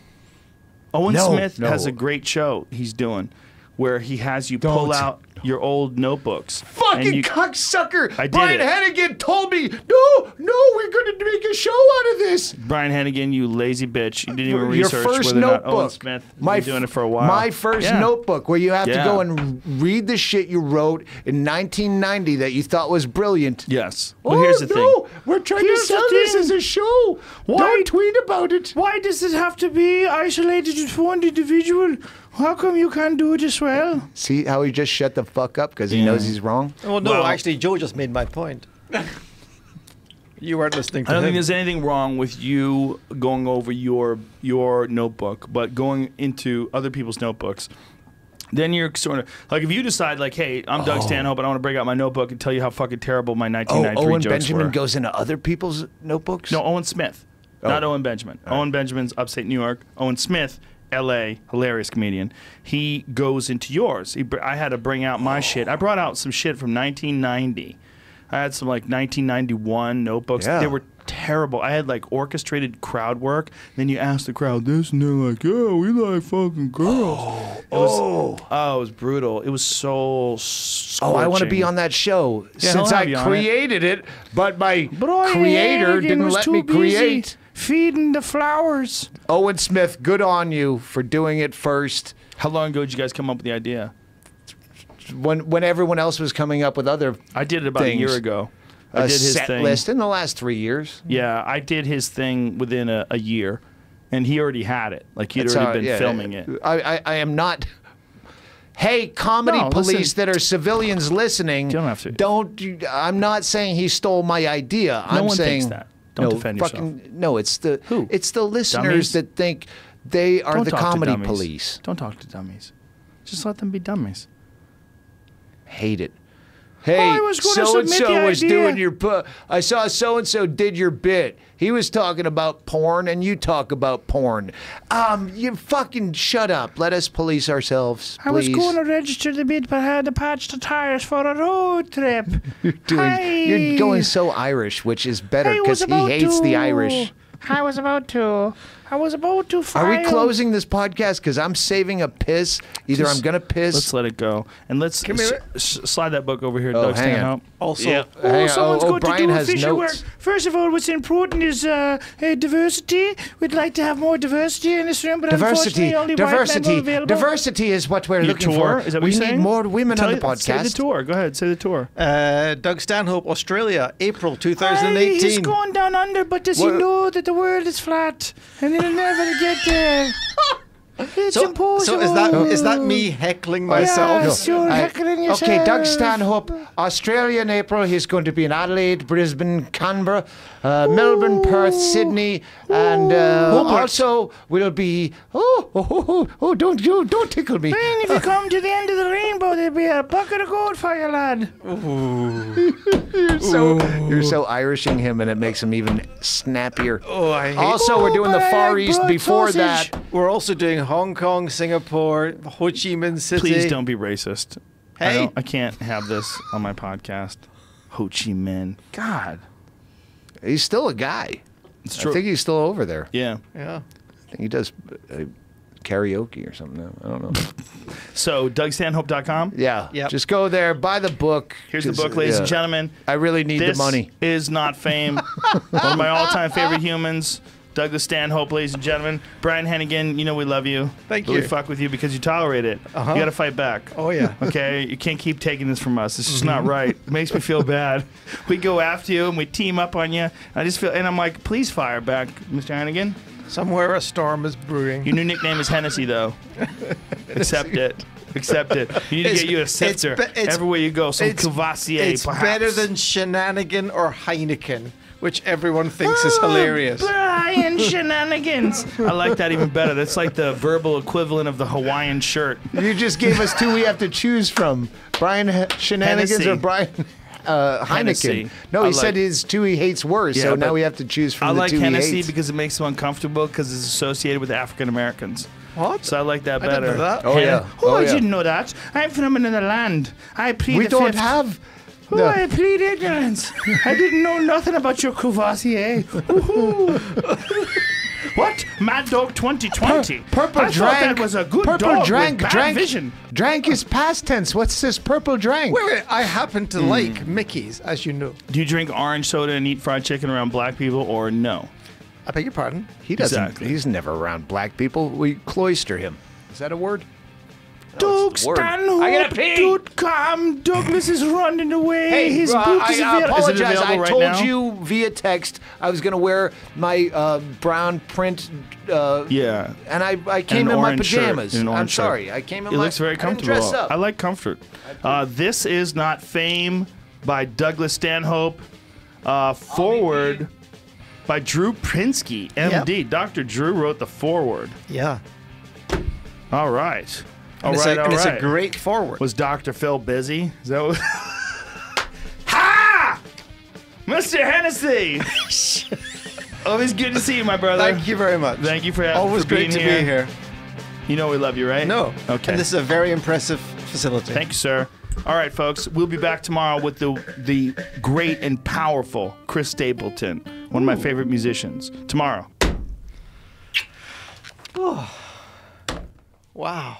Owen
No,
Smith
no.
has a great show he's doing where he has you pull
Don't.
out your old notebooks.
Fucking
and you,
cocksucker!
I did
Brian
it.
Hannigan told me, no, we're going to make a show out of this.
Brian Hennigan, you lazy bitch. You didn't even
Your
research
first
whether or not
notebook.
Owen Smith has been doing it for a while.
My first
Yeah.
notebook, where you have to
Yeah.
go and read the shit you wrote in 1990 that you thought was brilliant.
Yes. Well, here's the thing.
We're trying
Here's
to sell
the
this
thing.
as a show.
Why-
Don't tweet about it.
Why does it have to be isolated to one individual? How come you can't do it as well?
See how he just shut the fuck up because he knows he's wrong?
Oh, no,
Well-
actually, Joe just made my point. You weren't listening to
I don't
him.
think there's anything wrong with you going over your notebook, but going into other people's notebooks, then you're sort of like if you decide like, hey, I'm Doug Stanhope, and I want to break out my notebook and tell you how fucking terrible my 1993
Owen
jokes
Benjamin
were.
goes into other people's notebooks?
No, Owen Smith, not Owen Benjamin. Owen Benjamin's upstate New York. Owen Smith, L.A., hilarious comedian. He goes into yours. I had to bring out my shit. I brought out some shit from 1990. I had some like 1991 notebooks.
Yeah.
They were terrible. I had like orchestrated crowd work. Then you ask the crowd this, and they're like, "Yeah, we like fucking girls." It was brutal. It was so scorching.
I want to be on that show
Yeah,
since
he'll
I
have you on
created it, but my
Brian
creator
Hannigan
didn't
was
let
too
me
busy
create.
feeding the flowers.
Owen Smith, good on you for doing it first.
How long ago did you guys come up with the idea?
When everyone else was coming up with other
I did it about a year ago. I did his
set
thing.
list in the last 3 years.
Yeah, I did his thing within a year, and he already had it. Like he'd
That's
already
how-
been
yeah,
filming it.
I am not. Hey, comedy
No,
police
listen.
that are civilians listening.
You don't have to.
I'm not saying he stole my idea.
No
I'm
one
saying
thinks that. Don't defend yourself.
No, it's the
Who?
It's the listeners
Dummies?
that think they are
Don't
the
talk to
comedy
dummies.
police.
Don't talk to dummies. Just let them be dummies.
Hate it. Hey,
I was gonna
so and
submit
so
the
was
idea.
doing your. I saw so and so did your bit. He was talking about porn, and you talk about porn. You fucking shut up. Let us police ourselves, please.
I was going to register the bid, but I had to patch the tires for a road trip.
You're going so Irish, which is better because he hates the Irish.
I was about to file.
Are we closing this podcast? Because I'm saving a piss. Either I'm gonna piss.
Let's let it go. And let's slide that book over here,
Oh,
Doug
hang on.
Stanhope.
Also,
Yeah. Hang on.
someone's got
Brian
to do
has
official
notes.
work. First of all, what's important is diversity. We'd like to have more diversity in this room, but
Diversity,
unfortunately, only white men are
diversity,
available.
diversity is what we're
Your
looking
tour?
for.
Is that what
we
you're
need
saying?
more women on the podcast.
Say the tour. Go ahead. Say the tour.
Doug Stanhope, Australia, April
He's
2018.
going down under, but does he know that the world is flat and he'll never get there? It's impossible.
So is that me heckling myself?
Yes, you're heckling yourself.
Okay, Doug Stanhope, Australia in April. He's going to be in Adelaide, Brisbane, Canberra, Melbourne, Perth, Sydney, and also will be. Don't tickle me.
And if you come to the end of the rainbow, there'll be a bucket of gold for you, lad.
You're so Irishing him, and it makes him even snappier.
Oh, I hate
Also, we're doing the Far East before that.
We're also doing Hong Kong, Singapore, Ho Chi Minh City.
Please don't be racist.
Hey.
I can't have this on my podcast. Ho Chi Minh. God.
He's still a guy.
It's
I
true.
think he's still over there.
Yeah.
Yeah.
I think he does karaoke or something now. I don't know.
So, DougStanhope.com.
Yeah.
Yep.
Just go there, buy the book.
Here's the
'cause,
book, ladies and
yeah,
gentlemen.
I really need
This
the money.
is not fame. One of my all-time favorite humans, Douglas Stanhope, ladies and gentlemen. Brian Hennigan, you know we love you.
Thank
But
you.
we fuck with you because you tolerate it.
Uh-huh.
You got to fight back.
Oh, yeah.
Okay? You can't keep taking this from us. It's just not right. It makes me feel bad. We go after you and we team up on you. I just feel, and I'm like, please fire back, Mr. Hennigan.
Somewhere a storm is brewing.
Your new nickname is Hennessy, though. Accept it. Accept it. You need to
It's-
get you a
it's
scepter
be- it's-
everywhere you go. Some
it's-
Cavassier,
It's
perhaps.
better than Shenanigan or Heineken, which everyone thinks is hilarious.
Brian Shenanigans. I like that even better. That's like the verbal equivalent of the Hawaiian shirt.
You just gave us two we have to choose from. Brian Shenanigans
Hennessy.
or Brian Heineken.
Hennessy.
No,
I
he said
like-
his two he hates worse,
Yeah,
so now
but
we have to choose from
I
the
like
two
Hennessy
he hates.
because it makes him uncomfortable because it's associated with African Americans.
What?
So I like that
I didn't
better.
know that.
Oh, yeah.
Oh,
Oh,
I
yeah.
didn't know that. I'm from another land. I plead
We
the
don't
fifth.
have...
Oh,
No.
I plead ignorance. I didn't know nothing about your Cavassier. What? Mad Dog 2020.
Purple
I
drank.
thought that was a good
purple
dog
drank,
with bad
drank,
vision.
Drank is past tense. What's this purple drank?
Wait, I happen to like Mickey's, as you know.
Do you drink orange soda and eat fried chicken around black people or no?
I beg your pardon?
He doesn't.
Exactly.
He's never around black people. We cloister him. Is that a word?
DougStanhope.com. Douglas is running away. His book is
I
available. Is it
apologize. I
available right
told
now?
you via text I was going to wear my brown print.
Yeah.
And I
And
came
an
in my
orange shirt,
pajamas.
and an
I'm
orange shirt.
sorry. I came in
It
my.
looks very
I didn't
comfortable.
dress up.
I like comfort. This is not Fame by Douglas Stanhope. Forward by Drew Prinsky, MD.
Yep.
Dr. Drew wrote the foreword.
Yeah.
All right. All
And
right, all
it's a
right.
great forward.
Was Dr. Phil busy? Is that what... Ha! Mr. Hennessy! Always good to see you, my brother.
Thank you very much.
Thank you for
Always
for
great
being
to be here.
You know we love you, right?
No.
Okay.
And this is a very impressive facility.
Thank you, sir. All right, folks. We'll be back tomorrow with the great and powerful Chris Stapleton, one of my favorite musicians. Tomorrow.
Wow.